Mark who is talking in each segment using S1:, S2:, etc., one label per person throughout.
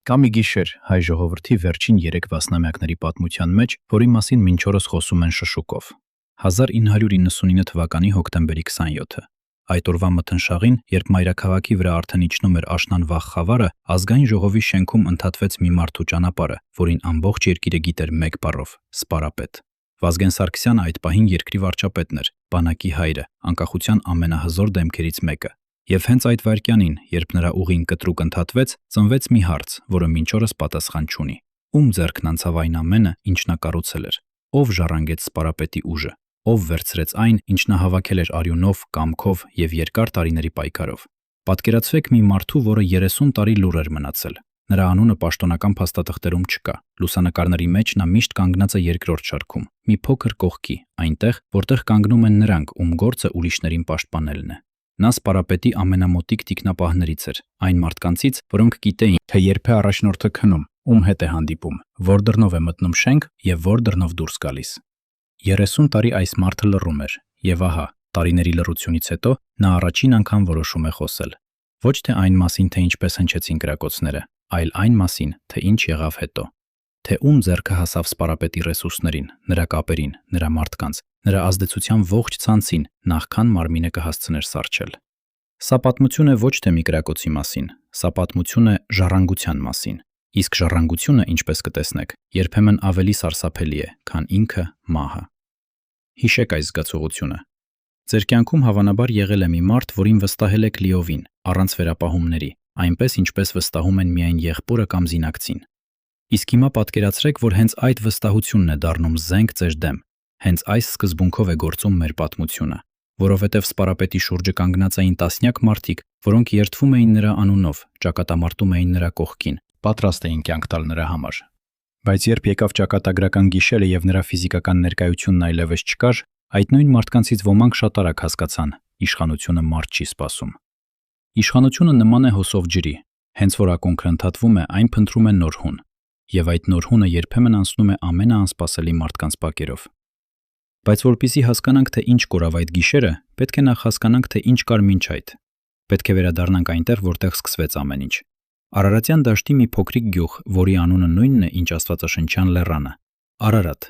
S1: Կա մի գիշեր հայ ժողովրդի վերջին 3 տասնամյակների պատմության մեջ, որի մասին մինչ օրս խոսում են շշուկով։ 1999 թվականի հոկտեմբերի 27-ը։ Այդ օրվա մթնշաղին, երբ մայրաքաղաքի վրա արդեն իջնում էր աշնան վաղ խավարը, ազգային ժողովի շենքում ընդհատվեց մի մարդու ճանապարհը, որին ամբողջ երկիրը գիտեր մեկ բառով՝ սպարապետ։ Վազգեն Սարգսյանը այդ պահին երկրի վարչապետն էր, բանակի հայրը, անկախության ամենահզոր դեմքերից մեկը։ Եվ հենց այդ վայրկյանին, երբ նրա ուղին կտրուկ ընդհատվեց, ծնվեց մի հարց, որը մինչ օրս պատասխան չունի։ Ում ձեռքն անցավ այն ամենը, ինչ նա կառուցել էր։ Ով ժառանգեց սպարապետի ուժը։ Ով վերցրեց այն, ինչ նա հավաքել էր արյունով, կամքով եւ երկար տարիների պայքարով։ Պատկերացրեք մի մարդու, որը 30 տարի լուռ էր մնացել։ Նրա անունը պաշտոնական փաստաթղթերում չկա։ Լուսանկարների մեջ նա միշտ կանգնած է երկրորդ շարքում, մի փոքր կողքի, այնտեղ, որտեղ կանգնում են նրանք, ում գործը ուրիշներին պաշտպանելն է։ Նա սպարապետի ամենամոտիկ տիկնապահներից էր, այն մարդկանցից, որոնք գիտեին, թե երբ է առաջնորդը քնում, ում հետ է հանդիպում, որ դռնով է մտնում շենք եւ որ դռնով դուրս գալիս։ 30 տարի այս մարդը լռում էր, եւ ահա, տարիների լռությունից հետո նա առաջին անգամ որոշում է խոսել։ Ոչ թե այն մասին, թե ինչպես հնչեցին կրակոցները, այլ այն մասին, թե ինչ եղավ հետո։ Թե ում ձեռքը հասավ սպարապետի ռեսուրսներին, նրա կապերին, նրա մարդկանց, նրա ազդեցության ողջ ցանցին, նախքան մարմինը կհասցներ սառչել։ Սա պատմություն է ոչ թե մի կրակոցի մասին, սա պատմություն է ժառանգության մասին։ Իսկ ժառանգությունը, ինչպես կտեսնեք, երբեմն ավելի սարսափելի է, քան ինքը մահը։ Հիշեք այս զգացողությունը։ Ձեր կյանքում հավանաբար եղել է մի մարդ, որին վստահել եք լիովին, առանց վերապահումների, այնպես ինչպես վստահում են միայն եղբորը կամ զինակցին։ Իսկ հիմա պատկերացրեք, որ հենց այդ վստահությունն է դառնում զենք ձեր դեմ։ Հենց այս սկզբունքով է գործում մեր պատմությունը, որովհետև սպարապետի շուրջը կանգնած էին տասնյակ մարդիկ, որոնք երդվում էին նրա անունով, ճակատամարտում էին նրա կողքին, պատրաստ էին կյանք տալ նրա համար։ Բայց երբ եկավ ճակատագրական գիշերը եւ նրա ֆիզիկական ներկայությունն այլևս չկար, այդ նույն մարդկանցից ոմանք շատ արագ հասկացան՝ իշխանությունը մարդ չի սպասում։ Իշխանությունը նման է հոսով ջրի, հենց որ ակունքը ընդհատվում է, այն փնտրում է նոր հուն, եւ այդ նոր հունը երբեմն անցնում է ամենաանսպասելի մարդկանց պատկերով։ Բայց որpիսի հասկանանք, թե ինչ կորավ այդ գիշերը, պետք է նախ հասկանանք, թե ինչ կար մինչ այդ։ Պետք է վերադառնանք այնտեղ, որտեղ սկսվեց ամեն ինչ։ Արարատյան դաշտի մի փոքրիկ գյուղ, որի անունը նույնն է, ինչ Աստվածաշնչյան լեռանը՝ Արարատ։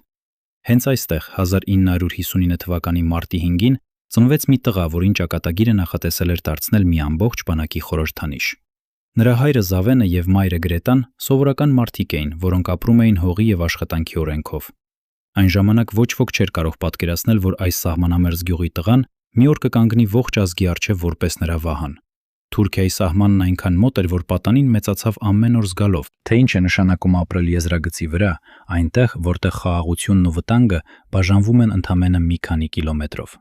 S1: Հենց այստեղ 1959 թվականի մարտի 5-ին ծնվեց մի տղա, որին ճակատագիրը նախատեսել էր դարձնել մի ամբողջ բանակի խորհրդանիշ։ Նրա հայրը Զավենը եւ մայրը Գրետան սովորական մարդիկ էին, որոնք ապրում էին հողի եւ աշխատանքի օրենքով։ Այն ժամանակ ոչ ոք չէր կարող պատկերացնել, որ այս սահմանամերձ գյուղի տղան մի օր կկանգնի ողջ ազգի առջև որպես նրա վահան։ Թուրքիայի սահմանն այնքան մոտ էր, որ պատանին մեծացավ ամեն օր զգալով, թե ինչ է նշանակում ապրել եզրագծի վրա, այնտեղ, որտեղ խաղաղությունն ու վտանգը բաժանվում են ընդամենը մի քանի կիլոմետրով։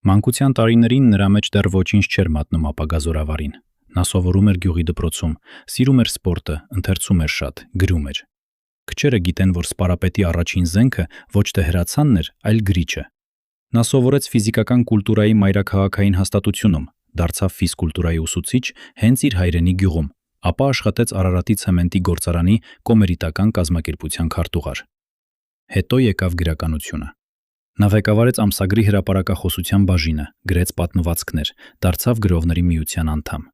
S1: Մանկության տարիներին նրա մեջ դեռ ոչինչ չէր մատնում ապագա զորավարին։ Նա սովորում էր գյուղի դպրոցում, սիրում էր սպորտը, ընթերցում էր շատ, գրում էր։ Քչերը գիտեն, որ սպարապետի առաջին զենքը ոչ թե հրացանն էր, այլ գրիչը։ Նա սովորեց ֆիզիկական կուլտուրայի մայրաքաղաքային հաստատությունում, դարձավ ֆիզկուլտուրայի ուսուցիչ հենց իր հայրենի գյուղում, ապա աշխատեց Արարատի ցեմենտի գործարանի կոմերիտական կազմակերպության քարտուղար։ Հետո եկավ գրականությունը։ Նա ղեկավարեց ամսագրի հրապարակախոսության բաժինը, գրեց պատմվածքներ, դարձավ գրողների միության անդամ։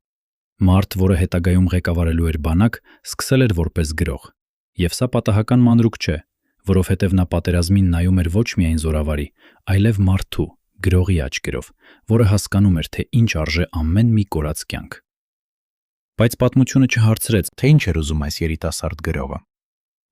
S1: Մարդ, որը հետագայում ղեկավարելու էր բանակ, սկսել էր որպես գրող։ Եվ սա պատահական մանրուք չէ, որովհետև նա պատերազմին նայում էր ոչ միայն զորավարի, այլև մարդու, գրողի աչքերով, որը հասկանում էր, թե ինչ արժե ամեն մի կորած կյանք։ Բայց պատմությունը չհարցրեց, թե ինչ էր ուզում այս երիտասարդ գրողը։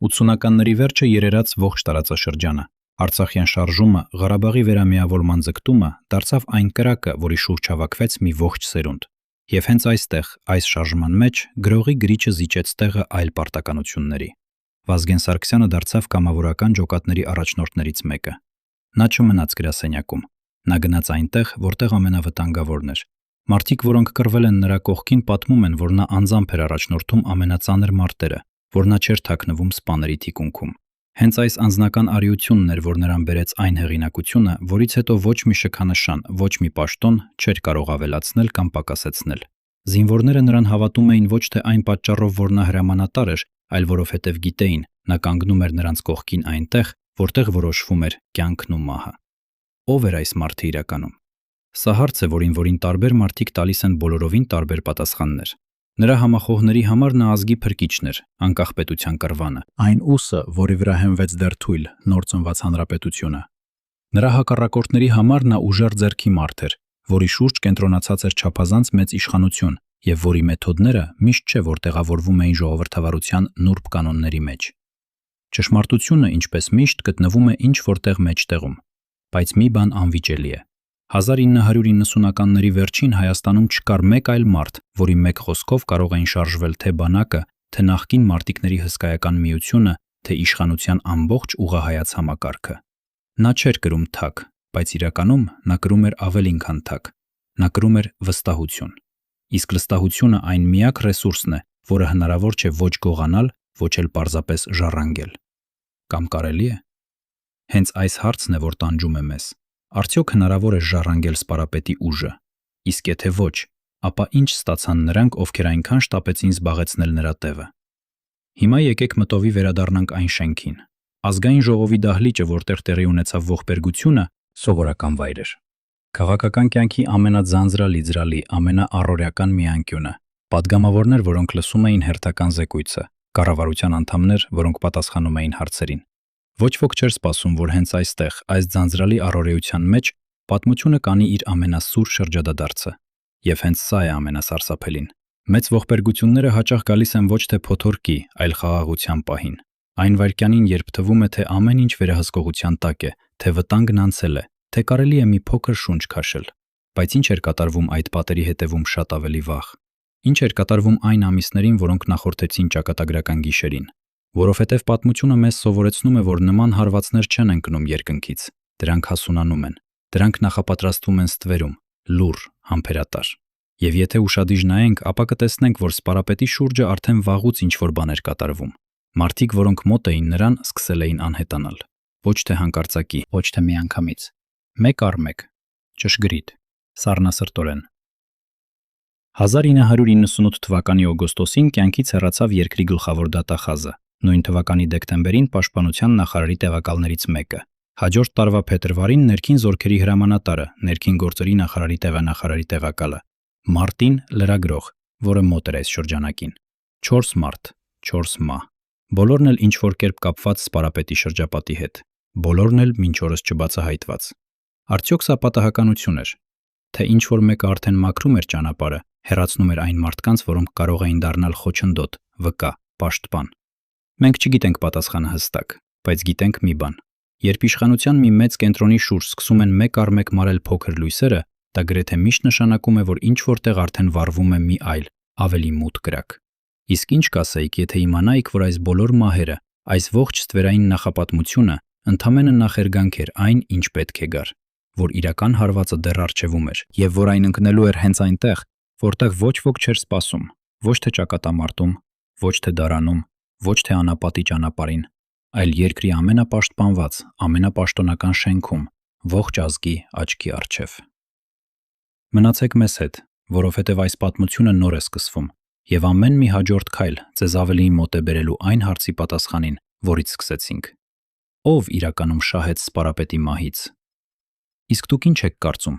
S1: 80-ականների վերջը երերաց ողջ տարածաշրջանը։ Արցախյան շարժումը, Ղարաբաղի վերամիավորման ձգտումը դարձավ այն կրակը, որի շուրջ հավաքվեց մի ողջ սերունդ։ Եվ հենց այստեղ, այս շարժման մեջ, գրողի գրիչը զիջեց տեղը այլ պարտականությունների։ Վազգեն Սարգսյանը դարձավ կամավորական ջոկատների առաջնորդներից մեկը։ Նա չմնաց գրասենյակում։ Նա գնաց այնտեղ, որտեղ ամենավտանգավորն էր։ Մարդիկ, որոնք կռվել են նրա կողքին, պատմում են, որ նա անձամբ էր առաջնորդում ամենածանր մարտերը, որ նա չէր թաքնվում սպաների թիկունքում։ Հենց այս անձնական արիությունն էր, որ նրան բերեց այն հեղինակությունը, որից հետո ոչ մի շքանշան, ոչ մի պաշտոն չէր կարող ավելացնել կամ պակասեցնել։ Զինվորները նրան հավատում էին ոչ թե այն պատճառով, որ նա հրամանատար էր, այլ որովհետև գիտեին, նա կանգնում էր նրանց կողքին այնտեղ, որտեղ որոշվում էր կյանքն ու մահը։ Ո՞վ էր այս մարդը իրականում։ Սա հարց է, որին տարբեր մարդիկ տալիս են բոլորովին տարբեր պատասխաններ։ Նրա համախոհների համար նա ազգի փրկիչն էր, անկախ պետության կռվանը, այն ուսը, որի վրա հենվեց դեռ թույլ նոր ծնված հանրապետությունը։ Նրա հակառակորդների համար նա ուժեղ ձեռքի մարդ էր, որի շուրջ կենտրոնացած էր չափազանց մեծ իշխանություն եւ որի մեթոդները միշտ չէ որ տեղավորվում էին ժողովրդավարության նուրբ կանոնների մեջ։ Ճշմարտությունը, ինչպես միշտ, գտնվում է ինչ որտեղ մեջտեղում, բայց մի բան անվիճելի է։ 1990-ականների վերջին Հայաստանում չկար մեկ այլ մարդ, որի մեկ խոսքով կարող էին շարժվել թե բանակը, թե նախկին մարտիկների հսկայական միությունը, թե իշխանության ամբողջ ուղղահայաց համակարգը։ Նա չէր կրում թակ, բայց իրականում նա կրում էր ավելին քան թակ։ Նա կրում էր վստահություն։ Իսկ վստահությունը այն միակ ռեսուրսն է, որը հնարավոր չէ ոչ գողանալ, ոչ էլ պարզապես ժառանգել։ Կամ կարելի է։ Հենց այս հարցն է, որ տանջում է մեզ։ Արդյոք հնարավոր է ժառանգել սպարապետի ուժը։ Իսկ եթե ոչ, ապա ինչ ստացան նրանք, ովքեր այնքան շտապեցին զբաղեցնել նրա տեղը։ Հիմա եկեք մտովի վերադառնանք այն շենքին։ Ազգային ժողովի դահլիճը, որտեղ տեղի ունեցավ ողբերգությունը, սովորական վայր էր։ Քաղաքական կյանքի ամենաձանձրալի, ձրալի, ամենաառօրեական մի անկյունը։ Պատգամավորներ, որոնք լսում էին հերթական զեկույցը, կառավարության անդամներ, որոնք պատասխանում էին հարցերին։ Ոչ ոք չէր սպասում, որ հենց այստեղ, այս ձանձրալի առօրեության մեջ, պատմությունը կանի իր ամենասուր շրջադադարձը։ Եվ հենց սա է ամենասարսափելին։ Մեծ ողբերգությունները հաճախ գալիս են ոչ թե փոթորկի, այլ խաղաղության պահին։ Այն վայրկյանին, երբ թվում է, թե ամեն ինչ վերահսկողության տակ է, թե վտանգն անցել է, թե կարելի է մի փոքր շունչ քաշել։ Բայց ինչ էր կատարվում այդ պատերի հետևում շատ ավելի վաղ։ Ինչ էր կատարվում այն ամիսներին, որոնք նախորդեցին ճակատագրական գիշերին։ Որովհետև պատմությունը մեզ սովորեցնում է, որ նման հարվածներ չեն ընկնում երկնքից, դրանք հասունանում են, դրանք նախապատրաստվում են ստվերում, լուռ, համբերատար։ Եվ եթե ուշադիր նայենք, ապա կտեսնենք, որ սպարապետի շուրջը արդեն վաղուց ինչ-որ բան էր կատարվում։ Մարդիկ, որոնք մոտ էին նրան, սկսել էին անհետանալ։ Ոչ թե հանկարծակի, ոչ թե միանգամից։ Մեկ առ մեկ, ճշգրիտ, սառնասրտորեն։ 1998 թվականի օգոստոսին կյանքից հեռացավ երկրի գլխավոր դատախազը։ Նույն թվականի դեկտեմբերին պաշտպանության նախարարի տեղակալներից մեկը։ Հաջորդ տարվա փետրվարին ներքին զորքերի հրամանատարը, ներքին գործերի նախարարի տեղանախարարի տեղակալը։ Մարտին լրագրող, որը մոտ էր այս շրջանակին։ 4 մարդ, 4 մահ։ Բոլորն էլ ինչ-որ կերպ կապված սպարապետի շրջապատի հետ։ Բոլորն էլ մինչ օրս չբացահայտված։ Արդյոք սա պատահականություն էր, թե ինչ-որ մեկը արդեն մաքրում էր ճանապարհը, հեռացնում էր այն մարդկանց, որոնք կարող էին դառնալ խոչընդոտ, վկա, պաշտպան։ Մենք չգիտենք պատասխանը հստակ, բայց գիտենք մի բան. երբ իշխանության մի մեծ կենտրոնի շուրջ սկսում են մեկ առ մեկ մարել փոքր լույսերը, դա գրեթե միշտ նշանակում է, որ ինչ որտեղ արդեն վառվում է մի այլ, ավելի մութ կրակ։ Իսկ ինչ կասեիք, եթե իմանայիք, որ այս բոլոր մահերը, այս ողջ ստվերային նախապատմությունը ընդամենը նախերգանք էր այն, ինչ պետք է գար, որ իրական հարվածը դեռ առջևում էր, եւ որ այն ընկնելու էր հենց այնտեղ, որտեղ ոչ ոք չէր սպասում, ոչ թե ճակատամարտում, ոչ թե դարանում, ոչ թե անապատի ճանապարհին, այլ երկրի ամենապաշտպանված, ամենապաշտոնական շենքում, ողջ ազգի աչքի առջև։ Մնացեք մեզ հետ, որովհետև այս պատմությունը նոր է սկսվում, եւ ամեն մի հաջորդ քայլ ձեզ ավելի մոտ է բերելու այն հարցի պատասխանին, որից սկսեցինք. ով իրականում շահեց սպարապետի մահից։ Իսկ դուք ինչ եք կարծում։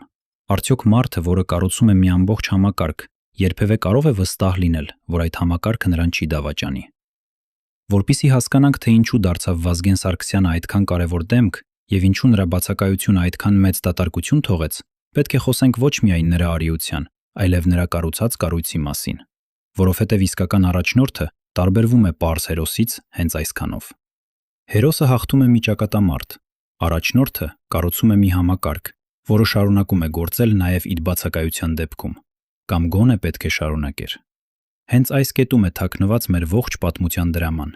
S1: Արդյոք մարդը, որը կառուցում է մի ամբողջ համակարգ, երբևէ կարող է վստահ լինել, որ այդ համակարգը նրան չի դավաճանի։ Որպեսզի հասկանանք, թե ինչու դարձավ Վազգեն Սարգսյանը այդքան կարևոր դեմք եւ ինչու նրա բացակայությունը այդքան մեծ դատարկություն թողեց, պետք է խոսենք ոչ միայն նրա արիության, այլև նրա կառուցած կառույցի մասին, որովհետև իսկական առաջնորդը տարբերվում է պարզ հերոսից հենց այսքանով։ Հերոսը հաղթում է մի ճակատամարտ, առաջնորդը կառուցում է մի համակարգ, որը շարունակում է գործել նաև իր բացակայության դեպքում, կամ գոնե պետք է շարունակեր։ Հենց այս կետում է թաքնված մեր ողջ պատմության դրաման,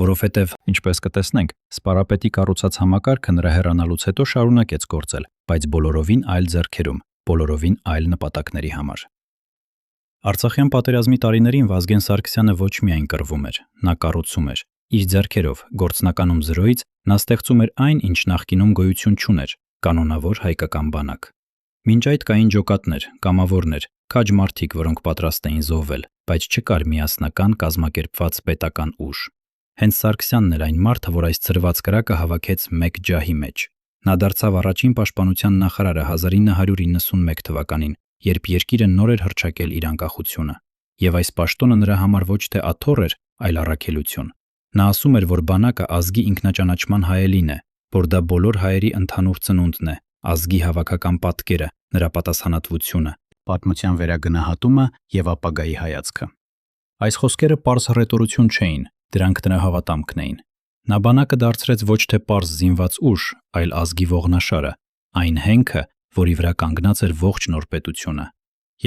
S1: որովհետև, ինչպես կտեսնենք, սպարապետի կառուցած համակարգը նրա հեռանալուց հետո շարունակեց գործել, բայց բոլորովին այլ ձեռքերում, բոլորովին այլ նպատակների համար։ Արցախյան պատերազմի տարիներին Վազգեն Սարգսյանը ոչ միայն կռվում էր, նա կառուցում էր։ Իր ձեռքերով, գործնականում զրոյից, նա ստեղծում էր այն, ինչ նախկինում գոյություն չուներ, կանոնավոր հայկական բանակ։ Մինչ այդ կային ջոկատներ, կամավորներ, քաջ մարդիկ, որոնք պատրաստ էին զոհվել, բայց չկար միասնական կազմակերպված պետական ուժ։ Հենց Սարգսյանն էր այն մարդը, որ այս ցրված կրակը հավաքեց մեկ ջահի մեջ։ Նա դարձավ առաջին պաշտպանության նախարարը 1991 թվականին, երբ երկիրը նոր էր հռչակել իր անկախությունը։ Եվ այս պաշտոնը նրա համար ոչ թե աթոռ էր, այլ առաքելություն։ Նա ասում էր, որ բանակը ազգի ինքնաճանաչման հայելին է, որ դա բոլոր հայերի ընդհանուր ծնունդն է, ազգի հավաքական պատկերը, նրա պատասխանատվությունը, պատմության վերագնահատումը եւ ապագայի հայացքը։ Այս խոսքերը պարզ հռետորություն չէին, դրանք նրա հավատամքն էին։ Նա բանակը դարձրեց ոչ թե պարզ զինված ուժ, այլ ազգի ողնաշարը, այն հենքը, որի վրա կանգնած էր ողջ նոր պետությունը։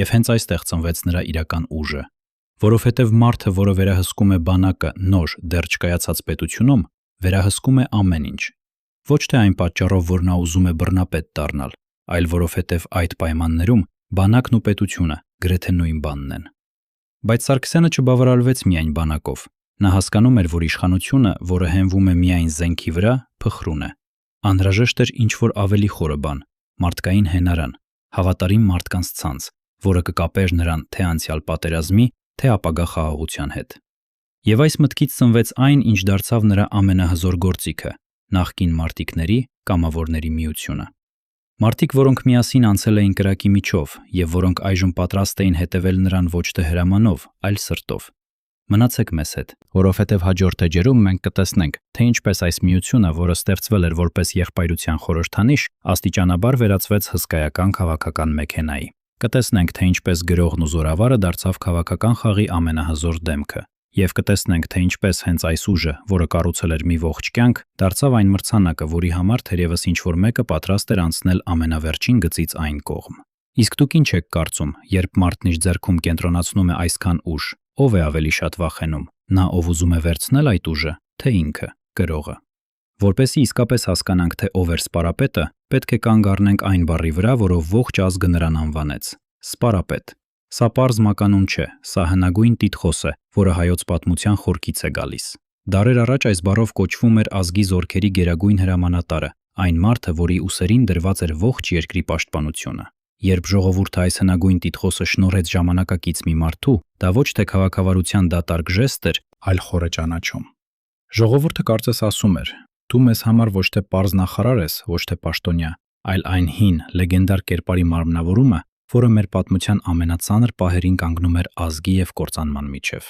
S1: Եվ հենց այստեղ ծնվեց նրա իրական ուժը, որովհետև մարդը, որը վերահսկում է բանակը նոր դեռ չկայացած պետությունում, վերահսկում է ամեն ինչ։ Ոչ թե այն պատճառով, որ նա ուզում է բռնապետ դառնալ, այլ որովհետև այդ պայմաններում բանակն ու պետությունը գրեթե նույն բանն են։ Բայց Սարգսյանը չբավարարվեց միայն բանակով։ Նա հասկանում էր, որ իշխանությունը, որը հենվում է միայն զենքի վրա, փխրուն է։ Անհրաժեշտ էր ինչ-որ ավելի խորը բան, մարդկային հենարան, հավատարիմ մարդկանց ցանց, որը կկապեր նրան թե անցյալ պատերազմի, թե ապագա խաղաղության հետ։ Եվ այս մտքից ծնվեց այն, ինչ դարձավ նրա ամենահզոր գործիքը՝ նախկին մարտիկների կամավորների միությունը։ Մարդիկ, որոնք միասին անցել էին կրակի միջով եւ որոնք այժմ պատրաստ էին հետևել նրան ոչ թե հրամանով, այլ սրտով։ Մնացեք մեզ հետ, որովհետև հաջորդ էջերում մենք կտեսնենք, թե ինչպես այս միությունը, որը ստեղծվել էր որպես եղբայրության խորհրդանիշ, աստիճանաբար վերածվեց հսկայական քաղաքական մեքենայի։ Կտեսնենք, թե ինչպես գրողն ու զորավարը դարձավ քաղաքական խաղի ամենահզոր դեմքը, եւ կտեսնենք, թե ինչպես հենց այս ուժը, որը կառուցել էր մի ողջ կյանք, դարձավ այն մրցանակը, որի համար թերևս ինչ-որ մեկը պատրաստ էր անցնել ամենավերջին գծից այն կողմ։ Իսկ դուք ինչ եք կարծում, երբ մարդն իր ձեռքում կենտրոնացնում է այսքան ուժ, ով է ավելի շատ վախենում, նա, ով ուզում է վերցնել այդ ուժը, թե ինքը, գրողը։ Որպեսզի իսկապես հասկանանք, թե ով էր Սպարապետը, պետք է կանգ առնենք այն բառի վրա, որով ողջ ազգը նրան անվանեց՝ Սպարապետ։ Սա պարզ մականուն չէ, սա հնագույն տիտղոս է, որը հայոց պատմության խորքից է գալիս։ Դարեր առաջ այս բառով կոչվում էր ազգի զորքերի գերագույն հրամանատարը, այն մարդը, որի ուսերին դրված էր ողջ երկրի պաշտպանությունը։ Երբ ժողովուրդը այս հնագույն տիտղոսը շնորհեց ժամանակակից մի մարդու, դա ոչ թե քաղաքավարության դատարկ ժեստ էր, այլ խորը ճանաչում։ Ժողովուրդը կարծես ասում էր. «Դու մեզ համար ոչ թե պարզ նախարար ես, ոչ թե պաշտոնյա, այլ այն հին, լեգենդար կերպարի մարմնավորումը, որը մեր պատմության ամենածանր պահերին կանգնում էր ազգի եւ կործանման միջև»։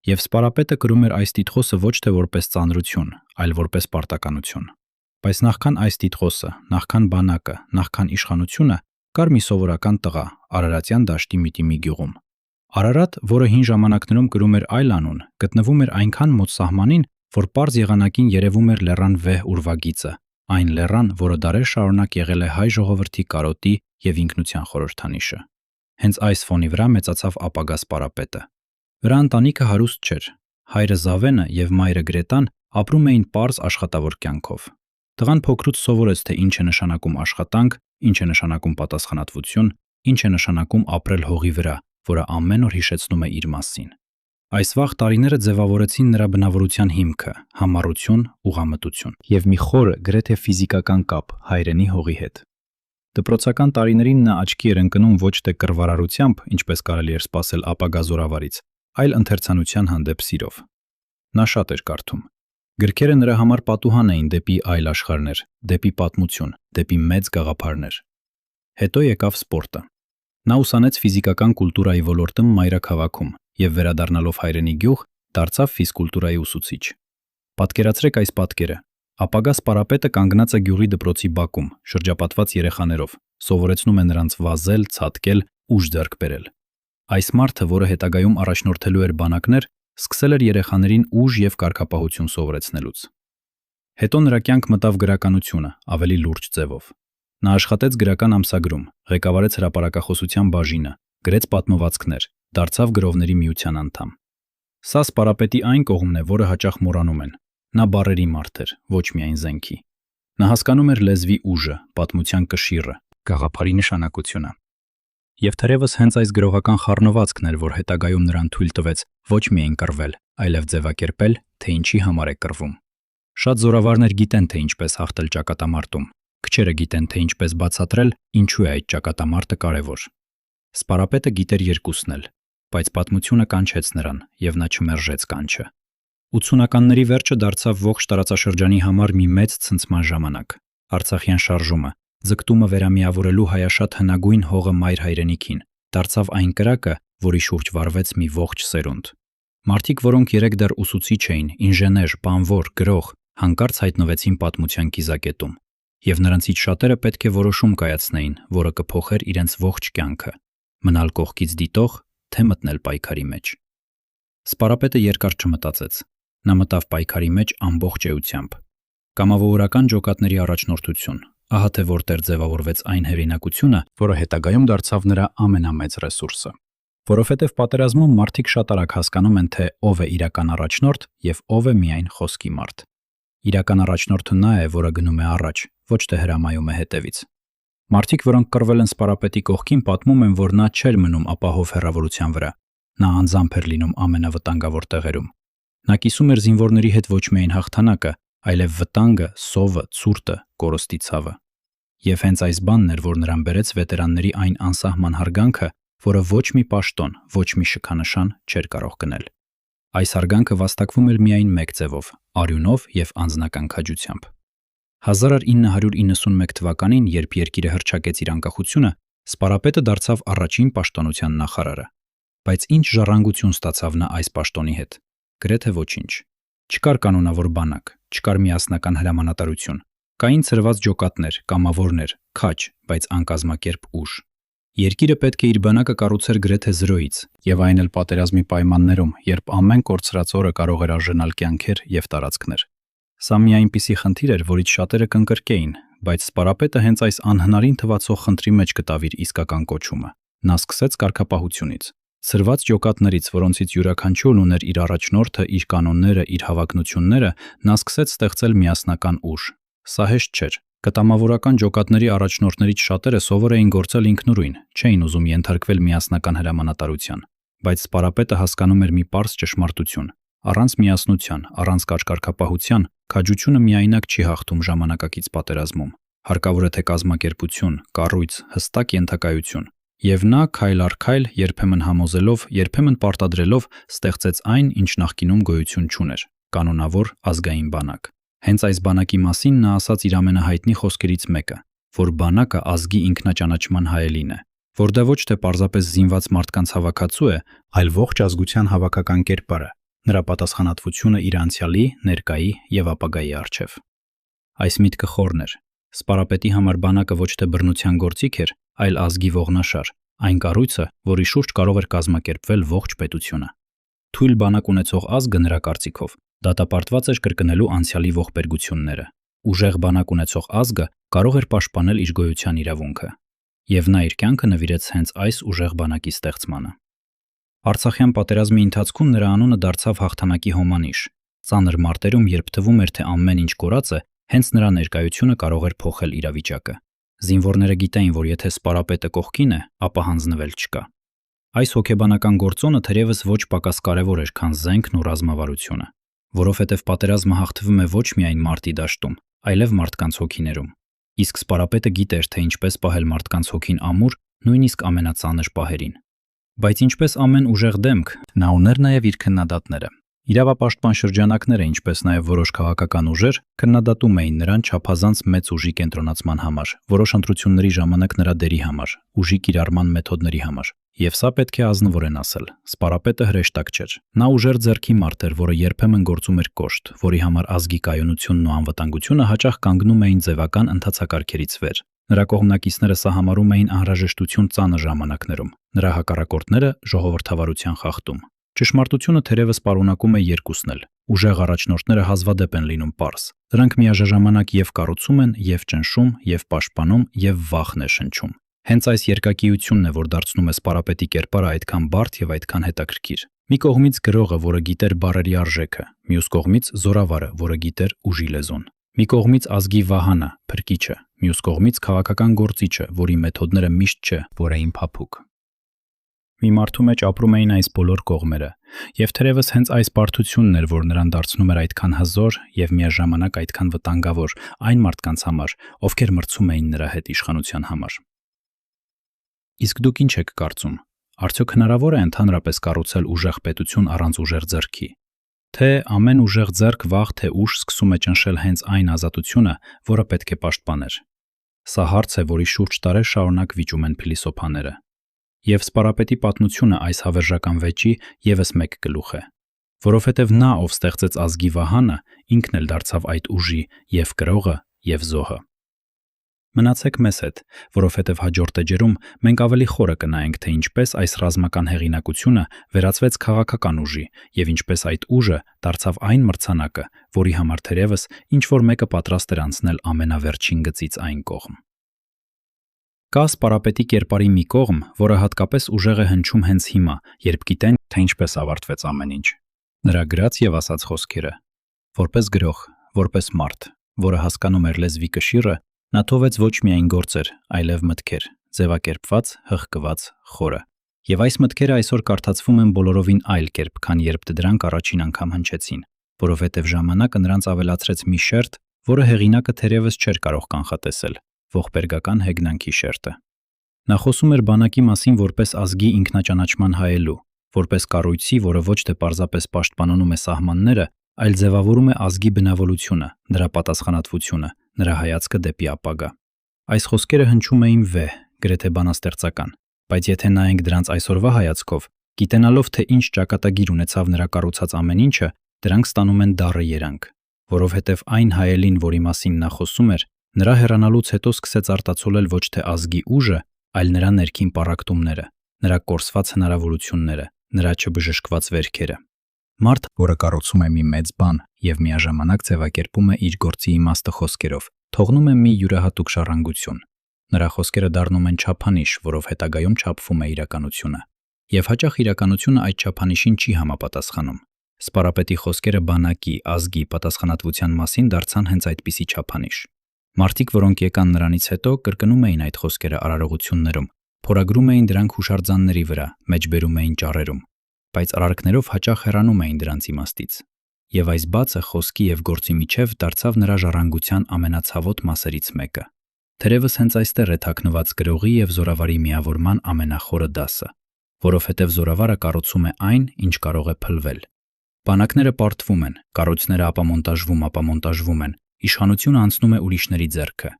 S1: Եվ Սպարապետը կրում էր այս տիտղոսը ոչ թե որպես ծանրություն, այլ որպես պարտականություն։ Բայց նախքան այս տիտղոսը, նախքան բանակը, նախքան իշխանությունը, կար մի սովորական տղա Արարատյան դաշտի միտիմի գյուղում։ Արարատ, որը հին ժամանակներում կրում էր այլ անուն, գտնվում էր այնքան մոտ սահմանին, որ պարզ եղանակին երևում էր լեռան վեհ ուրվագիծը, այն լեռան, որը դարեր շարունակ եղել է հայ ժողովրդի կարոտի եւ ինքնության խորհրդանիշը։ Հենց այս ֆոնի վրա մեծացավ ապագա Սպարապետը։ Վրա ընտանիքը հարուստ չէր։ Հայրը Զավենը եւ մայրը Գրետան ապրում էին պարզ աշխատավոր կյանքով։ Տղան փոքրուց սովորեց, թե ինչ է նշանակում աշխատանք, ինչ է նշանակում պատասխանատվություն, ինչ է նշանակում ապրել հողի վրա, որը ամեն օր հիշեցնում է իր մասին։ Այս վաղ տարիները ձևավորեցին նրա բնավորության հիմքը՝ համառություն, ուղղամտություն եւ մի խորը, գրեթե ֆիզիկական կապ հայրենի հողի հետ։ Դպրոցական տարիներին նա աչքի էր ընկնում ոչ թե կռվարարությամբ, ինչպես կարելի էր սպասել ապագա զորավարից, այլ ընթերցանության հանդեպ սիրով։ Նա շատ էր կարդում։ Գրքերը նրա համար պատուհան էին դեպի այլ աշխարհներ, դեպի պատմություն, դեպի մեծ գաղափարներ։ Հետո եկավ սպորտը։ Նա ուսանեց ֆիզիկական կուլտուրայի ոլորտում մայրաքաղաքում եւ վերադառնալով հայրենի գյուղ, դարձավ ֆիզկուլտուրայի ուսուցիչ։ Պատկերացրեք այս պատկերը։ Ապագա Սպարապետը կանգնած է գյուղի դպրոցի բակում, շրջապատված երեխաներով, սովորեցնում է նրանց վազել, ցատկել, ուժ ձեռք բերել։ Այս մարդը, որը հետագայում առաջնորդելու էր բանակներ, սկսել էր երեխաներին ուժ եւ կարգապահություն սովորեցնելուց։ Հետո նրա կյանք մտավ գրականությունը, ավելի լուրջ ձևով։ Նա աշխատեց գրական ամսագրում, ղեկավարեց հրապարակախոսության բաժինը, գրեց պատմվածքներ, դարձավ գրողների միության անդամ։ Սա Սպարապետի այն կողմն է, որը հաճախ մոռանում են։ Նա բառերի մարդ էր, ոչ միայն զենքի։ Նա հասկանում էր լեզվի ուժը, պատմության կշիռը, գաղափարի նշանակությունը։ Եվ թերևս հենց այս գրողական խառնվածքն էր, որ հետագայում նրան թույլ տվեց ոչ միայն կռվել, այլև ձևակերպել, թե ինչի համար է կռվում։ Շատ զորավարներ գիտեն, թե ինչպես հաղթել ճակատամարտում, քչերը գիտեն, թե ինչպես բացատրել, ինչու է այդ ճակատամարտը կարևոր։ Սպարապետը գիտեր երկուսն էլ, բայց պատմությունը կանչեց նրան, եւ նա չմերժեց կանչը։ 80-ականների վերջը դարձավ ողջ տարածաշրջանի համար մի մեծ ցնցման ժամանակ։ Արցախյան շարժումը, ձգտումը վերամիավորելու հայաշատ հնագույն հողը մայր հայրենիքին, դարձավ այն կրակը, որի շուրջ վառվեց մի ողջ սերունդ։ Մարդիկ, որոնք երեք դեռ ուսուցիչ էին, ինժեներ, բանվոր, գրող, հանկարծ հայտնվեցին պատմության կիզակետում, եւ նրանցից շատերը պետք է որոշում կայացնեին, որը կփոխեր իրենց ողջ կյանքը՝ մնալ կողքից դիտող, թե մտնել պայքարի մեջ։ Սպարապետը երկար չմտածեց։ Նա մտավ պայքարի մեջ ամբողջ էությամբ։ Կամավորական ջոկատների առաջնորդություն, ահա թե որտեղ ձևավորվեց այն հեղինակությունը, որը հետագայում դարձավ նրա ամենամեծ ռեսուրսը։ Որովհետև պատերազմում մարդիկ շատ արագ հասկանում են, թե ով է իրական առաջնորդ եւ ով է միայն խոսքի մարդ։ Իրական առաջնորդը նա է, որը գնում է առաջ, ոչ թե հրամայում է հետևից։ Մարդիկ, որոնք կռվել են Սպարապետի կողքին, պատմում են, որ նա չէր մնում ապահով հեռավորության վրա։ Նա անձամբ էր լինում ամենավտանգավոր տեղերում։ Նա կիսում էր զինվորների հետ ոչ միայն հաղթանակը, այլև վտանգը, սովը, ցուրտը, կորստի ցավը։ Եվ հենց այս բանն էր, որ նրան բերեց վետերանների այն անսահման հարգանքը, որը ոչ մի պաշտոն, ոչ մի շքանշան չէր կարող գնել։ Այս հարգանքը վաստակվում էր միայն մեկ ձևով՝ արյունով եւ անձնական քաջությամբ։ 1991 թվականին, երբ երկիրը հռչակեց իր անկախությունը, Սպարապետը դարձավ առաջին պաշտոնության նախարարը։ Բայց ինչ ժառանգություն ստացավ նա այս պաշտոնի հետ։ Գրեթե ոչինչ։ Չկար կանոնավոր բանակ, չկար միասնական հրամանատարություն։ Կային ցրված ջոկատներ, կամավորներ, քաջ, բայց անկազմակերպ ուժ։ Երկիրը պետք է իր բանակը կառուցեր գրեթե զրոյից, եւ այն էլ պատերազմի պայմաններում, երբ ամեն կորցրած օրը կարող էր արժանալ կյանքեր եւ տարածքներ։ Սա մի այնպիսի խնդիր էր, որից շատերը կընկրկեին, բայց Սպարապետը հենց այս անհնարին թվացող խնդրի մեջ գտավ իր իսկական կոչումը։ Նա սկսեց կարգապահությունից։ Սրված ջոկատներից, որոնցից յուրաքանչյուրն ուներ իր առաջնորդը, իր կանոնները, իր հավակնությունները, նա սկսեց ստեղծել միասնական ուժ։ Սա հեշտ չէր։ Կտամավորական ջոկատների առաջնորդներից շատերը սովոր էին գործել ինքնուրույն, չէին ուզում ենթարկվել միասնական հրամանատարության, բայց Սպարապետը հասկանում էր մի պարզ ճշմարտություն. առանց միասնության, առանց կարգապահության, քաջությունը միայնակ չի հաղթում ժամանակակից պատերազմում։ Հարկավոր է թե կազմակերպություն, կառույց, հստակ ենթակայություն։ Եվ նա քայլ առ քայլ, երբեմն համոզելով, երբեմն պարտադրելով, ստեղծեց այն, ինչ նախկինում գոյություն չուներ՝ կանոնավոր ազգային բանակ։ Հենց այս բանակի մասին նա ասաց իր ամենահայտնի խոսքերից մեկը, որ բանակը ազգի ինքնաճանաչման հայելին է, որ դա ոչ թե պարզապես զինված մարդկանց հավաքածու է, այլ ողջ ազգության հավաքական կերպարը, նրա պատասխանատվությունը իր անցյալի, ներկայի եւ ապագայի առջև։ Այս միտքը խորն էր։ Սպարապետի համար բանակը ոչ թե բռնության գործիք էր, այլ ազգի ողնաշար, այն կառույցը, որի շուրջ կարող էր կազմակերպվել ողջ պետությունը։ Թույլ բանակ ունեցող ազգը նրա կարծիքով դատապարտված էր կրկնելու անցյալի ողբերգությունները։ Ուժեղ բանակ ունեցող ազգը կարող էր պաշտպանել իր գոյության իրավունքը։ Եվ նա իր կյանքը նվիրեց հենց այս ուժեղ բանակի ստեղծմանը։ Արցախյան պատերազմի ընթացքում նրա անունը դարձավ հաղթանակի հոմանիշ։ Ծանր մարտերում, երբ թվում էր, թե ամեն ինչ կորած է, հենց նրա ներկայությունը կարող էր փոխել իրավիճակը։ Զինվորները գիտեին, որ եթե Սպարապետը կողքին է, ապա հանձնվել չկա։ Այս հոգեբանական գործոնը թերևս ոչ պակաս կարևոր էր, քան զենքն ու ռազմավարությունը, որովհետև պատերազմը հաղթվում է ոչ միայն մարտի դաշտում, այլև մարդկանց հոգիներում։ Իսկ Սպարապետը գիտեր, թե ինչպես պահել մարդկանց հոգին ամուր, նույնիսկ ամենածանր պահերին։ Բայց ինչպես ամեն ուժեղ դեմք, նա ուներ նաև իր քննադատները։ Իրավապաշտպան շրջանակները, ինչպես նաև որոշ քաղաքական ուժեր քննադատում էին նրան չափազանց մեծ ուժի կենտրոնացման համար, որոշ ընտրությունների ժամանակ նրա դերի համար, ուժի կիրառման մեթոդների համար։ Եվ սա պետք է ազնվորեն ասել։ Սպարապետը հրեշտակ չէր։ Նա ուժեր ձեռքի մարդ էր, որը երբեմն գործում էր կոշտ, որի համար ազգի կայունությունն ու անվտանգությունը հաճախ կանգնում էին ձևական ընթացակարգերից վեր։ Նրա կողմնակիցները սա համարում էին անհրաժեշտություն ծանր ժամանակներում, նրա հակառակորդները ժողովրդավարության խախտում։ Ճշմարտությունը թերևս պարունակում է երկուսն էլ։ Ուժեղ առաջնորդները հազվադեպ են լինում պարզ։ Դրանք միաժամանակ եւ կառուցում են, եւ ճնշում, եւ պաշտպանում, եւ վախն է շնչում։ Հենց այս երկակիությունն է, որ դարձնում է Սպարապետի կերպարը այդքան բարդ եւ այդքան հետաքրքիր։ Մի կողմից գրողը, որը գիտեր բառերի արժեքը, մյուս կողմից զորավարը, որը գիտեր ուժի լեզուն։ Մի կողմից ազգի վահանը, փրկիչը, մյուս կողմից քաղաքական գործիչը, որի մեթոդները միշտ չէ, որ էին փափուկ։ Մի մարդու մեջ ապրում էին այս բոլոր կողմերը, եւ թերևս հենց այս բարդությունն էր, որ նրան դարձնում էր այդքան հզոր եւ միաժամանակ այդքան վտանգավոր այն մարդկանց համար, ովքեր մրցում էին նրա հետ իշխանության համար։ Իսկ դուք ինչ եք կարծում։ Արդյոք հնարավոր է ընդհանրապես կառուցել ուժեղ պետություն առանց ուժեղ ձեռքի։ Թե ամեն ուժեղ ձեռք վաղ թե ուշ սկսում է ճնշել հենց այն ազատությունը, որը պետք է պաշտպաներ։ Սա հարց է, որի շուրջ տարեր շարունակ վիճում են փիլիսոփաները։ Եվ սպարապետի պատմությունը այս հավերժական վեճի ևս մեկ գլուխ է, որովհետև նա, ով ստեղծեց ազգի վահանը, ինքն էլ դարձավ այդ ուժի և կրողը, և զոհը։ Մնացեք մեզ հետ, որովհետև հաջորդ էջերում մենք ավելի խորը կնայենք, թե ինչպես այս ռազմական հեղինակությունը վերածվեց քաղաքական ուժի և ինչպես այդ ուժը դարձավ այն մրցանակը, որի համար թերևս ինչ-որ մեկը պատրաստ էր անցնել ամենավերջին գծից այն կողմ։ Կա սպարապետի կերպարի մի կողմ, որը հատկապես ուժեղ է հնչում հենց հիմա, երբ գիտենք, թե ինչպես ավարտվեց ամեն ինչ։ Նրա գրած և ասած խոսքերը։ Որպես գրող, որպես մարդ, որը հասկանում էր լեզվի կշիռը, նա թողեց ոչ միայն գործեր, այլև մտքեր, ձևակերպված, հղկված, խորը։ Եվ այս մտքերը այսօր կարդացվում են բոլորովին այլ կերպ, քան երբ դրանք առաջին անգամ հնչեցին, որովհետև ժամանակը նրանց ավելացրեց մի շերտ, որը հեղինակը թերևս չէր կարող կանխատեսել՝ ողբերգական հեգնանքի շերտը։ Նա խոսում էր բանակի մասին որպես ազգի ինքնաճանաչման հայելու, որպես կառույցի, որը ոչ թե պարզապես պաշտպանում է սահմանները, այլ ձևավորում է ազգի բնավորությունը, նրա պատասխանատվությունը, նրա հայացքը դեպի ապագա։ Այս խոսքերը հնչում էին վեհ, գրեթե բանաստեղծական, բայց եթե նայենք դրանց այսօրվա հայացքով, գիտենալով, թե ինչ ճակատագիր ունեցավ նրա կառուցած ամեն ինչը, դրանք ստանում են դառը երանգ, որովհետև այն հայելին, որի մասին նա խոսում էր, նրա հեռանալուց հետո սկսեց արտացոլել ոչ թե ազգի ուժը, այլ նրա ներքին պառակտումները, նրա կորսված հնարավորությունները, նրա չբժշկված վերքերը։ Մարդ, որը կառուցում է մի մեծ բան և միաժամանակ ձևակերպում է իր գործի իմաստը խոսքերով, թողնում է մի յուրահատուկ ժառանգություն։ Նրա խոսքերը դառնում են չափանիշ, որով հետագայում չափվում է իրականությունը։ Եվ հաճախ իրականությունը այդ չափանիշին չի համապատասխանում։ Սպարապետի խոսքերը բանակի, ազգի պատասխանատվության մասին դարձան հենց այդպիսի չափանիշ։ Մարդիկ, որոնք եկան նրանից հետո, կրկնում էին այդ խոսքերը արարողություններում, փորագրում էին դրանք հուշարձանների վրա, մեջբերում էին ճառերում, բայց արարքներով հաճախ հեռանում էին դրանց իմաստից։ Եվ այս բացը խոսքի և գործի միջև դարձավ նրա ժառանգության ամենացավոտ մասերից մեկը։ Թերևս հենց այստեղ է թաքնված գրողի և զորավարի միավորման ամենախորը դասը, որովհետև զորավարը կառուցում է այն, ինչ կարող է փլվել։ Բանակները պարտվում են, կառույցները ապամոնտաժվում են, իշխանությունը անցնում է ուրիշների ձեռքը,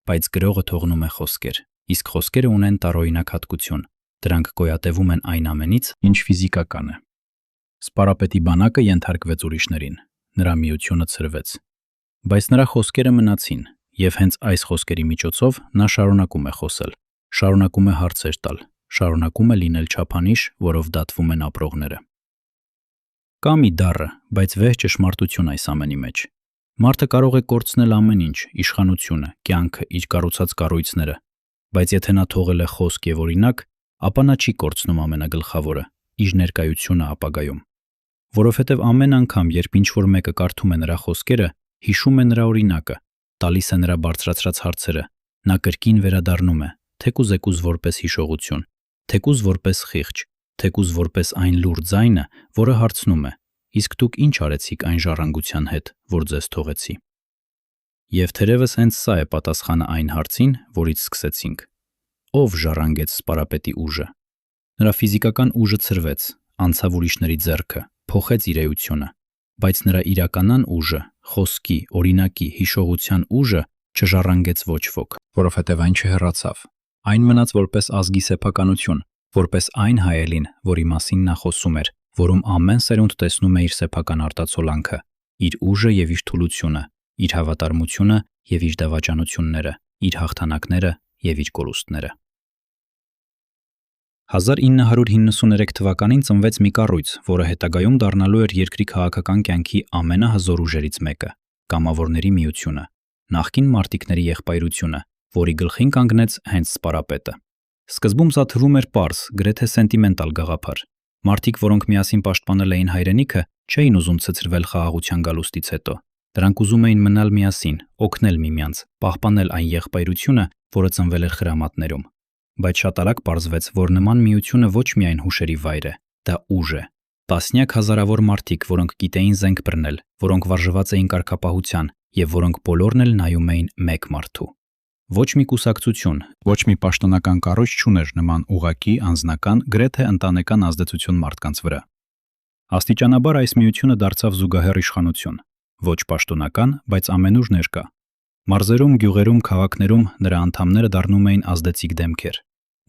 S1: բայց գրողը թողնում է խոսքեր, իսկ խոսքերը ունեն տարօրինակ հատկություն, դրանք գոյատևում են այն ամենից, ինչ ֆիզիկական է։ Սպարապետի բանակը ենթարկվեց ուրիշներին, նրա միությունը ցրվեց, բայց նրա խոսքերը մնացին, և հենց այս խոսքերի միջոցով նա շարունակում է խոսել, շարունակում է հարցեր տալ, շարունակում է լինել չափանիշ, որով դատվում են ապրողները։ Կա մի դառը, բայց վեհ ճշմարտություն այս ամենի մեջ։ Մարդը կարող է կորցնել ամեն ինչ՝ իշխանությունը, կյանքը, իր կառուցած կառույցները, բայց եթե նա թողել է խոսք և օրինակ, ապա նա չի կորցնում ամենագլխավորը՝ իր ներկայությունը ապագայում։ Որովհետև ամեն անգամ, երբ ինչ-որ մեկը կարդում է նրա խոսքերը, հիշում է նրա օրինակը, տալիս է նրա բարձրացրած հարցերը, նա կրկին վերադառնում է, թեկուզ որպես հիշողություն, թեկուզ որպես խիղճ, թեկուզ որպես այն լուռ ձայնը, որը հարցնում է. իսկ դուք ինչ արեցիք այն ժառանգության հետ, որ ձեզ թողեցի։ Եվ թերևս հենց սա է պատասխանը այն հարցին, որից սկսեցինք. ով ժառանգեց սպարապետի ուժը։ Նրա ֆիզիկական ուժը ցրվեց, անցավ ուրիշների ձեռքը, փոխեց իր էությունը, բայց նրա իրականան ուժը, խոսքի, օրինակի, հիշողության ուժը չժառանգեց ոչ ոք, որովհետև այն չհեռացավ։ Այն մնաց որպես ազգի սեփականություն, որպես այն հայելին, որի մասին նա խոսում էր, որում ամեն սերունդ տեսնում է իր սեփական արտացոլանքը, իր ուժը և իր թուլությունը, իր հավատարմությունը և իր դավաճանությունները, իր հաղթանակները և իր կորուստները։ 1993 թվականին ծնվեց մի կառույց, որը հետագայում դառնալու էր երկրի քաղաքական կյանքի ամենահզոր ուժերից մեկը՝ Կամավորների միությունը, նախկին մարտիկների եղբայրությունը, որի գլխին կանգնեց հենց սպարապետը։ Սկզբում սա թվում էր պարզ, գրեթե սենտիմենտալ գաղափար։ Մարդիկ, որոնք միասին պաշտպանել էին հայրենիքը, չէին ուզում ցցրվել խաղաղության գալուստից հետո։ Դրանք ուզում էին մնալ միասին, օգնել միմյանց, պահպանել այն եղբայրությունը, որը ծնվել էր խրամատներում։ Բայց շատ արագ պարզվեց, որ նման միությունը ոչ միայն հուշերի վայր է, դա ուժ է։ Տասնյակ հազարավոր մարդիկ, որոնք գիտեին զենք բռնել, որոնք վարժված էին կարգապահության և որոնք բոլորն էլ նայում էին մեկ մարդու։ Ոչ մի կուսակցություն, ոչ մի պաշտոնական կառույց չուներ նման ուղղակի, անձնական, գրեթե ընտանեկան ազդեցություն մարդկանց վրա։ Աստիճանաբար այս միությունը դարձավ զուգահեռ իշխանություն, ոչ պաշտոնական, բայց ամենուր ներկա։ Մարզերում, գյուղերում, քաղաքներում նրա անդամները դառնում էին ազդեցիկ դեմքեր։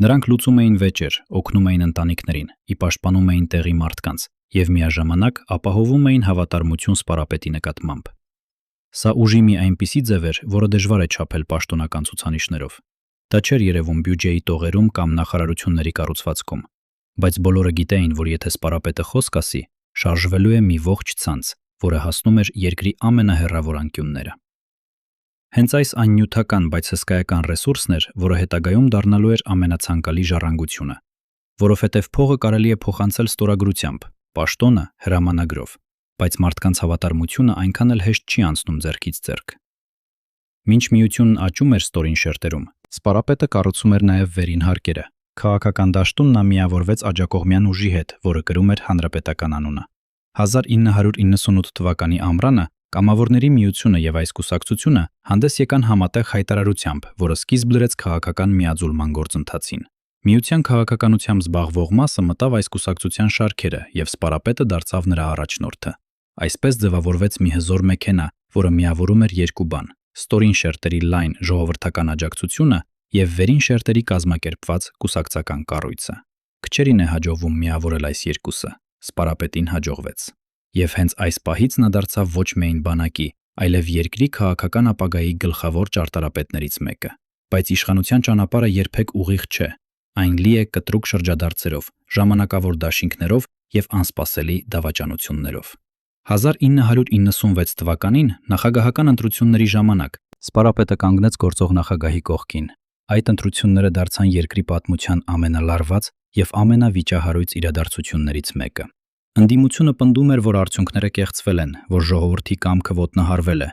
S1: Նրանք լուծում էին վեճեր, օգնում էին ընտանիքներին, ի պաշտպանում էին տեղի մարդկանց եւ միաժամանակ ապահովում էին հավատարմություն սպարապետի նկատմամբ։ Սա ուժի մի այնպիսի ձև էր, որը դժվար է չափել պաշտոնական ցուցանիշներով։ Դա չէր երևում բյուջեի տողերում կամ նախարարությունների կառուցվածքում, բայց բոլորը գիտեին, որ եթե սպարապետը խոսք ասի, շարժվելու է մի ողջ ցանց, որը հասնում էր երկրի ամենահեռավոր անկյունները։ Հենց այս այն նյութական, բայց հսկայական ռեսուրսն էր, որը հետագայում դառնալու էր ամենացանկալի ժառանգությունը, որովհետև փողը կարելի է փոխանցել ստորագրությամբ, պաշտոնը հրամանագրով, բայց մարդկանց հավատարմությունը այնքան էլ հեշտ չի անցնում ձեռքից ձեռք։ Մինչ միությունն աճում էր ստորին շերտերում, սպարապետը կառուցում էր նաև վերին հարկերը։ Քաղաքական դաշտում նա միավորվեց աջակողմյան ուժի հետ, որը կրում էր հանրապետական անունը։ 1998 թվականի ամռանը Կամավորների միությունը եւ այս կուսակցությունը հանդես եկան համատեղ հայտարարությամբ, որը սկիզբ դրեց քաղաքական միաձուլման գործընթացին։ Միության քաղաքականությամբ զբաղվող մասը մտավ այս կուսակցության շարքերը եւ սպարապետը դարձավ նրա առաջնորդը։ Այսպես ձևավորվեց մի հզոր մեքենա, որը միավորում էր երկու բան՝ ստորին շերտերի լայն ժողովրդական աջակցությունը եւ վերին շերտերի կազմակերպված կուսակցական կառույցը։ Քչերին է հաջողվում միավորել այս երկուսը, սպարապետին հաջողվեց։ Եվ հենց այս պահից նա դարձավ ոչ միայն բանակի, այլև երկրի քաղաքական ապագայի գլխավոր ճարտարապետներից մեկը։ Բայց իշխանության ճանապարհը երբեք ուղիղ չէ։ Այն լի է կտրուկ շրջադարձերով, ժամանակավոր դաշինքներով եւ անսպասելի դավաճանություններով։ 1996 թվականին նախագահական ընտրությունների ժամանակ սպարապետը կանգնեց գործող նախագահի կողքին։ Այդ ընտրությունները դարձան երկրի պատմության ամենալարված եւ ամենավիճահարույց իրադարձություններից մեկը։ Ընդդիմությունը պնդում էր, որ արդյունքները կեղծվել են, որ ժողովրդի կամքը ոտնահարվել է,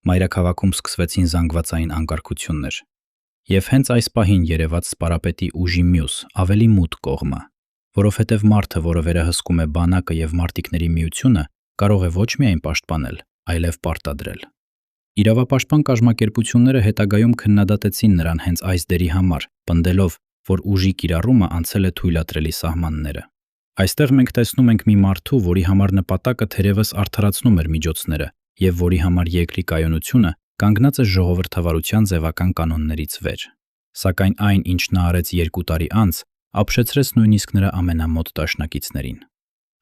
S1: մայրաքաղաքում սկսվեցին զանգվածային անկարգություններ։ Եվ հենց այս պահին երևաց սպարապետի ուժի մյուս, ավելի մութ կողմը, որովհետև մարդը, որը վերահսկում է բանակը եւ մարտիկների միությունը, կարող է ոչ միայն պաշտպանել, այլև պարտադրել։ Իրավապաշտպան կազմակերպությունները հետագայում քննադատեցին նրան հենց այս դերի համար, պնդելով, որ ուժի կիրառումը անցել է թույլատրելի սահմանները։ Այստեղ մենք տեսնում ենք մի մարդու, որի համար նպատակը թերևս արդարացնում էր միջոցները եւ որի համար երկրի կայունությունը կանգնած է ժողովրդավարության ձևական կանոններից վեր։ Սակայն այն, ինչ նա արեց 2 տարի անց, ապշեցրեց նույնիսկ նրա ամենամոտ դաշնակիցներին։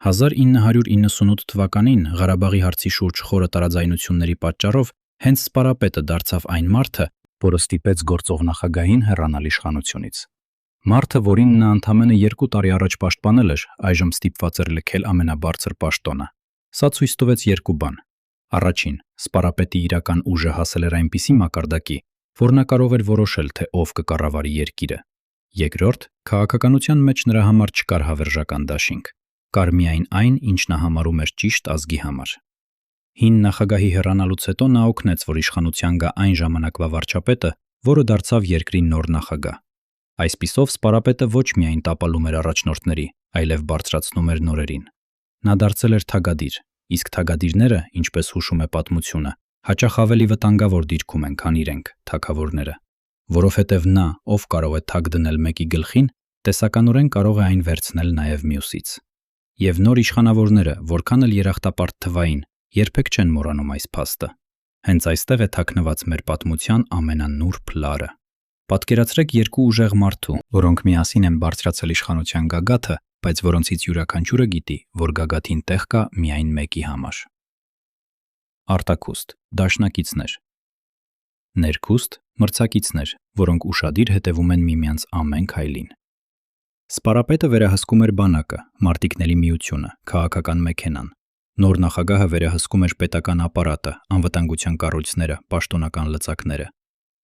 S1: 1998 թվականին Ղարաբաղի հարցի շուրջ խորը տարաձայնությունների պատճառով հենց սպարապետը դարձավ այն մարդը, որը ստիպեց գործող նախագահին հեռանալ իշխանությունից։ Մարդը, որին նա ընդամենը 2 տարի առաջ պաշտպանել էր, այժմ ստիպված էր լքել ամենաբարձր պաշտոնը։ Սա ցույց տվեց 2 բան։ Առաջին, սպարապետի իրական ուժը հասել էր այնպիսի մակարդակի, որ նա կարող էր որոշել, թե ով կկառավարի երկիրը։ Երկրորդ, քաղաքականության մեջ նրա համար չկար հավերժական դաշինք։ Կար միայն այն, ինչ նա համարում էր ճիշտ ազգի համար։ Հին նախագահի հեռանալուց հետո նա օգնեց, որ իշխանության գա այն ժամանակվա վարչապետը, որը դարձավ երկրի նոր նախագահ։ Այսպիսով սպարապետը ոչ միայն տապալում էր առաջնորդների, այլև բարձրացնում էր նորերին։ Նա դարձել էր թագադիր, իսկ թագադիրները, ինչպես հուշում է պատմությունը, հաճախ ավելի վտանգավոր դիրքում են, քան իրենք, թագավորները, որովհետև նա, ով կարող է թագ դնել մեկի գլխին, տեսականորեն կարող է այն վերցնել նաև մյուսից։ Եվ նոր իշխանավորները, որքան էլ երախտապարտ թվային, երբեք չեն մոռանում այս փաստը։ Հենց այստեղ է թաքնված մեր պատմության ամենանուրբ լարը։ Պատկերացրեք 2 ուժեղ մարդու, որոնք միասին են բարձրացել իշխանության գագաթը, բայց որոնցից յուրաքանչյուրը գիտի, որ գագաթին տեղ կա միայն մեկի համար։ Արտաքուստ, դաշնակիցներ։ Ներքուստ, մրցակիցներ, որոնք ուշադիր հետևում են միմյանց ամեն քայլին։ Սպարապետը վերահսկում էր բանակը, մարտիկների միությունը, քաղաքական մեքենան։ Նոր նախագահը վերահսկում էր պետական ապարատը, անվտանգության կառույցները, պաշտոնական լծակները։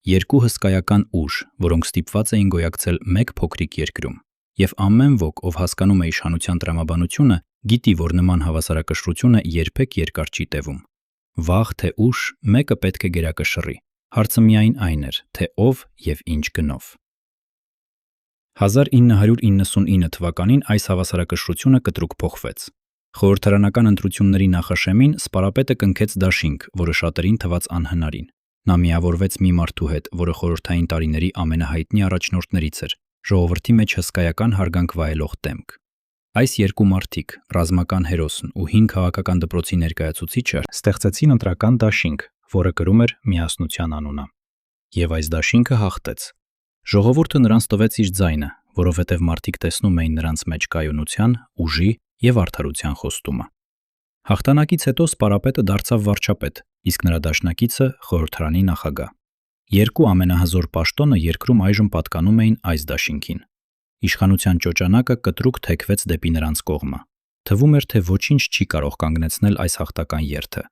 S1: 2 հսկայական ուժ, որոնք ստիպված էին գոյակցել մեկ փոքրիկ երկրում։ Եվ ամեն ոք, ով հասկանում է իշխանության տրամաբանությունը, գիտի, որ նման հավասարակշռությունը երբեք երկար չի տևում։ Վաղ թե ուշ մեկը պետք է գերակշռի։ Հարցը միայն այն էր, թե ով եւ ինչ գնով։ 1999 թվականին այս հավասարակշռությունը կտրուկ փոխվեց։ Խորհրդարանական ընտրությունների նախաշեմին սպարապետը կնքեց դաշինք, որը շատերին թվաց անհնարին։ Նա միավորվեց մի մարդու հետ, որը խորհրդային տարիների ամենահայտնի առաջնորդներից էր, ժողովրդի մեջ հսկայական հարգանք վայելող դեմք։ Այս 2 մարդիկ, ռազմական հերոսն ու հին քաղաքական դպրոցի ներկայացուցիչը, ստեղծեցին ընտրական դաշինք, որը կրում էր Միասնության անունը։ Եվ այս դաշինքը հաղթեց։ Ժողովուրդը նրանց տվեց իր ձայնը, որովհետև մարդիկ տեսնում էին նրանց մեջ կայունության, ուժի և արդարության խոստումը։ Հաղթանակից հետո Սպարապետը դարձավ վարչապետ, իսկ նրա դաշնակիցը խորհրդարանի նախագահ։ Երկու ամենահզոր պաշտոնը երկրում այժմ պատկանում էին այս դաշինքին։ Իշխանության ճոճանակը կտրուկ թեքվեց դեպի նրանց կողմը։ Թվում էր, թե ոչինչ չի կարող կանգնեցնել այս հաղթական երթը։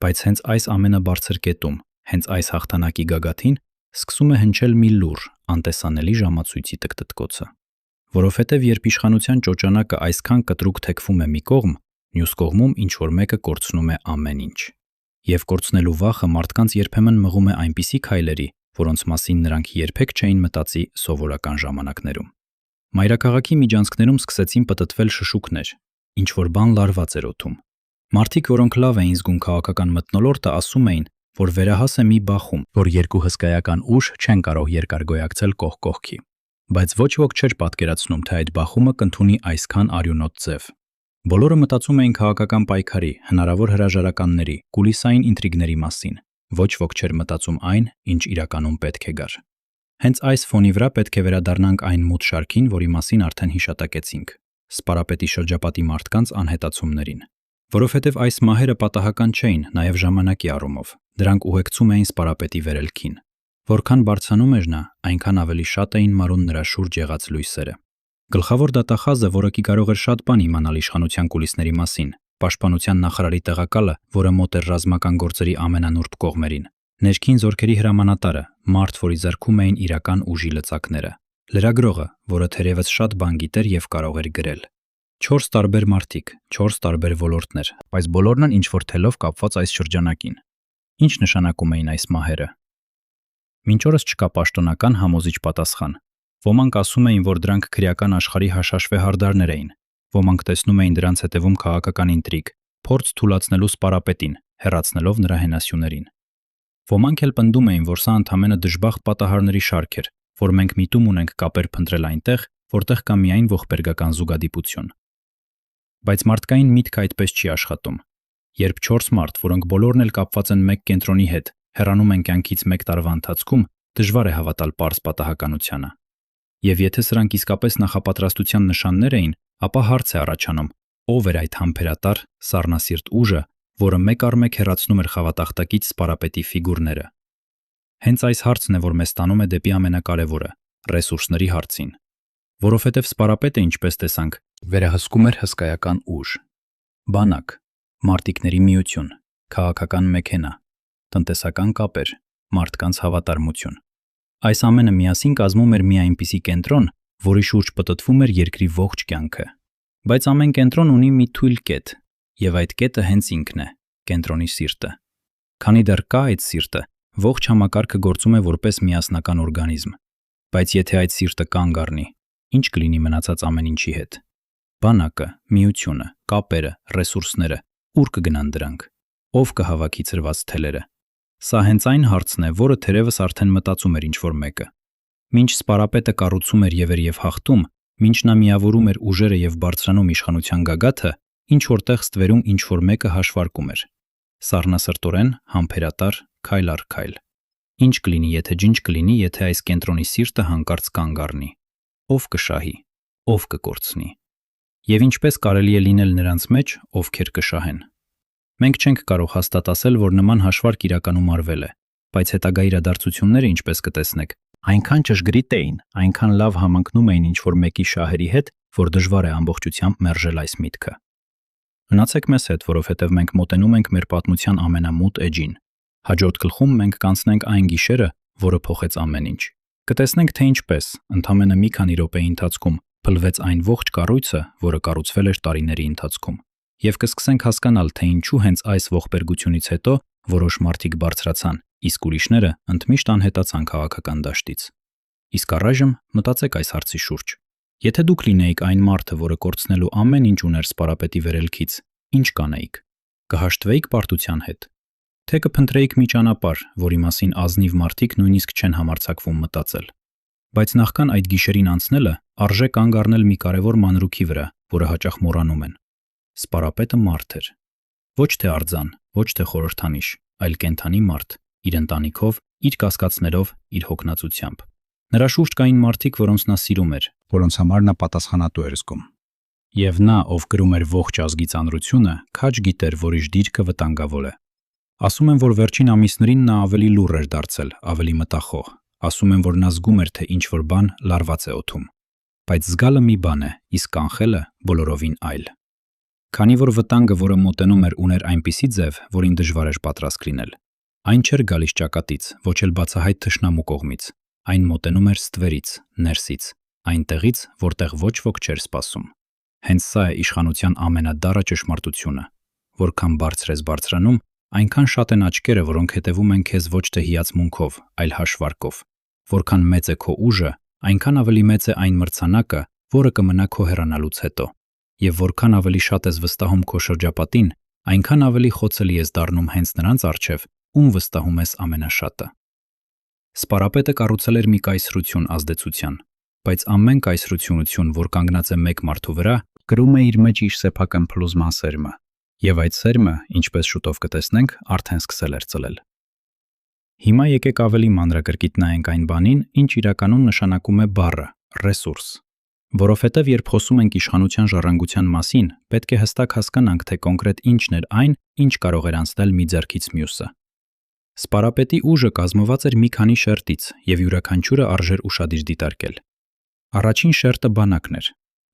S1: Բայց հենց այս ամենաբարձր կետում, հենց այս հաղթանակի գագաթին սկսում է հնչել մի լուռ, անտեսանելի ժամացույցի տկտկոցը։ Որովհետև երբ իշխանության ճոճանակը այսքան կտրուկ թեքվում է մի կողմ, մյուս կողմում ինչ-որ մեկը կորցնում է ամեն ինչ։ Եվ կորցնելու վախը մարդկանց երբեմն մղում է այնպիսի քայլերի, որոնց մասին նրանք երբեք չէին մտածի սովորական ժամանակներում։ Մայրաքաղաքի միջանցքներում սկսեցին պտտվել շշուկներ, ինչ-որ բան լարված էր օդում։ Մարդիկ, որոնք լավ էին զգում քաղաքական մթնոլորտը, ասում էին, որ վերահաս է մի բախում, որ երկու հսկայական ուժ չեն կարող երկար գոյակցել կողք կողքի։ Բայց ոչ ոք չէր պատկերացնում, թե այդ բախումը կընդունի այսքան արյունոտ ձև։ Բոլորը մտածում էին քաղաքական պայքարի, հնարավոր հրաժարականների, կուլիսային ինտրիգների մասին։ Ոչ ոք չէր մտածում այն, ինչ իրականում պետք է գար։ Հենց այս ֆոնի վրա պետք է վերադառնանք այն մութ շարքին, որի մասին արդեն հիշատակեցինք՝ Սպարապետի շրջապատի մարդկանց անհետացումներին։ Որովհետև այս մահերը պատահական չէին, նաև ժամանակի առումով։ Դրանք ուղեկցում էին Սպարապետի վերելքին։ Որքան բարձրանում էր նա, այնքան ավելի շատ էին մարում նրա շուրջ եղած լույսերը։ Գլխավոր դատախազը, որը կարող էր շատ բան իմանալ իշխանության կուլիսների մասին, պաշտպանության նախարարի տեղակալը, որը մոտ էր ռազմական գործերի ամենանուրբ կողմերին, ներքին զորքերի հրամանատարը, մարդ, որի ձեռքում էին իրական ուժի լծակները, լրագրողը, որը թերևս շատ բան գիտեր և կարող էր գրել։ 4 տարբեր մարդիկ, 4 տարբեր ոլորտներ, բայց բոլորն են ինչ-որ թելով կապված այս շրջանակին։ Ինչ նշանակում էին այս մահերը։ Մինչ օրս չկա պաշտոնական համոզիչ պատասխան։ Ոմանք ասում էին, որ դրանք քրեական աշխարհի հաշաշվեհարդարներ էին։ Ոմանք տեսնում էին դրանց հետևում քաղաքական ինտրիգ, փորձ թուլացնելու Սպարապետին, հեռացնելով նրա հենասյուներին։ Ոմանք էլ պնդում էին, որ սա ընդամենը դժբախտ պատահարների շարք էր, որ մենք միտում ունենք կապեր փնտրել այնտեղ, որտեղ կա միայն ողբերգական զուգադիպություն։ Բայց մարդկային միտքը այդպես չի աշխատում։ Երբ 4 մարդ, որոնք բոլորն էլ կապված են մեկ կենտրոնի հետ, հեռանում են կյանքից մեկ տարվա ընթացքում, դժվար է հավատալ պարզ պատահականությանը։ Եվ եթե սրանք իսկապես նախապատրաստության նշաններ էին, ապա հարց է առաջանում. ով էր այդ համբերատար, սառնասիրտ ուժը, որը մեկ առ մեկ հեռացնում էր խավատախտակից Սպարապետի ֆիգուրները։ Հենց այս հարցն է, որ մեզ տանում է դեպի ամենակարևորը՝ ռեսուրսների հարցին։ Որովհետև Սպարապետը, ինչպես տեսանք, վերահսկում էր հսկայական ուժ։ Բանակ, մարտիկների միություն, քաղաքական մեքենա, տնտեսական կապեր, մարդկանց հավատարմություն։ Այս ամենը միասին կազմում էր մի այնպիսի կենտրոն, որի շուրջ պտտվում էր երկրի ողջ կյանքը։ Բայց ամեն կենտրոն ունի մի թույլ կետ, եւ այդ կետը հենց ինքն է՝ կենտրոնի սիրտը։ Քանի դեռ կա այդ սիրտը, ողջ համակարգը գործում է որպես միասնական օրգանիզմ։ Բայց եթե այդ սիրտը կանգ առնի, ինչ կլինի մնացած ամեն ինչի հետ։ Բանակը, միությունը, կապերը, ռեսուրսները, ուր կգնան դրանք։ Ով կհավաքի ծրված թելերը։ Սա հենց այն հարցն է, որը թերևս արդեն մտածում էր ինչ-որ մեկը։ Մինչ Սպարապետը կառուցում էր եւ հաղթում, մինչ նա միավորում էր ուժերը եւ բարձրանում իշխանության գագաթը, ինչ որտեղ ստվերում ինչ-որ մեկը հաշվարկում էր։ Սառնասրտորեն, համբերատար, քայլ առ քայլ։ Ինչ կլինի, եթե ջինջ կլինի, եթե այս կենտրոնի սիրտը հանկարծ կանգ առնի։ Ով կշահի, ով կկորցնի։ Եվ ինչպես կարելի է լինել նրանց մեջ, ովքեր կշահեն։ Մենք չենք կարող հաստատ ասել, որ նման հաշվարկ իրականում արվել է, բայց հետագա իրադարձությունները, ինչպես կտեսնեք, այնքան ճշգրիտ էին, այնքան լավ համընկնում էին ինչ-որ մեկի շահերի հետ, որ դժվար է ամբողջությամբ մերժել այս միտքը։ Մնացեք մեզ հետ, որովհետև մենք մոտենում ենք մեր պատմության ամենամութ էջին։ Հաջորդ գլխում մենք կանցնենք այն գիշերը, որը փոխեց ամեն ինչ։ Կտեսնենք, թե ինչպես, ընդամենը մի քանի րոպեի ընթացքում փլվեց այն ողջ կառույցը, որը կառուցվել էր տարիների ընթացքում։ Եվ կսկսենք հասկանալ, թե ինչու հենց այս ողբերգությունից հետո որոշ մարդիկ բարձրացան, իսկ ուրիշները ընդմիշտ անհետացան քաղաքական դաշտից։ Իսկ առայժմ մտածեք այս հարցի շուրջ։ Եթե դուք լինեիք այն մարդը, որը կորցնելու ամեն ինչ ուներ Սպարապետի վերելքից, ինչ կանեիք։ Կհաշտվեիք պարտության հետ։ Թե կփնտրեիք մի ճանապարհ, որի մասին ազնիվ մարդիկ նույնիսկ չեն համարձակվում մտածել։ Բայց նախքան այդ գիշերին անցնելը, արժե կանգ առնել մի կարևոր մանրուքի վրա, որը հաճախ մոռանում են։ Սպարապետը մարդ էր։ Ոչ թե արձան, ոչ թե խորհրդանիշ, այլ կենդանի մարդ, իր ընտանիքով, իր կասկածներով, իր հոգնածությամբ։ Նրա շուրջ կային մարդիկ, որոնց նա սիրում էր,
S2: որոնց համար նա պատասխանատու էր զգում։
S1: Եվ նա, ով կրում էր ողջ ազգի ծանրությունը, քաջ գիտեր, որ իր դիրքը վտանգավոր է։ Ասում են, որ վերջին ամիսներին նա ավելի լուռ էր դարձել, ավելի մտախոհ։ Ասում են, որ նա զգում էր, թե ինչ-որ բան լարված է օդում։ Բայց զգալը մի բան է, իսկ կանխելը բոլորովին այլ։ Քանի որ վտանգը, որը մոտենում էր, ուներ այնպիսի ձև, որին դժվար էր պատրաստ լինել։ Այն չէր գալիս ճակատից, ոչ էլ բացահայտ թշնամու կողմից։ Այն մոտենում էր ստվերից, ներսից, այնտեղից, որտեղ ոչ ոք չէր սպասում։ Հենց սա է իշխանության ամենադառը ճշմարտությունը։ Որքան բարձր ես բարձրանում, այնքան շատ են աչքերը, որոնք հետևում են քեզ ոչ թե հիացմունքով, այլ հաշվարկով։ Որքան մեծ է քո ուժը, այնքան ավելի մեծ է այն մրցանակը, որը կմնա քո հեռանալուց հետո։ Եվ որքան ավելի շատ ես վստահում քո շրջապատին, այնքան ավելի խոցելի ես դառնում հենց նրանց առջև, ում վստահում ես ամենաշատը։ Սպարապետը կառուցել էր մի կայսրություն ազդեցության, բայց ամեն կայսրությունություն, որ կանգնած է մեկ մարդու վրա, կրում է իր մեջ իր սեփական փլուզման սերմը, եւ այդ սերմը, ինչպես շուտով կտեսնենք, արդեն սկսել էր ծլել։ Հիմա եկեք ավելի մանրակրկիտ նայենք այն բանին, ինչ իրականում նշանակում է բառը ռեսուրս։ Որովհետև երբ խոսում ենք իշխանության ժառանգության մասին, պետք է հստակ հասկանանք, թե կոնկրետ ինչն էր այն, ինչ կարող էր անցնել մի ձեռքից մյուսը։ Սպարապետի ուժը կազմված էր մի քանի շերտից, եւ յուրաքանչյուրը արժեր ուշադիր դիտարկել։ Առաջին շերտը բանակն էր,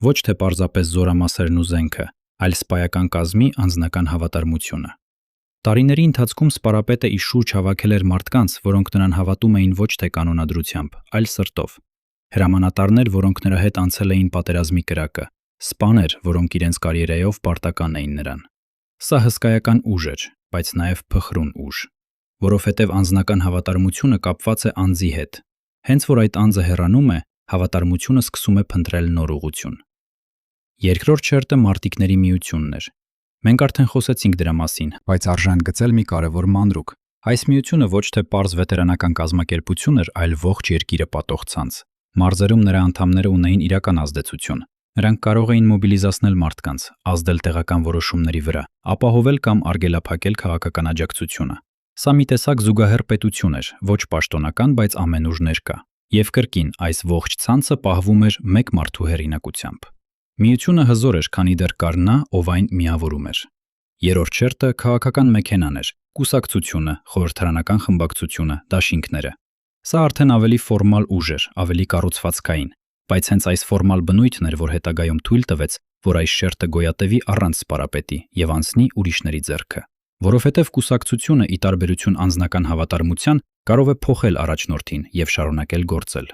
S1: ոչ թե պարզապես զորամասերն ու զենքը, այլ սպայական կազմի անձնական հավատարմությունը։ Տարիների ընթացքում սպարապետը իր շուրջ հավաքել էր մարդկանց, որոնք նրան հավատում էին ոչ թե կանոնադրությամբ, այլ սրտով։ Հրամանատարներ, որոնք նրա հետ անցել էին պատերազմի կրակը, սպաներ, որոնք իրենց կարիերայով պարտական էին նրան։ Սա հսկայական ուժ էր, բայց նաև փխրուն ուժ, որովհետև անձնական հավատարմությունը կապված է անձի հետ։ Հենց որ այդ անձը հեռանում է, հավատարմությունը սկսում է փնտրել նոր ուղղություն։ Երկրորդ շերտը մարտիկների միությունն էր։ Մենք արդեն խոսեցինք դրա մասին,
S2: բայց արժե ընդգծել մի կարևոր մանրուք։
S1: Այս միությունը ոչ թե պարզ վետերանական կազմակերպություն էր, այլ ողջ երկիրը պատող ցանց։ Մարզերում նրա անդամները ունեին իրական ազդեցություն։ Նրանք կարող էին մոբիլիզացնել մարդկանց, ազդել տեղական որոշումների վրա, ապահովել կամ արգելափակել քաղաքական աջակցությունը։ Սա մի տեսակ զուգահեռ պետություն էր, ոչ պաշտոնական, բայց ամենուր ներկա։ Եվ կրկին այս ողջ ցանցը պահվում էր մեկ մարդու հեղինակությամբ։ Միությունը հզոր էր, քանի դեռ կար նա, ով այն միավորում էր։ Երրորդ շերտը քաղաքական մեքենան էր, կուսակցությունը, խորհրդարանական խմբակցությունը, դաշինքները։ Սա արդեն ավելի ֆորմալ ուժ էր, ավելի կառուցվածքային, բայց հենց այս ֆորմալ բնույթն էր, որ հետագայում թույլ տվեց, որ այս շերտը գոյատևի առանց սպարապետի եւ անցնի ուրիշների ձեռքը։ Որովհետև կուսակցությունը, ի տարբերություն անձնական հավատարմության, կարող է փոխել առաջնորդին եւ շարունակել գործել։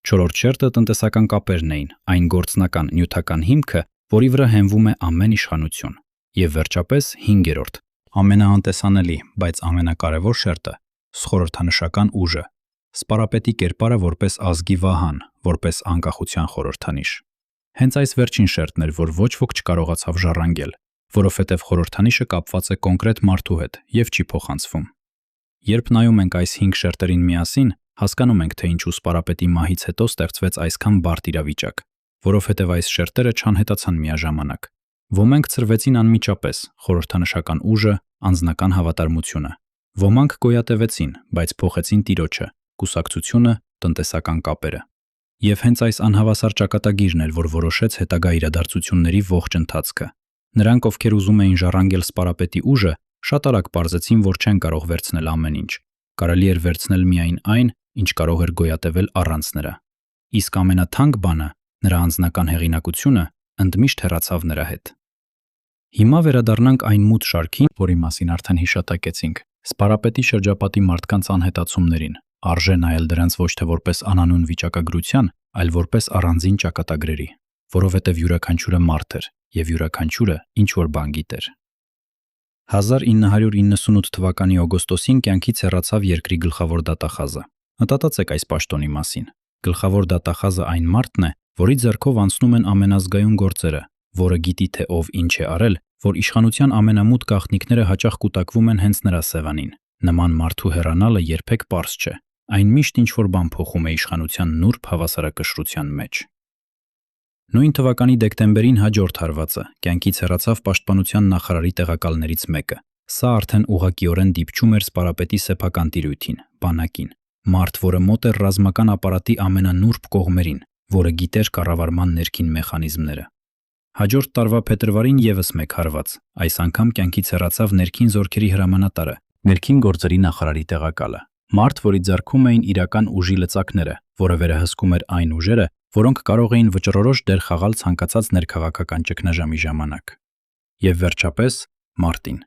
S1: Չորրորդ շերտը տնտեսական կապերն էին, այն գործնական, նյութական հիմքը, որի վրա հենվում է ամեն իշխանություն։ Եվ վերջապես հինգերորդ, ամենաանտեսանելի, բայց ամենակարևոր շերտը՝ խորհրդանշական ուժը։ Սպարապետի կերպարը որպես ազգի վահան, որպես անկախության խորհրդանիշ։ Հենց այս վերջին շերտն էր, որ ոչ ոք չկարողացավ ժառանգել, որովհետև խորհրդանիշը կապված է կոնկրետ մարդու հետ եւ չի փոխանցվում։ Երբ նայում ենք այս 5 շերտերին միասին, հասկանում ենք, թե ինչու սպարապետի մահից հետո ստեղծվեց այսքան բարդ իրավիճակ, որովհետև այս շերտերը չանհետացան միաժամանակ։ Ոմանք ծրվեցին անմիջապես՝ խորհրդանշական ուժը, անձնական հավատարմությունը։ Ոմանք գոյատևեցին, բայց փոխեցին տիրոջը, կուսակցությունը, տնտեսական կապերը։ Եվ հենց այս անհավասար ճակատագիրն էր, որ որոշեց հետագա իրադարձությունների ողջ ընթացքը։ Նրանք, ովքեր ուզում էին ժառանգել սպարապետի ուժը, շատ արագ պարզեցին, որ չեն կարող վերցնել ամեն ինչ։ Կարելի էր վերցնել միայն այն, ինչ կարող էր գոյատևել առանց նրա։ Իսկ ամենաթանկ բանը, նրա անձնական հեղինակությունը, ընդմիշտ հեռացավ նրա հետ։ Հիմա վերադառնանք այն մութ շարքին, որի մասին արդեն հիշատակեցինք, սպարապետի շրջապատի մարդկանց անհետացումներին։ Արժե նայել դրանց ոչ թե որպես անանուն վիճակագրության, այլ որպես առանձին ճակատագրերի, որովհետև յուրաքանչյուրը մարդ էր եւ յուրաքանչյուրը ինչ որ բան գիտեր։ 1998 թվականի օգոստոսին կյանքից հեռացավ երկրի գլխավոր դատախազը։ Մտածեցեք այս պաշտոնի մասին։ Գլխավոր դատախազը այն մարդն է, որի ձեռքով անցնում են ամենազգայուն գործերը, որը գիտի թե ով ինչ է արել, որ իշխանության ամենամութ գաղտնիքները հաճախ կուտակվում են հենց նրա սեղանին։ Նման մարդու հեռանալը երբեք պարզ չէ։ Այն միշտ ինչ-որ բան փոխում է իշխանության նուրբ հավասարակշռության մեջ։ Նույն թվականի դեկտեմբերին հաջորդ հարվածը կյանքից հեռացավ պաշտպանության նախարարի տեղակալներից մեկը։ Սա արդեն ուղղակիորեն դիպչում էր սպարապետի սեփական տիրույթին, բանակին։ Մարդ, որը մոտ էր ռազմական ապարատի ամենանուրբ կողմերին, որը գիտեր կառավարման ներքին մեխանիզմները։ Հաջորդ տարվա փետրվարին եւս մեկ հարված, այս անգամ կյանքից հեռացավ ներքին զորքերի հրամանատարը, ներքին գործերի նախարարի տեղակալը։ Մարդ, որի ձեռքում էին իրական ուժի լծակները, որը վերահսկում էր այն ուժերը, որոնք կարող էին վճռորոշ դեր խաղալ ցանկացած ներքաղաքական ճգնաժամի ժամանակ։ Եվ վերջապես Մարտին։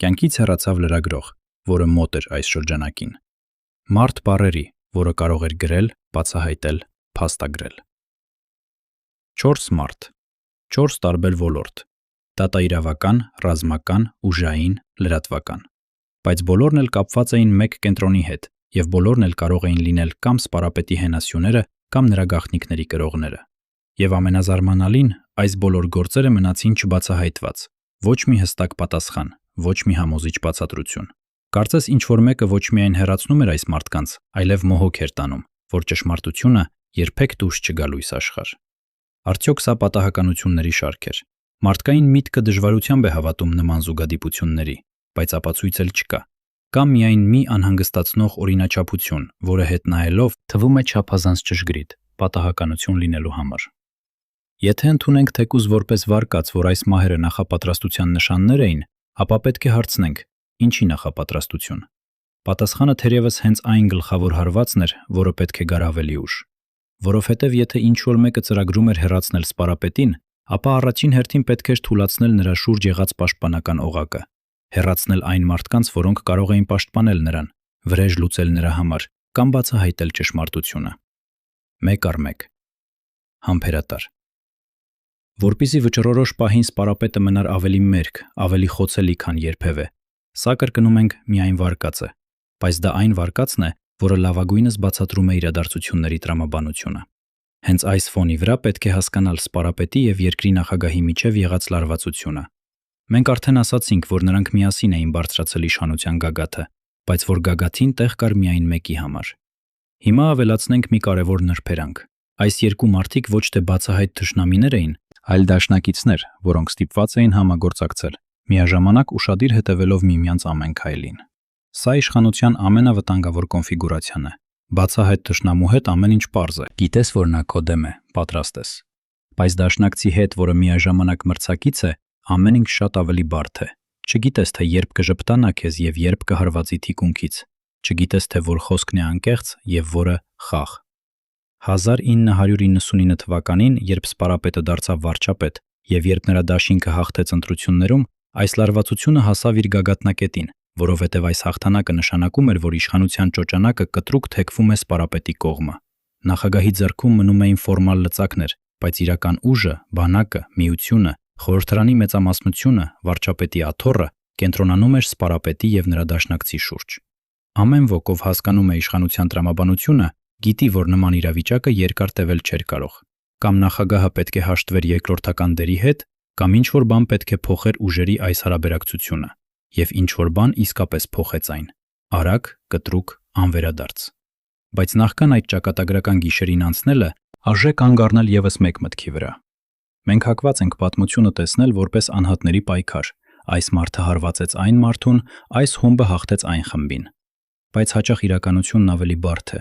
S1: Կյանքից հեռացավ լրագրող, որը մոտ էր այս շրջանակին։ Մարդ բառերի, որը կարող էր գրել, բացահայտել, փաստագրել։ 4 մարդ, 4 տարբեր ոլորտ՝ դատաիրավական, ռազմական, ուժային, լրատվական։ Բայց բոլորն էլ կապված էին մեկ կենտրոնի հետ, եւ բոլորն էլ կարող էին լինել կամ սպարապետի հենասյուները, կամ նրա գաղտնիքների կրողները։ Եվ ամենազարմանալին, այս բոլոր գործերը մնացին չբացահայտված, ոչ մի հստակ պատասխան, ոչ մի համոզիչ բացատրություն։ Կարծես ինչ-որ մեկը ոչ միայն հեռացնում էր այս մարդկանց, այլև մոհոք էր տանում, որ ճշմարտությունը երբեք դուրս չգա լույս աշխարհ։ Արդյոք սա պատահականությունների շարք էր։ Մարդկային միտքը դժվարությամբ է հավատում նման զուգադիպությունների, բայց ապացույց էլ չկա։ Կամ միայն մի անհանգստացնող օրինաչափություն, որը հետ նայելով թվում է չափազանց ճշգրիտ, պատահականություն լինելու համար։ Եթե ընդունենք թեկուզ որպես վարկած, որ այս մահերը նախապատրաստության նշաններ էին, ապա պետք է հարցնենք, ինչի նախապատրաստություն։ Պատասխանը թերևս հենց այն գլխավոր հարվածն էր, որը պետք է գար ավելի ուշ։ Որովհետև եթե ինչ-որ մեկը ծրագրում էր հեռացնել սպարապետին, ապա առաջին հերթին պետք էր թույլատրել նրա շուրջ եղած պաշտպանական օղակը, հեռացնել այն մարդկանց, որոնք կարող էին պաշտպանել նրան, վրեժ լուծել նրա համար կամ բացահայտել ճշմարտությունը։ Մեկ առ մեկ։ Համբերատար։ Որպեսզի վճռորոշ պահին սպարապետը մնար ավելի մերկ, ավելի խոցելի, քան երբևէ, սա կրկնում ենք միայն վարկածը, բայց դա այն վարկածն է, որը լավագույնս բացատրում է իրադարձությունների տրամաբանությունը։ Հենց այս ֆոնի վրա պետք է հասկանալ սպարապետի եւ երկրի նախագահի միջև եղած լարվածությունը։ Մենք արդեն ասացինք, որ նրանք միասին էին բարձրացել իշխանության գագաթը, բայց որ գագաթին տեղ կար միայն մեկի համար։ Հիմա ավելացնենք մի կարևոր նրբերանգ։ Այս երկու մարդիկ ոչ թե բացահայտ թշնամիներ էին, այլ դաշնակիցներ, որոնք ստիպված էին համագործակցել, միաժամանակ ուշադիր հետևելով միմյանց ամեն քայլին։ Սա իշխանության ամենավտանգավոր կոնֆիգուրացիան է։ Բացահայտ թշնամու հետ ամեն ինչ պարզ է։ Գիտես, որ նա քո դեմ է, պատրաստ ես։ Բայց դաշնակցի հետ, որը միաժամանակ մրցակից է, ամեն ինչ շատ ավելի բարդ է։ Չգիտես, թե երբ կժպտանա քեզ եւ երբ կհարվածի թիկունքից։ Չգիտես, թե որ խոսքն է անկեղծ եւ որը խաղ։ 1999 թվականին, երբ սպարապետը դարձավ վարչապետ եւ երբ նրա դաշինքը հաղթեց ընտրություններում, այս լարվածությունը հասավ իր գագաթնակետին, որովհետև այս հաղթանակը նշանակում էր, որ իշխանության ճոճանակը կտրուկ թեքվում է սպարապետի կողմը։ Նախագահի ձեռքում մնում էին ֆորմալ լծակներ, բայց իրական ուժը, բանակը, միությունը, խորհրդարանի մեծամասնությունը, վարչապետի աթոռը կենտրոնանում էր սպարապետի եւ նրա դաշնակցի շուրջ։ Ամեն ոք, ով հասկանում է իշխանության տրամաբանությունը, գիտի, որ նման իրավիճակը երկար տևել չէր կարող։ Կամ նախագահը պետք է հաշտվեր երկրորդական դերի հետ, կամ ինչ-որ բան պետք է փոխեր ուժերի այս հարաբերակցությունը, եւ ինչ-որ բան իսկապես փոխեց այն։ Արագ, կտրուկ, անվերադարձ։ Բայց նախքան այդ ճակատագրական գիշերին անցնելը, արժե կանգ առնել եւս մեկ մտքի վրա։ Մենք հակված ենք պատմությունը տեսնել որպես անհատների պայքար։ Այս մարդը հարվածեց այն մարդուն, այս խումբը հաղթեց այն խմբին։ Բայց հաճախ իրականությունն ավելի բարդ է։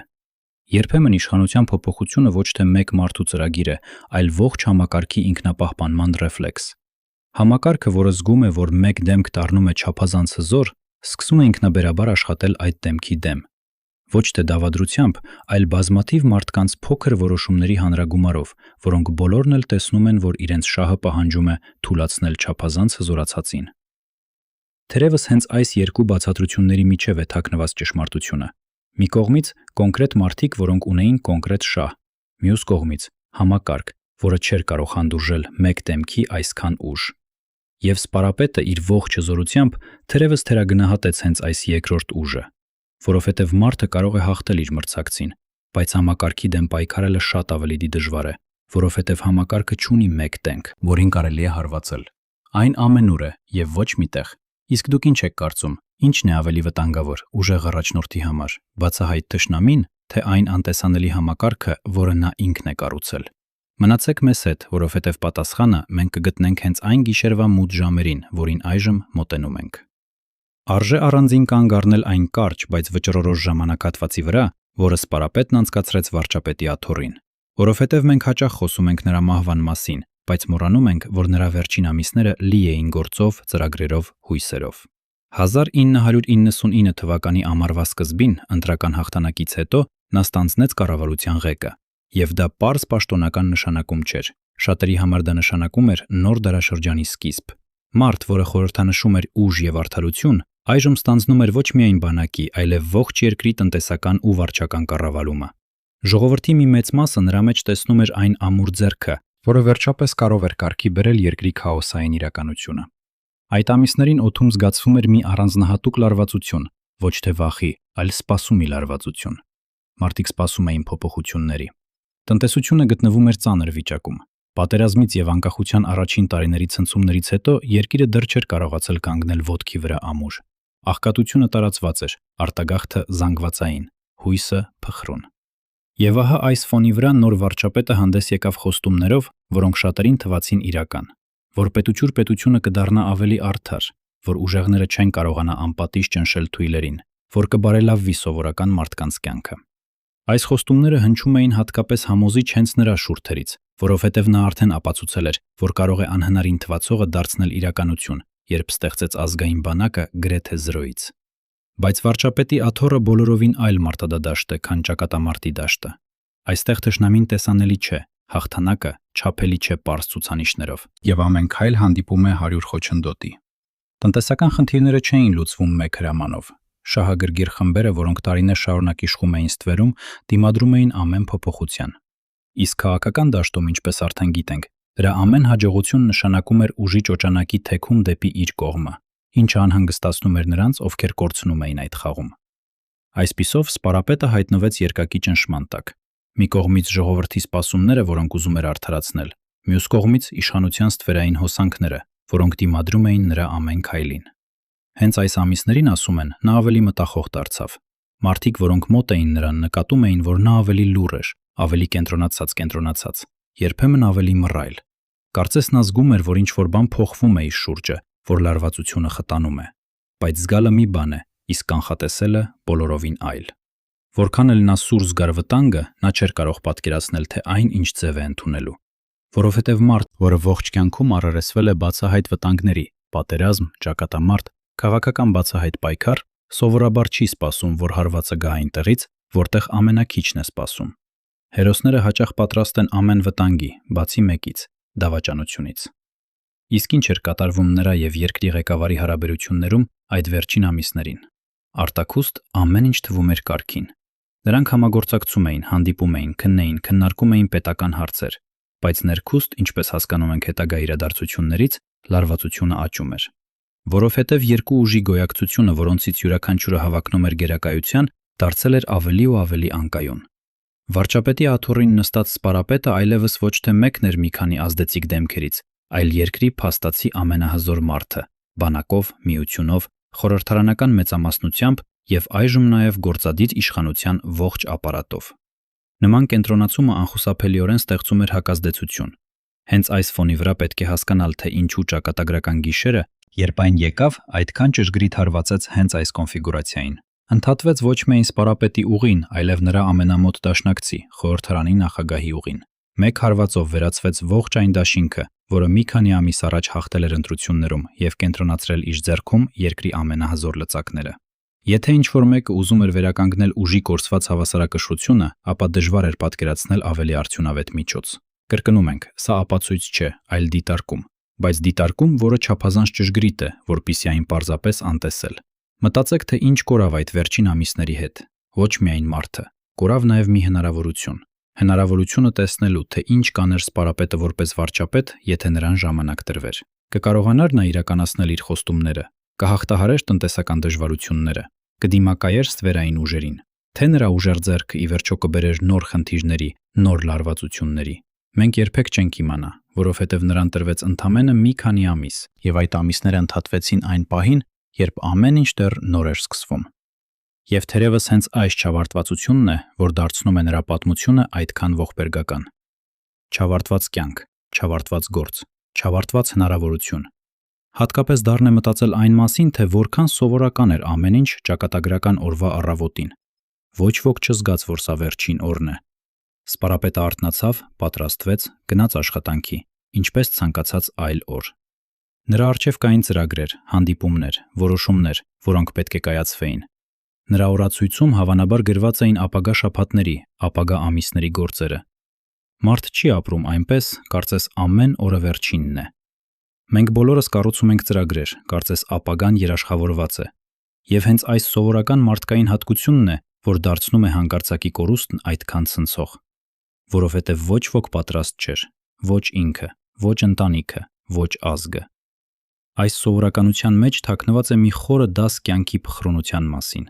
S1: Երբեմն իշխանության փոփոխությունը ոչ թե մեկ մարդու ծրագիր է, այլ ողջ համակարգի ինքնապահպանման ռեֆլեքս։ Համակարգը, որը զգում է, որ մեկ դեմք դառնում է չափազանց հզոր, սկսում է ինքնաբերաբար աշխատել այդ դեմքի դեմ։ Ոչ թե դավադրությամբ, այլ բազմաթիվ մարդկանց փոքր որոշումների հանրագումարով, որոնք բոլորն էլ տեսնում են, որ իրենց շահը պահանջում է թույլատրել չափազանց հզորացածին։ Թերևս հենց այս երկու բացատրությունների միջև է թաքնված ճշմարտությունը։ Մի կողմից կոնկրետ մարդիկ, որոնք ունեին կոնկրետ շահ, մյուս կողմից համակարգ, որը չէր կարող հանդուրժել մեկ դեմքի այսքան ուժ։ Եվ սպարապետը իր ողջ հզորությամբ թերևս թերագնահատեց հենց այս երկրորդ ուժը, որովհետև մարդը կարող է հաղթել իր մրցակցին, բայց համակարգի դեմ պայքարելը շատ ավելի դժվար է, որովհետև համակարգը չունի մեկ տենք, որին կարելի է հարվածել։ Այն ամենուր է եւ ոչ միտեղ։ Իսկ դուք ինչ եք կարծում, ինչն է ավելի վտանգավոր ուժեղ առաջնորդի համար, բացահայտ թշնամին, թե այն անտեսանելի համակարգը, որը նա ինքն է կառուցել։ Մնացեք մեզ հետ, որովհետև պատասխանը մենք կգտնենք հենց այն գիշերվա մութ ժամերին, որին այժմ մոտենում ենք։ Արժե առանձին կանգ առնել այն կարճ, բայց վճռորոշ ժամանակահատվածի վրա, որը սպարապետն անցկացրեց վարչապետի աթոռին։ Որովհետև մենք հաճախ խոսում ենք նրա մահվան մասին, բայց մոռանում ենք, որ նրա վերջին ամիսները լի էին գործով, ծրագրերով, հույսերով։ 1999 թվականի ամառվա սկզբին, ընտրական հաղթանակից հետո, նա ստանձնեց կառավարության ղեկը, եւ դա պարզ պաշտոնական նշանակում չէր։ Շատերի համար դա նշանակում էր նոր դարաշրջանի սկիզբ։ Մարդ, որը խորհրդանշում էր ուժ եւ արդարություն, այժմ ստանձնում էր ոչ միայն բանակի, այլև ողջ երկրի տնտեսական ու վարչական կառավարումը։ Ժողովրդի մի մեծ մասը նրա մեջ տեսնում էր այն ամուր ձեռքը,
S2: որը վերջապես կարող էր կարգի բերել երկրի քաոսային իրականությունը։
S1: Այդ ամիսներին օդում զգացվում էր մի առանձնահատուկ լարվածություն, ոչ թե վախի, այլ սպասումի լարվածություն։ Մարդիկ սպասում էին փոփոխությունների։ Տնտեսությունը գտնվում էր ծանր վիճակում։ Պատերազմից եւ անկախության առաջին տարիների ցնցումներից հետո երկիրը դեռ չէր կարողացել կանգնել ոտքի վրա ամուր։ Աղքատությունը տարածված էր, արտագաղթը զանգվածային, հույսը փխրուն։ Եվ ահա այս ֆոնի վրա նոր վարչապետը հանդես եկավ խոստումներով, որոնք շատերին թվացին իրական, որ պետուչուր պետությունը կդառնա ավելի արդար, որ ուժեղները չեն կարողանա անպատիժ ճնշել թույլերին, որ կբարելավվի սովորական մարդկանց կյանքը։ Այս խոստումները հնչում էին հատկապես համոզիչ հենց նրա շուրթերից, որովհետև նա արդեն ապացուցել էր, որ կարող է անհնարին թվացողը դարձնել իրականություն, երբ ստեղծեց ազգային բանակը գրեթե զրոյից։ Բայց վարչապետի աթոռը բոլորովին այլ մարտադաշտ է, քան ճակատամարտի դաշտը։ Այստեղ թշնամին տեսանելի չէ, հաղթանակը չափելի չէ պարզ ցուցանիշներով,
S2: Եվ ամեն քայլ հանդիպում է 100 խոչընդոտի։
S1: տնտեսական խնդիրները չէին լուծվում մեկ հրամանով։ Շահագրգիռ խմբերը, որոնք տարիներ շարունակ իշխում էին ստվերում, դիմադրում էին ամեն փոփոխության։ Իսկ քաղաքական դաշտում, ինչպես արդեն գիտենք, դրա ամեն հաջողություն նշանակում էր ուժի ճոճանակի թեքում դեպի իր կողմը, ինչը անհանգստացնում էր նրանց, ովքեր կորցնում էին այդ խաղում։ Այսպիսով սպարապետը հայտնվեց երկակի ճնշման տակ։ Մի կողմից ժողովրդի սպասումները, որոնք ուզում էր արդարացնել, մյուս կողմից իշխանության ստվերային հոսանքները, որոնք դիմադրում էին նրա ամեն քայլին։ Հենց այս ամիսներին, ասում են, նա ավելի մտախոհ դարձավ։ Մարդիկ, որոնք մոտ էին նրան, նկատում էին, որ նա ավելի լուռ էր, ավելի կենտրոնացած, երբեմն ավելի մռայլ։ Կարծես նա զգում էր, որ ինչ-որ բան փոխվում է իր շուրջը, որ լարվածությունը խտանում է։ Բայց զգալը մի բան է, իսկ կանխատեսելը բոլորովին այլ։ Որքան էլ նա սուր զգար վտանգը, նա չէր կարող պատկերացնել, թե այն ինչ ձև է ընդունելու։ Որովհետև մարդ, որը ողջ կյանքում առերեսվել է բացահայտ վտանգների, պատերազմ, ճակատամարտ, քաղաքական բացահայտ պայքար, սովորաբար չի սպասում, որ հարվածը գա այնտեղից, որտեղ ամենակիչն է սպասում։ Հերոսները հաճախ պատրաստ են ամեն վտանգի, բացի մեկից՝ դավաճանությունից։ Իսկ ինչ էր կատարվում նրա եւ երկրի ղեկավարի հարաբերություններում այդ վերջին ամիսներին։ Արտաքուստ ամեն ինչ թվում էր կարգին։ Նրանք համագործակցում էին, հանդիպում էին, քննարկում էին պետական հարցեր, բայց ներքուստ, ինչպես հասկանում ենք հետագա իրադարձություններից, լարվածությունը աճում էր։ Որովհետև երկու ուժի գոյակցությունը, որոնցից յուրաքանչյուրը հավակնում էր գերակայության, դարձել էր ավելի ու ավելի անկայուն։ Վարչապետի աթոռին նստած սպարապետը այլևս ոչ թե մեկն էր մի քանի ազդեցիկ դեմքերից, այլ երկրի փաստացի ամենահզոր մարդը, բանակով, միությունով, խորհրդարանական մեծամասնությամբ եւ այժմ նաեւ գործադիր իշխանության ողջ ապարատով։ Նման կենտրոնացումը անխուսափելիորեն ստեղծում էր հակազդեցություն։ Հենց այս ֆոնի վրա պետք է հասկանալ, թե ինչու ճակատագրական գիշերը, երբ այն եկավ, այդքան ճշգրիտ հարվածեց հենց այս կոնֆիգուրացիային։ Ընդհատվեց ոչ միայն սպարապետի ուղին, այլև նրա ամենամոտ դաշնակցի, խորհրդարանի նախագահի ուղին։ Մեկ հարվածով վերացվեց ողջ այն դաշինքը, որը մի քանի ամիս առաջ հաղթել էր ընտրություններում եւ կենտրոնացրել իր ձեռքում երկրի ամենահզոր լծակները։ Եթե ինչ-որ մեկը ուզում էր վերականգնել ուժի կորսված հավասարակշռությունը, ապա դժվար էր պատկերացնել ավելի արդյունավետ միջոց։ Կրկնում ենք, սա ապացույց չէ, այլ դիտարկում, բայց դիտարկում, որը չափազանց ճշգրիտ է, որպիսի այն պարզապես անտեսել։ Մտածեք, թե ինչ կորավ այդ վերջին ամիսների հետ։ Ոչ միայն մարդը, կորավ նաև մի հնարավորություն։ Հնարավորությունը տեսնելու, թե ինչ կաներ սպարապետը որպես վարչապետ, եթե նրան ժամանակ տրվեր։ Կկարողանար նա իրականացնել իր խոստումները, կհաղթահարեր տնտեսական դժվարությունները, կդիմակայեր ստվերային ուժերին, թե նրա ուժեղ ձեռքը ի վերջո կբերեր նոր խնդիրների, նոր լարվածությունների։ Մենք երբեք չենք իմանա, որովհետև նրան տրվեց ընդամենը մի քանի ամիս, եւ այդ ամիսները ընդհատվեցին այն պահին, երբ ամեն ինչ դեռ նոր էր սկսվում։ Եվ թերևս հենց այս չավարտվածությունն է, որ դարձնում է նրա պատմությունը այդքան ողբերգական։ Չավարտված կյանք, չավարտված գործ, չավարտված հնարավորություն։ Հատկապես դառն է մտածել այն մասին, թե որքան սովորական էր ամեն ինչ ճակատագրական օրվա առավոտին։ Ոչ ոք չզգաց, որ սա վերջին օրն է։ Սպարապետը արթնացավ, պատրաստվեց, գնաց աշխատանքի, ինչպես ցանկացած այլ օր։ Նրա առջև կային ծրագրեր, հանդիպումներ, որոշումներ, որոնք պետք է կայացվեին։ Նրա օրացույցում հավանաբար գրված էին ապագա շաբաթների, ապագա ամիսների գործերը։ Մարդ չի ապրում այնպես, կարծես ամեն օրը վերջինն է։ Մենք բոլորս կառուցում ենք ծրագրեր, կարծես ապագան երաշխավորված է։ Եվ հենց այս սովորական մարդկային հատկությունն է, որ դարձնում է հանկարծակի կորուստն այդքան ցնցող։ Որովհետև ոչ ոք պատրաստ չէր, ոչ ինքը, ոչ ընտանիքը, ոչ ազգը։ Այս սովորականության մեջ թաքնված է մի խորը դաս կյանքի փխրունության մասին։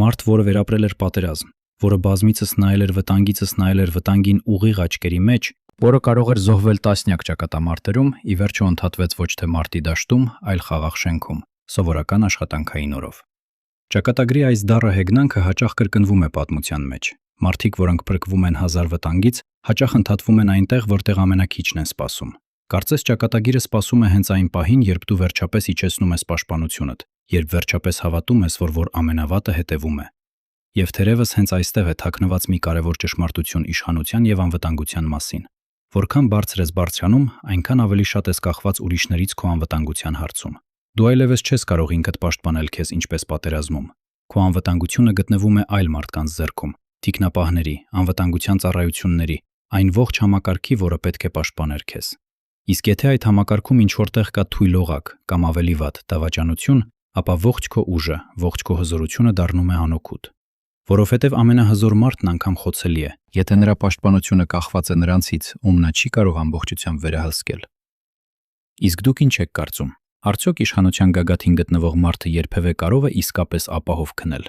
S1: Մարդ, որը վերապրել էր պատերազմ, որը բազմիցս նայել էր վտանգին ուղիղ աչքերի մեջ, որը կարող էր զոհվել տասնյակ ճակատամարտերում, ի վերջո ընդհատվեց ոչ թե մարտի դաշտում, այլ խաղաղ շենքում, սովորական աշխատանքային օրով։ Ճակատագրի այս դառը հեգնանքը հաճախ կրկնվում է պատմության մեջ։ Մարդիկ, որոնք փրկվում են հազար վտանգից, հաճախ ընդհատվում են այնտեղ, որտեղ ամենաքիչն են սպասում։ Կարծես ճակատագիրը սպասում է հենց այն պահին, երբ դու վերջապես իջեցնում ես պաշտպանությունդ, երբ վերջապես հավատում ես, որ ամենավատը հետևում է։ Եվ թերևս հենց այստեղ է թաքնված մի կարևոր ճշմարտություն իշխանության եւ անվտանգության մասին։ Որքան բարձր ես բարձրանում, այնքան ավելի շատ ես կախված ուրիշներից քո անվտանգության հարցում։ Դու այլևս չես կարող ինքդ պաշտպանել քեզ ինչպես պատերազմում։ Քո անվտանգությունը գտնվում է այլ մարդկանց ձեռքում, թիկնապահների, անվտանգության ծառայությունների, այն ողջ համակարգի, որը պետք է պաշտպաներ քեզ։ Իսկ եթե այդ համակարգում ինչ-որտեղ կա թույլ օղակ կամ ավելի վատ դավաճանություն, ապա ողջ քո ուժը, ողջ քո հզորությունը դառնում է անօգուտ։ Որովհետև ամենահզոր մարդն անգամ խոցելի է, եթե նրա պաշտպանությունը կախված է նրանցից, ում նա չի կարող ամբողջությամբ վերահսկել։ Իսկ դուք ինչ եք կարծում։ Արդյոք իշխանության գագաթին գտնվող մարդը երբևէ կարող է իսկապես ապահով քնել։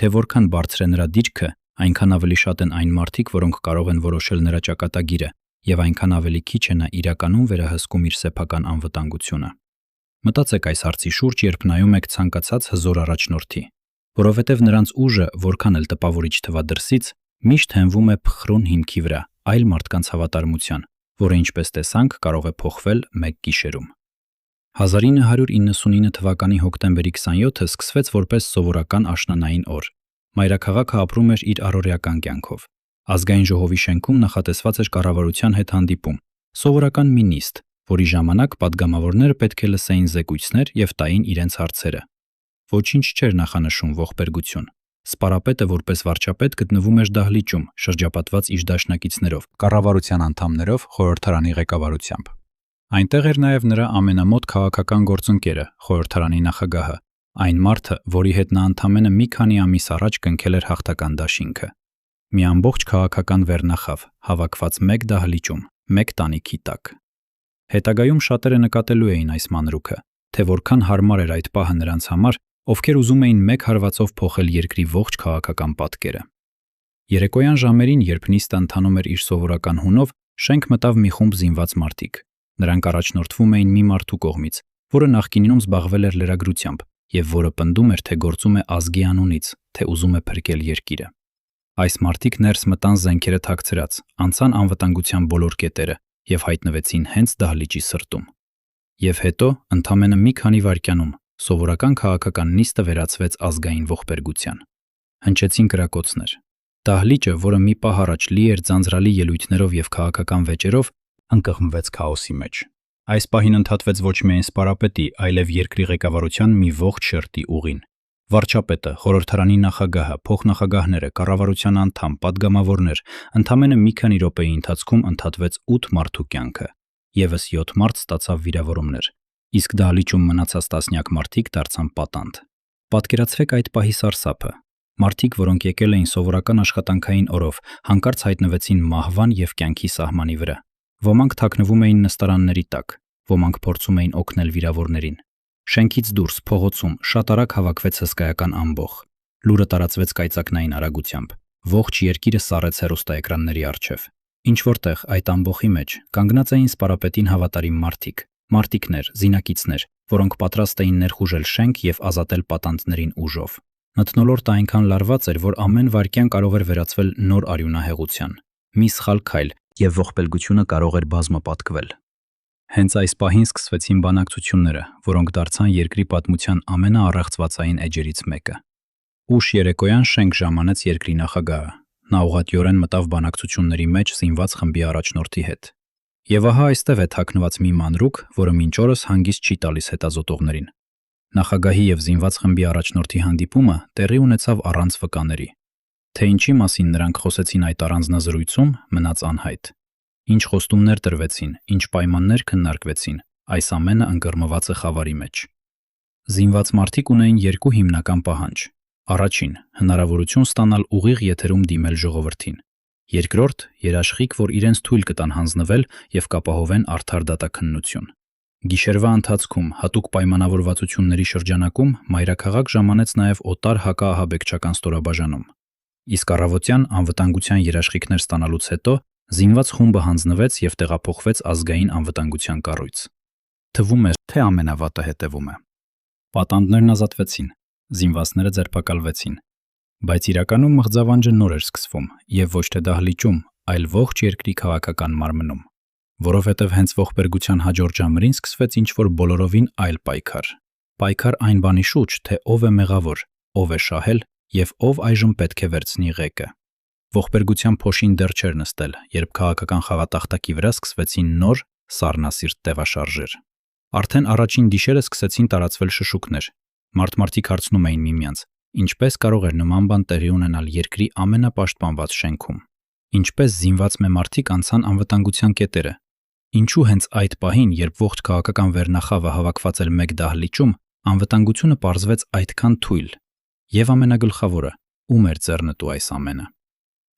S1: Թե որքան բարձր է նրա դիրքը, այնքան ավելի շատ են այն մարդիկ, որոնք կարող են որոշել նրա ճակատագիրը, եւ այնքան ավելի քիչ է նա իրականում վերահսկում իր սեփական անվտանգությունը։ Մտածեք այս հարցի շուրջ, երբ նայում եք ցանկացած հզոր առաջնորդի, որովհետև նրանց ուժը, որքան էլ տպավորիչ թվա դրսից, միշտ հենվում է փխրուն հիմքի վրա, այլ մարդկանց հավատարմության, որը ինչպես տեսանք, կարող է փոխվել մեկ գիշերում։ 1999 թվականի հոկտեմբերի 27-ը սկսվեց որպես սովորական աշնանային օր։ Մայրաքաղաքը ապրում էր իր առօրեական կյանքով։ Ազգային ժողովի շենքում նախատեսված էր կառավարության հետ հանդիպում, սովորական մի նիստ, որի ժամանակ падգամավորները պետք է լսեին զեկույցներ եւ տային իրենց հարցերը։ Ոչինչ չէր նախանշում ողբերգություն։ Սպարապետը որպես վարչապետ գտնվում էր դահլիճում, շրջապատված իր դաշնակիցներով, կառավարության անդամներով, խորհրդարանի ղեկավարությամբ։ Այնտեղ էր նաև նրա ամենամոտ քաղաքական գործընկերը, խորհրդարանի նախագահը, այն մարդը, որի հետ նա ընդամենը մի քանի ամիս առաջ կնքել էր հաղթական դաշինքը։ Մի ամբողջ քաղաքական վերնախավ, հավաքված մեկ դահլիճում, մեկ տանիքի տակ։ Հետագայում շատերը նկատելու էին այս մանրուքը, թե որքան հարմար էր այդ պահը նրանց համար, ովքեր ուզում էին մեկ հարվածով փոխել երկրի ողջ քաղաքական պատկերը։ Երեկոյան ժամերին, երբ նիստը ընթանում էր իր սովորական հունով, շենք մտավ մի խումբ զինված մարդիկ։ Նրանք առաջնորդվում էին մի մարդու կողմից, որը նախկինում զբաղվել էր լրագրությամբ եւ որը պնդում էր, թե գործում է ազգի անունից, թե ուզում է փրկել երկիրը։ Այս մարդիկ ներս մտան զենքերը թաքցրած, անցան անվտանգության բոլոր կետերը եւ հայտնվեցին հենց դահլիճի սրտում։ Եվ հետո, ընդամենը մի քանի վայրկյանում, սովորական քաղաքական նիստը վերածվեց ազգային ողբերգության։ Հնչեցին կրակոցներ։ Դահլիճը, որը մի պահ առաջ լի էր ձանձրալի ելույթներով եւ քաղաքական վեճերով, ընկղմվեց քաոսի մեջ։ Այս պահին ընդհատվեց ոչ միայն սպարապետի, այլև երկրի ղեկավարության մի ողջ շերտի ուղին։ Վարչապետը, խորհրդարանի նախագահը, փոխնախագահները, կառավարության անդամ, падգամավորներ, ընդամենը մի քանի րոպեի ընթացքում ընդհատվեց 8 մարդու կյանքը։ Եվս 7 մարդ ստացավ վիրավորումներ, իսկ դահլիճում մնացած տասնյակ մարդիկ դարձան պատանդ։ Պատկերացրեք այդ պահի սարսափը։ Մարդիկ, որոնք եկել էին սովորական աշխատանքային օրով, հանկարծ հայտնվեցին մահվան եւ կյանքի սահմանի վրա։ Ոմանք թաքնվում էին նստարանների տակ, ոմանք փորձում էին օգնել վիրավորներին։ Շենքից դուրս փողոցում շատ արագ հավաքվեց հսկայական ամբոխ։ Լուրը տարածվեց կայծակնային արագությամբ։ Ողջ երկիրը սառեց հեռուստաէկրանների առջև։ Ինչ որտեղ այդ ամբոխի մեջ կանգնած էին սպարապետին հավատարիմ մարդիկ, մարտիկներ, զինակիցներ, որոնք պատրաստ էին ներխուժել շենք եւ ազատել պատանդներին ուժով։ Մթնոլորտը այնքան լարված էր, որ ամեն վայրկյան կարող էր վերածվել նոր արյունահեղության։ Մի սխալ քայլ եւ ողբերգությունը կարող էր բազմապատկվել։ Հենց այս պահին սկսվեցին բանակցությունները, որոնք դարձան երկրի պատմության ամենաառեղծվածային էջերից մեկը։ Ուշ երեկոյան շենք ժամանեց երկրի նախագահը։ Նա ուղղատիորեն մտավ բանակցությունների մեջ զինված խմբի առաջնորդի հետ։ Եվ ահա այստեղ է թաքնված մի մանրուք, որը մինչ օրս հանգիստ չի տալիս հետազոտողներին։ Նախագահի եւ զինված խմբի առաջնորդի հանդիպումը տեղի ունեցավ առանց վկաների։ Թե ինչի մասին նրանք խոսեցին այդ առանձնազրույցում, մնաց անհայտ։ Ինչ խոստումներ տրվեցին, ինչ պայմաններ քննարկվեցին, այս ամենը ընկռմված է խավարի մեջ։ Զինված մարդիկ ունեին երկու հիմնական պահանջ։ Առաջին՝ հնարավորություն ստանալ ուղիղ եթերում դիմել ժողովրդին։ Երկրորդ՝ երաշխիք, որ իրենց թույլ կտան հանձնվել եւ կապահովեն արդար դատաքննություն։ Գիշերվա ընթացքում հատուկ պայմանավորվածությունների շրջանակում մայրաքաղաք ժամանեց նաեւ օտար հակաահաբեկչական ստորաբաժանում։ Իսկ առավոտյան անվտանգության երաշխիքներ ստանալուց հետո զինված խումբը հանձնվեց եւ տեղափոխվեց ազգային անվտանգության կառույց։ Թվում է, թե ամենավատը հետևում է։ Պատանդներն ազատվեցին, զինվածները ձերբակալվեցին, բայց իրականում մղձավանջը նոր էր սկսվում եւ ոչ թե դահլիճում, այլ ողջ երկրի քաղաքական մարմնում, որովհետեւ հենց ողբերգության հաջորդ ժամերին սկսվեց ինչ-որ բոլորովին այլ պայքար։ Պայքար այն բանի շուրջ, թե ով է մեղավոր, ով է շահել եւ ով այժմ պետք է վերցնի ղեկը։ Ողբերգության փոշին դեռ չէր նստել, երբ քաղաքական խաղատախտակի վրա սկսվեցին նոր սառնասիրտ տեղաշարժեր։ Արդեն առաջին գիշերը սկսեցին տարածվել շշուկներ։ Մարդիկ հարցնում էին միմյանց. ինչպես կարող էր նման բան տեղի ունենալ երկրի ամենապաշտպանված շենքում։ Ինչպես զինված մարդիկ անցան անվտանգության կետերը։ Ինչու հենց այդ պահին, երբ ողջ քաղաքական վերնախավը հավաքված էր մեկ դահլիճում, անվտանգությունը պարզվեց այդքան թույլ։ Եվ ամենագլխավորը, ում էր ձեռնտու այս ամենը։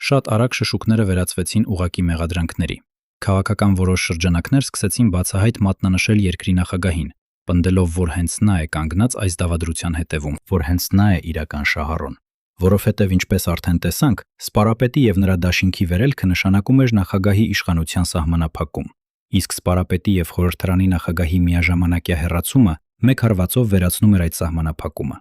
S1: Շատ արագ շշուկները վերածվեցին ուղակի մեղադրանքների։ Քաղաքական որոշ շրջանակներ սկսեցին բացահայտ մատնանշել երկրի նախագահին, պնդելով, որ հենց նա է կանգնած այս դավադրության հետևում, որ հենց նա է իրական շահառուն, որովհետև ինչպես արդեն տեսանք, սպարապետի եւ նրա դաշինքի վերելքը նշանակում էր նախագահի իշխանության սահմանափակում, իսկ սպարապետի եւ խորհրդարանի նախագահի միաժամանակյա հեռացումը մեկ հարվածով վերացնում էր այդ սահմանափակումը։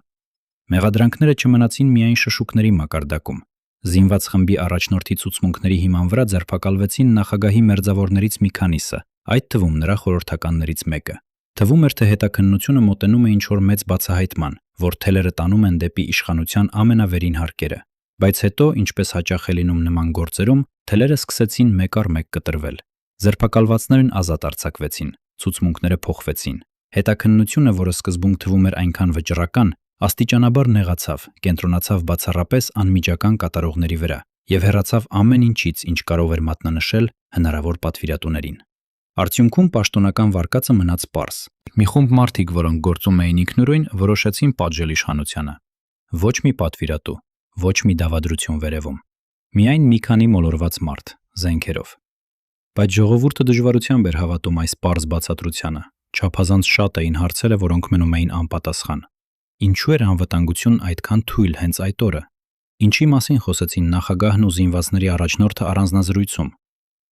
S1: Մեղադրանքները չմնացին միայն շշուկների մակարդակում։ Զինված խմբի առաջնորդի ցուցմունքների հիման վրա ձերբակալվեցին նախագահի մերձավորներից մի քանիսը, այդ թվում նրա խորհրդականներից մեկը։ Թվում էր, թե հետաքննությունը մոտենում է ինչ-որ մեծ բացահայտման, որ թելերը տանում են դեպի իշխանության ամենավերին հարկերը, բայց հետո, ինչպես հաճախ է լինում նման գործերում, թելերը սկսեցին մեկ առ մեկ կտրվել։ Ձերբակալվածներն ազատ արձակվեցին, ցուցմունքները փոխվեցին։ Հետաքննությունը, որը սկզբում թվում էր այնքան վճռական, աստիճանաբար նեղացավ, կենտրոնացավ բացառապես անմիջական կատարողների վրա եւ հեռացավ ամեն ինչից, ինչ կարող էր մատնանշել հնարավոր պատվիրատուներին։ Արդյունքում պաշտոնական վարկածը մնաց պարզ։ Մի խումբ մարդիկ, որոնք գործում էին ինքնուրույն, որոշեցին պատժել իշխանությանը։ Ոչ մի պատվիրատու, ոչ մի դավադրություն վերևում։ Միայն մի քանի մոլորված մարդ, զենքերով։ Բայց ժողովուրդը դժվարությամբ էր հավատում այս պարզ բացատրությանը։ Չափազանց շատ էին հարցերը, որոնք մնում էին անպատասխան։ Ինչու էր անվտանգությունն այդքան թույլ հենց այդ օրը։ Ինչի մասին խոսեցին նախագահն ու զինվածների առաջնորդը առանձնազրույցում։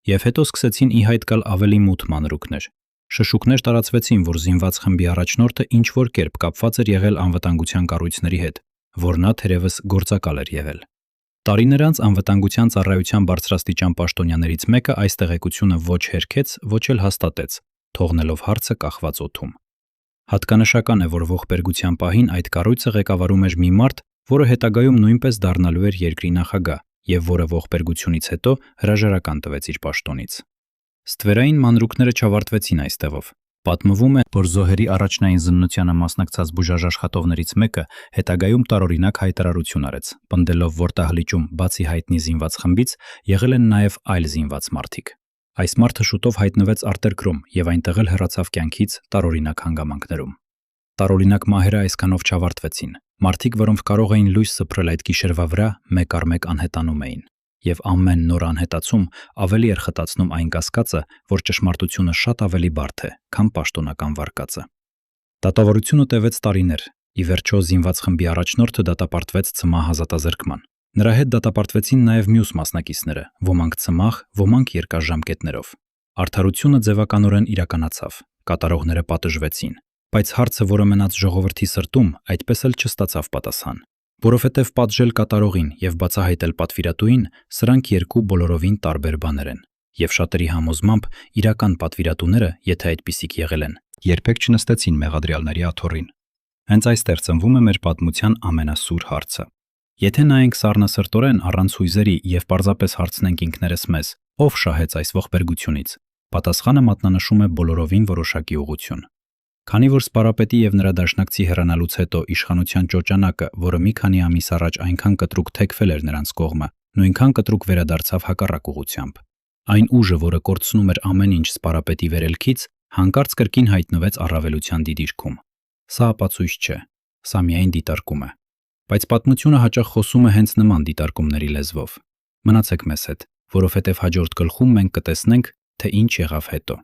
S1: Եվ հետո սկսեցին ի հայտ գալ ավելի մութ մանրուքներ։ Շշուկներ տարածվեցին, որ զինված խմբի առաջնորդը ինչ-որ կերպ կապված էր եղել անվտանգության կառույցների հետ, որ նա թերևս գործակալ էր եղել։ Տարիներ անց անվտանգության ծառայության բարձրաստիճան պաշտոնյաներից մեկը այս տեղեկությունը ոչ հերքեց, ոչ էլ հաստատեց, թողնելով հարցը կախված օդում։ Հատկանշական է, որ ողբերգության պահին այդ կառույցը ղեկավարում էր մի մարդ, որը հետագայում նույնպես դառնալու էր երկրի նախագահ եւ որը ողբերգությունից հետո հրաժարական տվեց իր պաշտոնից։ Ստվերային մանրուքները չավարտվեցին այստեղով։ Պատմվում է, որ զոհերի առաջնային զննությանը մասնակցած բուժաժ աշխատողներից մեկը հետագայում տարօրինակ հայտարարություն արեց, պնդելով, որ դահլիճում բացի հայտնի զինված խմբից եղել են նաեւ այլ զինված մարդիկ։ Այս մարդը շուտով հայտնվեց արտերկրում եւ այնտեղ էլ հեռացավ կյանքից տարօրինակ հանգամանքներում։ Տարօրինակ մահերը այսքանով չավարտվեցին։ Մարդիկ, որոնք կարող էին լույս սփռել այդ գիշերվա վրա, մեկ առ մեկ անհետանում էին, եւ ամեն նոր անհետացում ավելի էր խտացնում այն կասկածը, որ ճշմարտությունը շատ ավելի բարդ է, քան պաշտոնական վարկածը։ Դատավարությունը տևեց տարիներ, ի վերջո զինված խմբի առաջնորդը դատապարտվեց ցմահ ազատազրկման։ Նրա հետ դատապարտվեցին նաեւ մյուս մասնակիցները, ոմանք ցմահ, ոմանք երկար ժամկետներով։ Արդարությունը ձևականորեն իրականացավ, կատարողները պատժվեցին, բայց հարցը, որը մնաց ժողովրդի սրտում, այդպես էլ չստացավ պատասխան, որովհետև պատժել կատարողին եւ բացահայտել պատվիրատուին, սրանք երկու բոլորովին տարբեր բաներ են, եւ շատերի համոզմամբ իրական պատվիրատուները, եթե այդպիսիք եղել են, երբեք չնստեցին մեղադրյալների աթոռին։ Հենց այստեղ ծնվում է մեր պատմության ամենասուր հարցը։ Եթե նայենք սառնասրտորեն առանց հույզերի եւ պարզապես հարցնենք ինքներս մեզ, ով շահեց այս ողբերգությունից, պատասխանը մատնանշում է բոլորովին որոշակի ուղղություն։ Քանի որ Սպարապետի եւ նրա դաշնակցի հեռանալուց հետո իշխանության ճոճանակը, որը մի քանի ամիս առաջ այնքան կտրուկ թեքվել էր նրանց կողմը, նույնքան կտրուկ վերադարձավ հակառակ ուղղությամբ։ Այն ուժը, որը կորցնում էր ամեն ինչ Սպարապետի վերելքից, հանկարծ կրկին հայտնվեց առավելության դիդիրքում։ Սա ապացույց չէ, սա միայն դիտարկում է։ Բայց պատմությունը հաճախ խոսում է հենց նման դիտարկումների լեզվով։ Մնացեք մեզ հետ, որովհետև հաջորդ գլխում մենք կտեսնենք, թե ինչ եղավ հետո։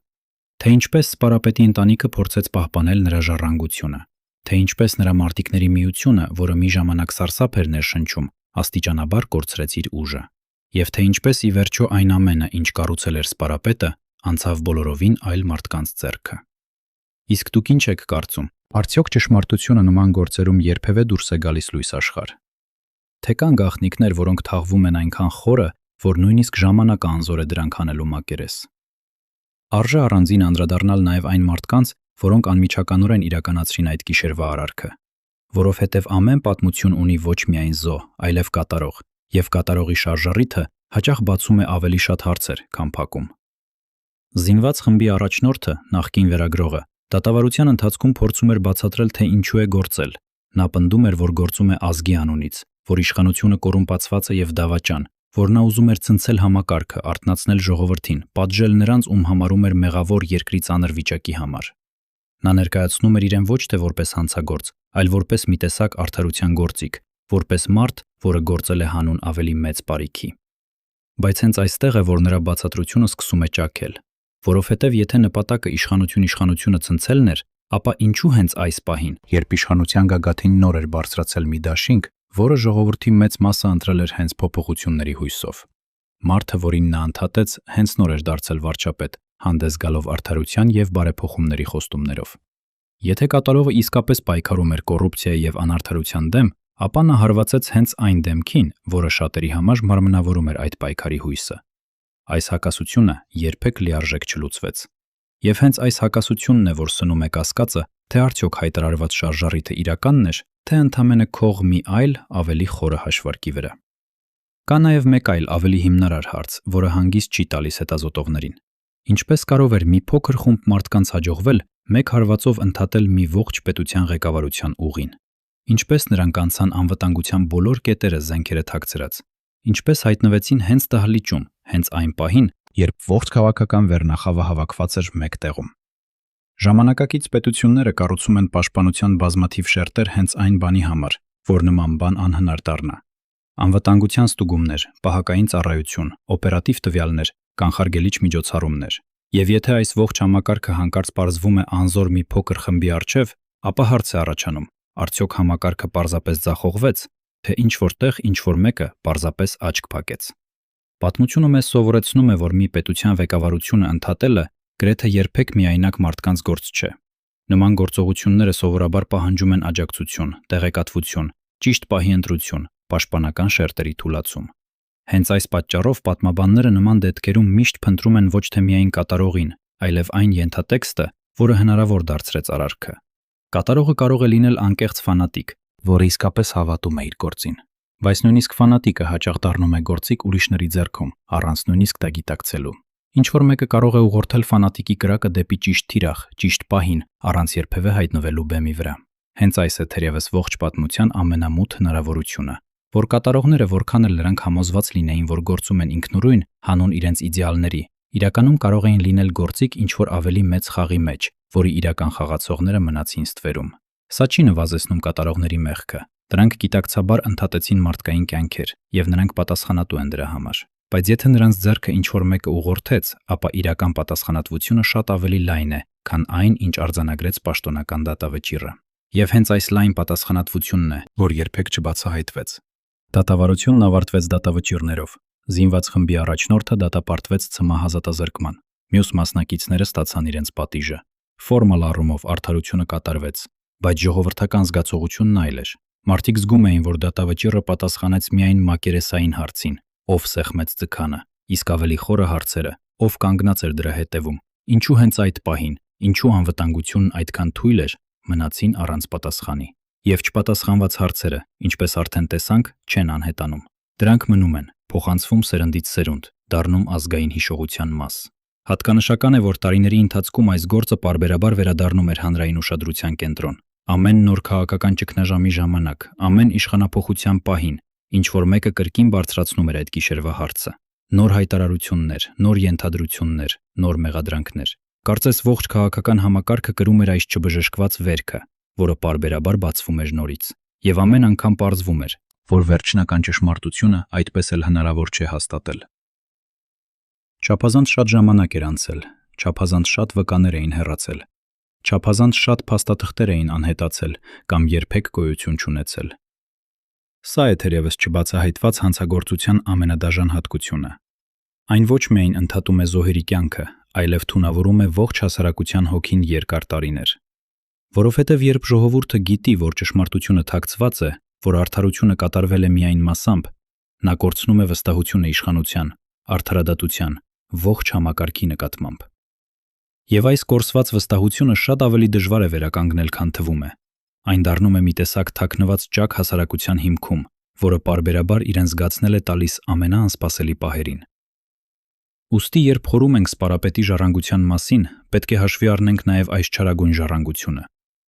S1: Թե ինչպես Սպարապետի ընտանիքը փորձեց պահպանել նրա ժառանգությունը, թե ինչպես նրա մարտիկների միությունը, որը մի ժամանակ սարսափ էր ներշնչում, աստիճանաբար կորցրեց իր ուժը, եւ թե ինչպես ի վերջո այն ամենը, ինչ կառուցել էր Սպարապետը, անցավ բոլորովին այլ մարդկանց ձեռքը։ Իսկ դուք ինչ եք կարծում։
S2: Արդյոք ճշմարտությունը նման գործերում երբևէ դուրս է գալիս լույս աշխարհ։
S1: Թե կան գաղտնիքներ, որոնք թաղվում են այնքան խորը, որ նույնիսկ ժամանակը անզոր է դրանք հանելու մակերես։ Արժե առանձին անդրադառնալ նաև այն մարդկանց, որոնք անմիջականորեն իրականացրին այդ գիշերվա արարքը, որովհետև ամեն պատմություն ունի ոչ միայն զոհ, այլև կատարող, եւ կատարողի շարժառիթը հաճախ բացում է ավելի շատ հարցեր, քան փակում։ Զինված խմբի առաջնորդը, նախկին վերագրողը, դատավարության ընթացքում փորձում էր բացատրել, թե ինչու է գործել։ Նա պնդում էր, որ գործում է ազգի անունից, որ իշխանությունը կոռումպացված է եւ դավաճան, որ նա ուզում էր ցնցել համակարգը, արթնացնել ժողովրդին, պատժել նրանց, ում համարում էր մեղավոր երկրի ծանր վիճակի համար։ Նա ներկայացնում էր իրեն ոչ թե որպես հանցագործ, այլ որպես մի տեսակ արդարության գործիք, որպես մարդ, որը գործել է հանուն ավելի մեծ բարիքի։ Բայց հենց այստեղ է, որ նրա բացատրությունը սկսում է ճաքել, որովհետև եթե նպատակը իշխանությունը ցնցելն էր, ապա ինչու հենց այս պահին,
S2: երբ իշխանության գագաթին նոր էր բարձրացել մի դաշինք, որը ժողովրդի մեծ մասը ընտրել էր հենց փոփոխությունների հույսով։ Մարդը, որին նա ընդհատեց, հենց նոր էր դարձել վարչապետ, հանդես գալով արդարության եւ բարեփոխումների խոստումներով։ Եթե կատարողը իսկապես պայքարում էր կոռուպցիայի եւ անարդարության դեմ, ապա նա հարվածեց հենց այն դեմքին, որը շատերի համար մարմնավորում էր այդ պայքարի հույսը։ Այս հակասությունը երբեք լիարժեք չլուծվեց։ Եվ հենց այս հակասությունն է, որ սնում է կասկածը, թե արդյոք հայտարարված շարժառիթը իրականն էր, թե ընդամենը քող մի այլ ավելի խորը հաշվարկի վրա։ Կա նաև մեկ այլ ավելի հիմնարար հարց, որը հանգիստ չի տալիս հետազոտողներին։ Ինչպես կարող էր մի փոքր խումբ մարդկանց հաջողվել մեկ հարվածով ընդհատել մի ողջ պետության ղեկավարության ուղին։ Ինչպես նրանք անցան անվտանգության բոլոր կետերը զենքերը թաքցրած։ Ինչպես հայտնվեցին հենց դահլիճում, հենց այն պահին, երբ ողջ քաղաքական վերնախավը հավաքված էր մեկ տեղում։ Ժամանակակից պետությունները կառուցում են պաշտպանության բազմաթիվ շերտեր հենց այն բանի համար, որ նման բան անհնար դառնա։ Անվտանգության ստուգումներ, պահակային ծառայություն, օպերատիվ տվյալներ, կանխարգելիչ միջոցառումներ։ Եվ եթե այս ողջ համակարգը հանկարծ պարզվում է անզոր մի փոքր խմբի առջև, ապա հարց է առաջանում. արդյոք համակարգը պարզապես ձախողվեց, թե ինչ-որ տեղ ինչ-որ մեկը պարզապես աչք փակեց։ Պատմությունը մեզ սովորեցնում է, որ մի պետության ղեկավարությունը ընդհատելը գրեթե երբեք միայնակ մարդկանց գործ չէ։ Նման գործողությունները սովորաբար պահանջում են աջակցություն, տեղեկատվություն, ճիշտ պահի ընտրություն, պաշտպանական շերտերի թուլացում։ Հենց այս պատճառով պատմաբանները նման դեպքերում միշտ փնտրում են ոչ թե միայն կատարողին, այլև այն ենթատեքստը, որը հնարավոր դարձրեց արարքը։ Կատարողը կարող է լինել անկեղծ ֆանատիկ, որը իսկապես հավատում է իր գործին, բայց նույնիսկ ֆանատիկը հաճախ դառնում է գործիք ուրիշների ձեռքում, առանց նույնիսկ դա գիտակցելու։ Ինչ-որ մեկը կարող է ուղղորդել ֆանատիկի կրակը դեպի ճիշտ թիրախ, ճիշտ պահին, առանց երբևէ հայտնվելու բեմի վրա։ Հենց այս է թերևս ողջ պատմության ամենամութ հնարավորությունը, որ կատարողները, որքան էլ նրանք համոզված լինեին, որ գործում են ինքնուրույն, հանուն իրենց իդեալների, իրականում կարող էին լինել գործիք ինչ-որ ավելի մեծ խաղի մեջ, որի իրական խաղացողները մնացին ստվերում։ Սա չի նվազեցնում կատարողների մեղքը։ Դրանք գիտակցաբար ընդհատեցին մարդկային կյանքեր, եւ նրանք պատասխանատու են դրա համար։ Բայց եթե նրանց ձեռքը ինչ-որ մեկը ուղղորդեց, ապա իրական պատասխանատվությունը շատ ավելի լայն է, քան այն, ինչ արձանագրեց պաշտոնական դատավճիռը։ Եվ հենց այս լայն պատասխանատվությունն է, որ երբեք չբացահայտվեց։ Դատավարությունն ավարտվեց դատավճիռներով։ Զինված խմբի առաջնորդը դատապարտվեց ցմահազատազրկման։ Մյուս մասնակիցները ստացան իրենց պատիժը։ Ֆորմալ առումով արդարությունը կատարվեց, բայց ժողովրդական զգացողությունն այլ էր։ Մարդիկ զգում էին, որ դատավճիռը պատասխանեց միայն մակերեսային հարցին. ով սեղմեց ձգանը, իսկ ավելի խորը հարցերը, ով կանգնած էր դրա հետևում, ինչու հենց այդ պահին, ինչու անվտանգությունն այդքան թույլ էր, մնացին առանց պատասխանի։
S1: Եվ չպատասխանված հարցերը, ինչպես արդեն տեսանք, չեն անհետանում։ Դրանք մնում են, փոխանցվում սերնդից սերունդ, դառնում ազգային հիշողության մաս։ Հատկանշական է, որ տարիների ընթացքում այս գործը պարբերաբար վերադառնում էր հանրային ուշադրության կենտրոն։ Ամեն նոր քաղաքական ճգնաժամի ժամանակ, ամեն իշխանափոխության պահին, ինչ որ մեկը կրկին բարձրացնում էր այդ գիշերվա հարցը։ Նոր հայտարարություններ, նոր ենթադրություններ, նոր մեղադրանքներ։ Կարծես ողջ քաղաքական համակարգը կրում էր այս չբժշկված վերքը, որը պարբերաբար բացվում էր նորից։ Եվ ամեն անգամ պարզվում էր,
S2: որ վերջնական ճշմարտությունը այդպես էլ հնարավոր չէ հաստատել։ Չափազանց շատ ժամանակ էր անցել, չափազանց շատ վկաներ էին հեռացել, չափազանց շատ փաստաթղթեր էին անհետացել կամ երբեք գոյություն չունեցել։ Սա է թերևս չբացահայտված հանցագործության ամենադաժան հատկությունը։ Այն ոչ միայն ընդհատում է զոհերի կյանքը, այլև թունավորում է ողջ հասարակության հոգին երկար տարիներ։ Որովհետև երբ ժողովուրդը գիտի, որ ճշմարտությունը թաքցված է, որ արդարությունը կատարվել է միայն մասամբ, նա կորցնում է վստահությունը իշխանության, արդարադատության, ողջ համակարգի նկատմամբ։ Եվ այս կորսված վստահությունը շատ ավելի դժվար է վերականգնել, քան թվում է։ Այն դառնում է մի տեսակ թաքնված ճակ հասարակության հիմքում, որը պարբերաբար իրեն զգացնել է տալիս ամենաանսպասելի պահերին։ Ուստի երբ խորում ենք սպարապետի ժառանգության մասին, պետք է հաշվի առնենք նաև այս չարագույն ժառանգությունը,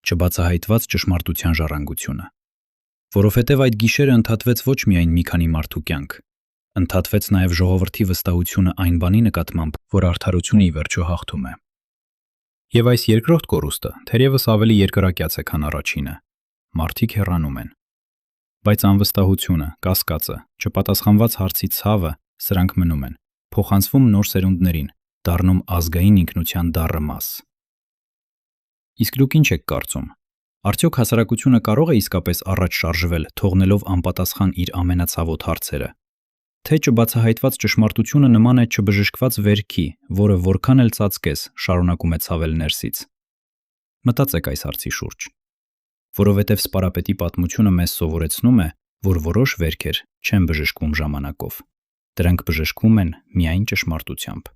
S2: չբացահայտված ճշմարտության ժառանգությունը։ Որովհետև այդ գիշերը ընդհատվեց ոչ միայն մի քանի մարդու կյանք, ընդհատվեց նաև ժողովրդի վստահությունը այն բանի նկատմամբ, որ արդարությունը ի վերջո հաղթում է։ Եվ այս երկրորդ կորուստը թերևս ավելի երկրակյաց է, քան առաջինը։ Մարդիկ հեռանում են։ Բայց անվստահությունը, կասկածը, չպատասխանված հարցի ցավը, սրանք մնում են, փոխանցվում նոր սերունդներին, դառնում ազգային ինքնության դառը մաս։ Իսկ դուք ինչ եք կարծում։ Արդյոք հասարակությունը կարող է իսկապես առաջ շարժվել, թողնելով անպատասխան իր ամենացավոտ հարցերը։ Թե չբացահայտված ճշմարտությունը նման է չբժշկված վերքի, որը որքան էլ ծածկես, շարունակում է ցավել ներսից։ Մտածեք այս հարցի շուրջ։ Որովհետև սպարապետի պատմությունը մեզ սովորեցնում է, որ որոշ վերքեր չեն բժշկվում ժամանակով։ Դրանք բժշկվում են միայն ճշմարտությամբ։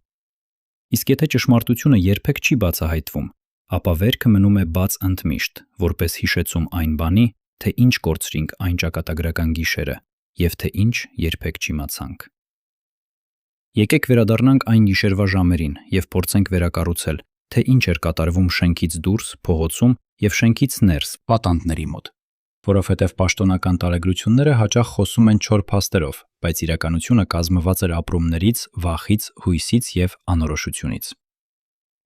S2: Իսկ եթե ճշմարտությունը երբեք չի բացահայտվում, ապա վերքը մնում է բաց ընդմիշտ, որպես հիշեցում այն բանի, թե ինչ կորցրինք այն ճակատագրական գիշերը, և թե ինչ երբեք չիմացանք։ Եկեք վերադառնանք այն գիշերվա ժամերին և փորձենք վերակառուցել, թե ինչ էր կատարվում շենքից դուրս, փողոցում և շենքից ներս, պատանդների մոտ։ Որովհետև պաշտոնական տարեգրությունները հաճախ խոսում են չոր փաստերով, բայց իրականությունը կազմված էր ապրումներից, վախից, հույսից և անորոշությունից։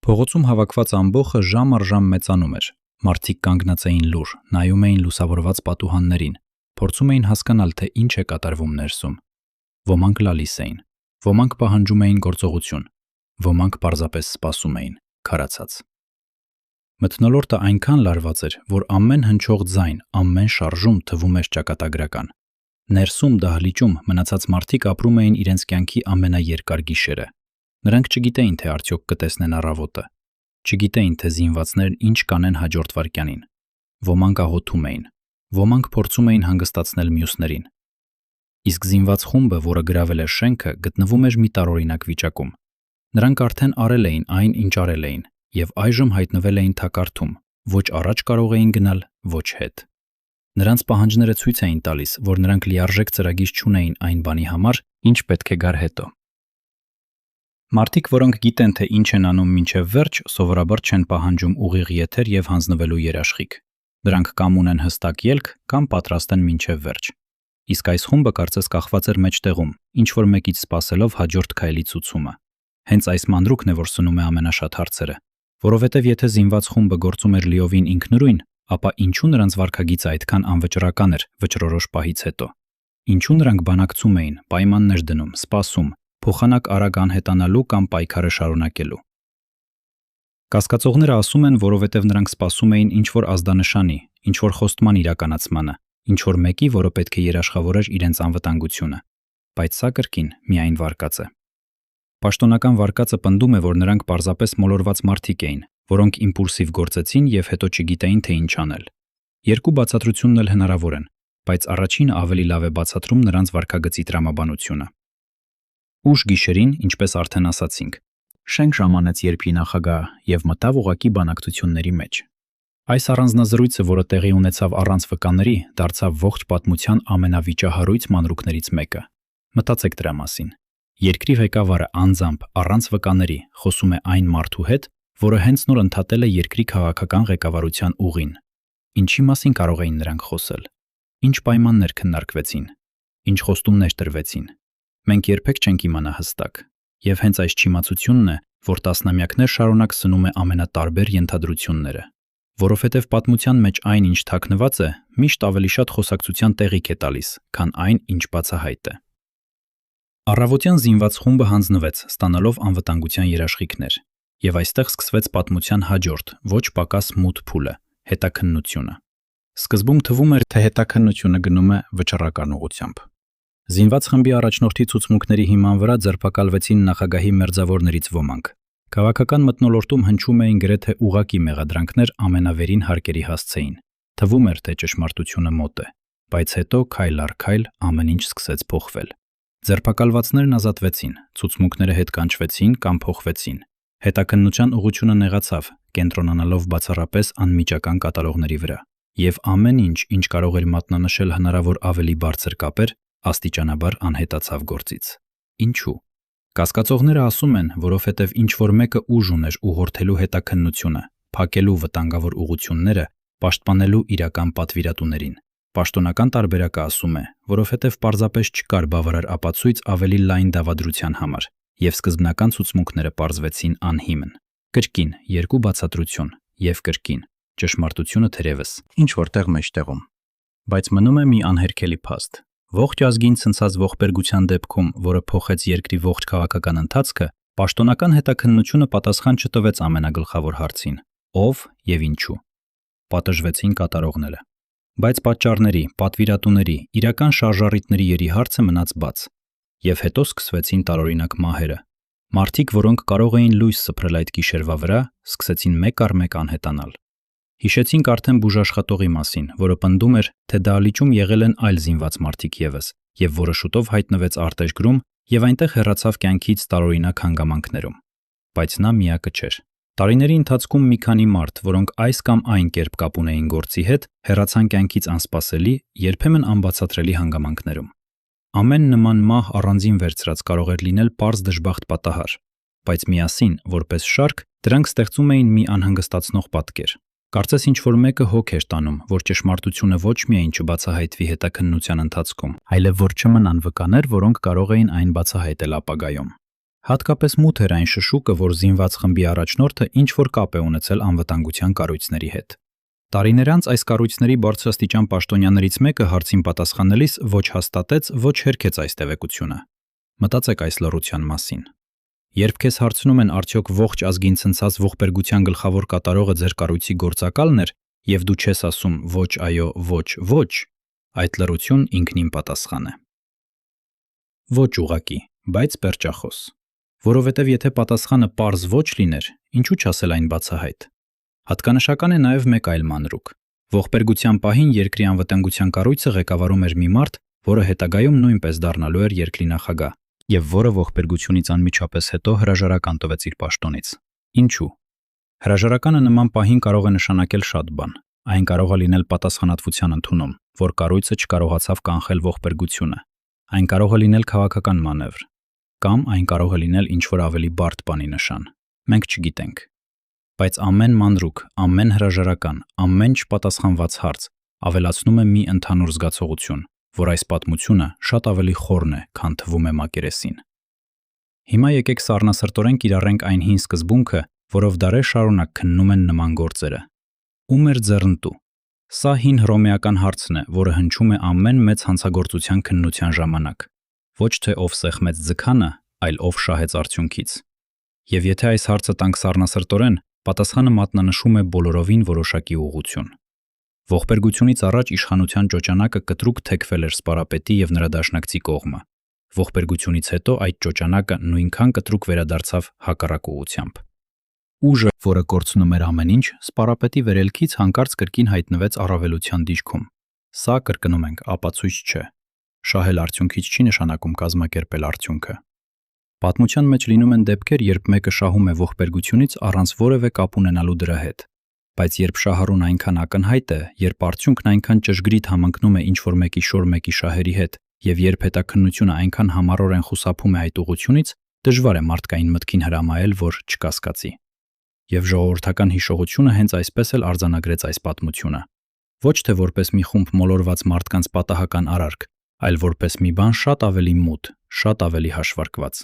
S2: Փողոցում հավաքված ամբոխը ժամ առ ժամ մեծանում էր։ Մարդիկ կանգնած էին լուռ, նայում էին լուսավորված պատուհաններին, փորձում էին հասկանալ, թե ինչ է կատարվում ներսում։ Ոմանք լալիս էին, ոմանք պահանջում էին գործողություն, ոմանք պարզապես սպասում էին, քարացած։ Մթնոլորտը այնքան լարված էր, որ ամեն հնչող ձայն, ամեն շարժում թվում էր ճակատագրական։ Ներսում դահլիճում մնացած մարդիկ ապրում էին իրենց կյանքի ամենաերկար գիշերը։ Նրանք չգիտեին, թե արդյոք կտեսնեն առավոտը, չգիտեին, թե զինվածներն ինչ կանեն հաջորդ վայրկյանին։ Ոմանք աղոթում էին, ոմանք փորձում էին հանգստացնել մյուսներին։ Իսկ զինված խումբը, որը գրավել էր շենքը, գտնվում էր մի տարօրինակ վիճակում։ Նրանք արդեն արել էին այն, ինչ արել էին, և այժմ հայտնվել էին թակարդում, ոչ առաջ կարող էին գնալ, ոչ հետ։ Նրանց պահանջները ցույց էին տալիս, որ նրանք լիարժեք ծրագիր չունեին այն բանի համար, ինչ պետք է գար հետո։ Մարդիկ, որոնք գիտեն, թե ինչ են անում մինչև վերջ, սովորաբար չեն պահանջում ուղիղ եթեր և հանձնվելու երաշխիք։ Դրանք կամ ունեն հստակ ելք, կամ պատրաստ են մինչև վերջ։ Իսկ այս խումբը կարծես կախված էր մեջտեղում, ինչ-որ մեկից սպասելով հաջորդ քայլի ցուցումը։ Հենց այս մանրուքն է, որ սնում է ամենաշատ հարցերը։ Որովհետև եթե զինված խումբը գործում էր լիովին ինքնուրույն, ապա ինչու նրանց վարքագիծը այդքան անվճռական էր վճռորոշ պահից հետո։ Ինչու նրանք բանակցում էին, պայմաններ դնում, սպասում, փոխանակ արագ անհետանալու կամ պայքարը շարունակելու։ Կասկածողները ասում են, որովհետև նրանք սպասում էին ինչ-որ ազդանշանի, ինչ-որ խոստման իրականացմանը, ինչ-որ մեկի, որը պետք է երաշխավորեր իրենց անվտանգությունը։ Բայց սա կրկին միայն վարկած է։ Պաշտոնական վարկածը պնդում է, որ նրանք պարզապես մոլորված մարդիկ էին, որոնք իմպուլսիվ գործեցին և հետո չգիտեին, թե ինչ անել։ Երկու բացատրությունն էլ հնարավոր են, բայց առաջինը ավելի լավ է բացատրում նրանց վարքագծի տրամաբանությունը։ Ուշ գիշերին, ինչպես արդեն ասացինք, շենք ժամանեց երբի նախագահը և մտավ ուղղակի բանակցությունների մեջ։
S1: Այս առանձնազրույցը, որը տեղի ունեցավ առանց վկաների, դարձավ ողջ պատմության ամենավիճահարույց մանրուքներից մեկը։ Մտածեք դրա մասին։ Երկրի ղեկավարը անձամբ առանց վկաների խոսում է այն մարդու հետ, որը հենց նոր ընդհատել է երկրի քաղաքական ղեկավարության ուղին։ Ինչի մասին կարող էին նրանք խոսել։ Ինչ պայմաններ քննարկվեցին։ Ինչ խոստումներ տրվեցին։ Մենք երբեք չենք իմանա հստակ։ Եվ հենց այս չիմացությունն է, որ տասնամյակներ շարունակ սնում է ամենատարբեր ենթադրությունները։ Որովհետև պատմության մեջ այն, ինչ թաքնված է, միշտ ավելի շատ խոսակցության տեղիք է տալիս, քան այն, ինչ բացահայտ է։ Առավոտյան զինված խումբը հանձնվեց, ստանալով անվտանգության երաշխիքներ, եւ այստեղ սկսվեց պատմության հաջորդ, ոչ պակաս մութ փուլը՝ հետաքննությունը։ Սկզբում թվում էր, թե հետաքննությունը գնում է վճռական ուղղությամբ։ Զինված խմբի առաջնորդի ցուցմունքների հիման վրա ձերբակալվեցին նախագահի մերձավորներից ոմանք։ Քաղաքական մթնոլորտում հնչում էին գրեթե ուղակի մեղադրանքներ ամենավերին հարկերի հասցեին։ Թվում էր, թե ճշմարտությունը մոտ է, բայց հետո քայլ առ քայլ ամեն ինչ սկսեց փոխվել։ Ձերբակալվածներն ազատվեցին, ցուցմունքները հետ կանչվեցին կամ փոխվեցին։ Հետաքննության ուղղությունը նեղացավ, կենտրոնանալով բացառապես անմիջական կատարողների վրա, եւ ամեն ինչ, ինչ կարող էր մատնանշել հնարավոր ավելի բարձր կապեր, աստիճանաբար անհետացավ գործից։ Ինչու՞։ Կասկածողները ասում են, որովհետև ինչ-որ մեկը ուժ ուներ ուղղորդելու հետաքննությունը, փակելու վտանգավոր ուղղությունները, պաշտպանելու իրական պատվիրատուներին։ Պաշտոնական տարբերակը ասում է, որովհետև պարզապես չկար բավարար ապացույց ավելի լայն դավադրության համար, եւ սկզբնական ցուցմունքները պարզվեցին անհիմն։ Կրկին երկու բացատրություն եւ կրկին ճշմարտությունը թերևս ինչ որտեղ մեջտեղում։ Բայց մնում է մի անհերքելի փաստ։ Ողջ ազգին ցնցած ողբերգության դեպքում, որը փոխեց երկրի ողջ քաղաքական ընթացքը, պաշտոնական հետաքննությունը պատասխան չտվեց ամենագլխավոր հարցին՝ ով եւ ինչու։ Պատժվեցին կատարողները։ Բայց պատճառների, պատվիրատուների, իրական շարժառիթների երի հարցը մնաց բաց։ Եվ հետո սկսվեցին տարօրինակ մահերը։ Մարդիկ, որոնք կարող էին լույս սփռել այդ գիշերվա վրա, սկսեցին մեկ առ մեկ անհետանալ։ Հիշեցինք արդեն բուժաշխատողի մասին, որը պնդում էր, թե դահլիճում եղել են այլ զինված մարդիկ եւս, եւ որը շուտով հայտնվեց արտեժգրում եւ այնտեղ հեռացավ կյանքից տարօրինակ հանգամանքներում։ Բայց նա միակը չէր։ Տարիների ընթացքում մի քանի մարդ, որոնք այս կամ այն կերպ կապ ունեին գործի հետ, հեռացան կյանքից անսպասելի, երբեմն անբացատրելի հանգամանքներում։ Ամեն նման մահ առանձին վերցրած կարող էր լինել պարզ դժբախտ պատահար, բայց միասին, որպես շարք, դրանք ստեղծում էին մի անհանգստացնող պատկեր։ Կարծես ինչ-որ մեկը հոգ էր տանում, որ ճշմարտությունը ոչ միայն չբացահայտվի հետաքննության ընթացքում, այլև որ չմնան վկաներ, որոնք կարող էին այն բացահայտել ապագայում։ Հատկապես մութ էր այն շշուկը, որ զինված խմբի առաջնորդը ինչ-որ կապ է ունեցել անվտանգության կառույցների հետ։ Տարիներ անց այս կառույցների բարձրաստիճան պաշտոնյաներից մեկը հարցին պատասխանելիս ոչ հաստատեց, ոչ հերքեց այս տեղեկությունը։ Մտածեք այս լռության մասին։ Երբ քեզ հարցնում են արդյոք ողջ ազգին ցնցած ողբերգության գլխավոր կատարողը ձեր կառույցի գործակալն էր, եւ դու չես ասում ոչ այո, ոչ ոչ, այդ լռություն ինքնին պատասխան է։ Ոչ ուղակի, բայց պերճախոս։ Որովհետև եթե պատասխանը պարզ ոչ լիներ, ինչու չասել այն բացահայտ։ Հատկանշական է նաև մեկ այլ մանրուք։ Ողբերգության պահին երկրի անվտանգության կառույցը ղեկավարում էր մի մարդ, որը հետագայում նույնպես դառնալու էր երկրի նախագահ, եւ որը ողբերգությունից անմիջապես հետո հրաժարական տվեց իր պաշտոնից։ Ինչու։ Հրաժարականը նման պահին կարող է նշանակել շատ բան։ Այն կարող է լինել պատասխանատվության ընդունում, որ կառույցը չկարողացավ կանխել ողբերգությունը։ Այն կարող է լինել քաղաքական մանևր, կամ այն կարող է լինել ինչ-որ ավելի բարդ բանի նշան։ Մենք չգիտենք։ Բայց ամեն մանրուք, ամեն հրաժարական, ամեն չպատասխանված հարց ավելացնում է մի ընդհանուր զգացողություն, որ այս պատմությունը շատ ավելի խորն է, քան թվում է մակերեսին։ Հիմա եկեք սառնասրտորեն կիրառենք այն հին սկզբունքը, որով դարեր շարունակ քննում են նման գործերը։ Ում էր ձեռնտու։ Սա հին հռոմեական հարցն է, որը հնչում է ամեն մեծ հանցագործության քննության ժամանակ։ Ոչ թե ով սեղմեց ձգանը, այլ ով շահեց արդյունքից։ Եվ եթե այս հարցը տանք սառնասրտորեն, պատասխանը մատնանշում է բոլորովին որոշակի ուղղություն։ Ողբերգությունից առաջ իշխանության ճոճանակը կտրուկ թեքվել էր սպարապետի եւ նրա դաշնակցի կողմը։ Ողբերգությունից հետո այդ ճոճանակը նույնքան կտրուկ վերադարձավ հակառակ ուղղությամբ։ Ուժը, որը կորցնում էր ամեն ինչ, սպարապետի վերելքից հանկարծ կրկին հայտնվեց առավելության դիրքում։ Սա, կրկնում ենք, ապացույց չէ։ Շահել արդյունքից չի նշանակում կազմակերպել արդյունքը։ Պատմության մեջ լինում են դեպքեր, երբ մեկը շահում է ողբերգությունից առանց որևէ կապ ունենալու դրա հետ։ Բայց երբ շահառուն այնքան ակնհայտ է, երբ արդյունքն այնքան ճշգրիտ համընկնում է ինչ-որ մեկի շոր մեկի շահերի հետ, եւ երբ հետաքննությունը այնքան համառորեն խուսափում է այդ ուղղությունից, դժվար է մարդկային մտքին հրամայել, որ չկասկածի։ Եվ ժողովրդական հիշողությունը հենց այսպես էլ արձանագրեց այս պատմությունը։ Ոչ թե որպես մի խումբ մոլորված մարդկանց պատահական արարք, այլ որպես մի բան շատ ավելի մութ, շատ ավելի հաշվարկված։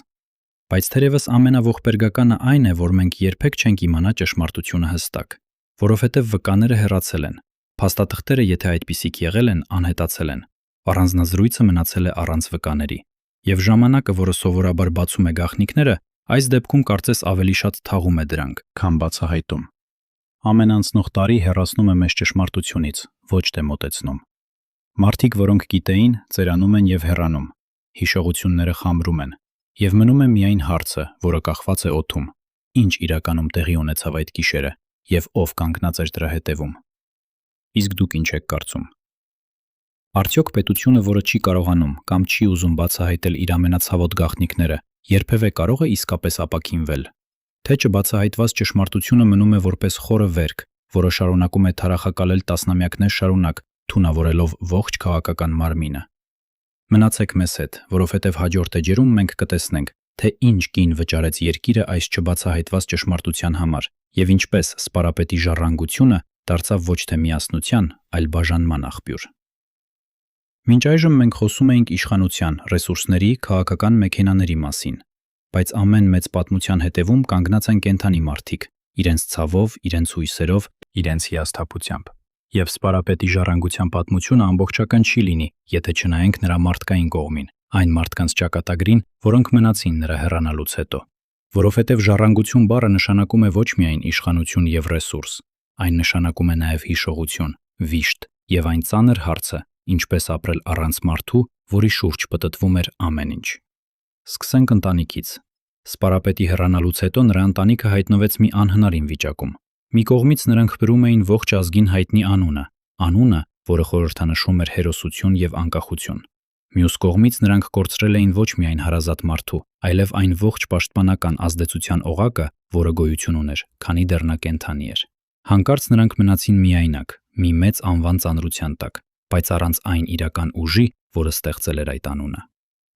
S1: Բայց թերևս ամենաողբերգականը այն է, որ մենք երբեք չենք իմանա ճշմարտությունը հստակ, որովհետև վկաները հեռացել են, փաստաթղթերը, եթե այդպիսիք եղել են, անհետացել են, առանձնազրույցը մնացել է առանց վկաների, եւ ժամանակը, որը սովորաբար բացում է գաղտնիքները, այս դեպքում կարծես ավելի շատ թաղում է դրանք, քան բացահայտում։ Ամեն անցնող տարի հեռացնում է մեզ ճշմարտությունից, ոչ թե մոտեցնում։ Մարդիկ, որոնք գիտեին, ծերանում են եւ հեռանում, հիշողությունները խամրում են, եւ մնում է միայն հարցը, որը կախված է օդում. ինչ իրականում տեղի ունեցավ այդ գիշերը եւ ով կանգնած էր դրա հետևում։ Իսկ դուք ինչ եք կարծում։ Արդյոք պետությունը, որը չի կարողանում կամ չի ուզում բացահայտել իր ամենացավոտ գաղտնիքները, երբևէ կարող է իսկապես ապաքինվել, թե չբացահայտված ճշմարտությունը մնում է որպես խորը վերք, որը շարունակում է թարախակալել տասնամյակներ շարունակ, թունավորելով ողջ քաղաքական մարմինը։ Մնացեք մեզ հետ, որովհետև հաջորդ էջերում մենք կտեսնենք, թե ինչ կին վճարեց երկիրը այս չբացահայտված ճշմարտության համար եւ ինչպես սպարապետի ժառանգությունը դարձավ ոչ թե միասնության, այլ բաժանման աղբյուր։ Մինչ այժմ մենք խոսում էինք իշխանության, ռեսուրսների, քաղաքական մեքենաների մասին, բայց ամեն մեծ պատմության հետևում կանգնած են կենդանի մարդիկ, իրենց ցավով, իրենց հույսերով, իրենց հիասթափությամբ։ Եվ սպարապետի ժառանգության պատմությունը ամբողջական չի լինի, եթե չնայենք նրա մարդկային կողմին, այն մարդկանց ճակատագրին, որոնք մնացին նրա հեռանալուց հետո։ Որովհետև ժառանգություն բառը նշանակում է ոչ միայն իշխանություն եւ ռեսուրս, այն նշանակում է նաեւ հիշողություն, վիշտ եւ այն ծանր հարցը, ինչպես ապրել առանց մարդու, որի շուրջ պտտվում էր ամեն ինչ։ Սկսենք ընտանիքից։ Սպարապետի հեռանալուց հետո նրա ընտանիքը հայտնվեց մի անհնարին վիճակում։ Մի կողմից նրանք բերում էին ողջ ազգին հայտնի անունը, որը խորհրդանշում էր հերոսություն եւ անկախություն։ Մյուս կողմից նրանք կորցրել էին ոչ միայն հարազատ մարդու, այլև այն ողջ պաշտպանական ազդեցության օղակը, որը գոյություն ուներ, քանի դեռ նա կենդանի էր։ Հանկարծ նրանք մնացին միայնակ, մի մեծ անվան ծանրության տակ, բայց առանց այն իրական ուժի, որը ստեղծել էր այդ անունը։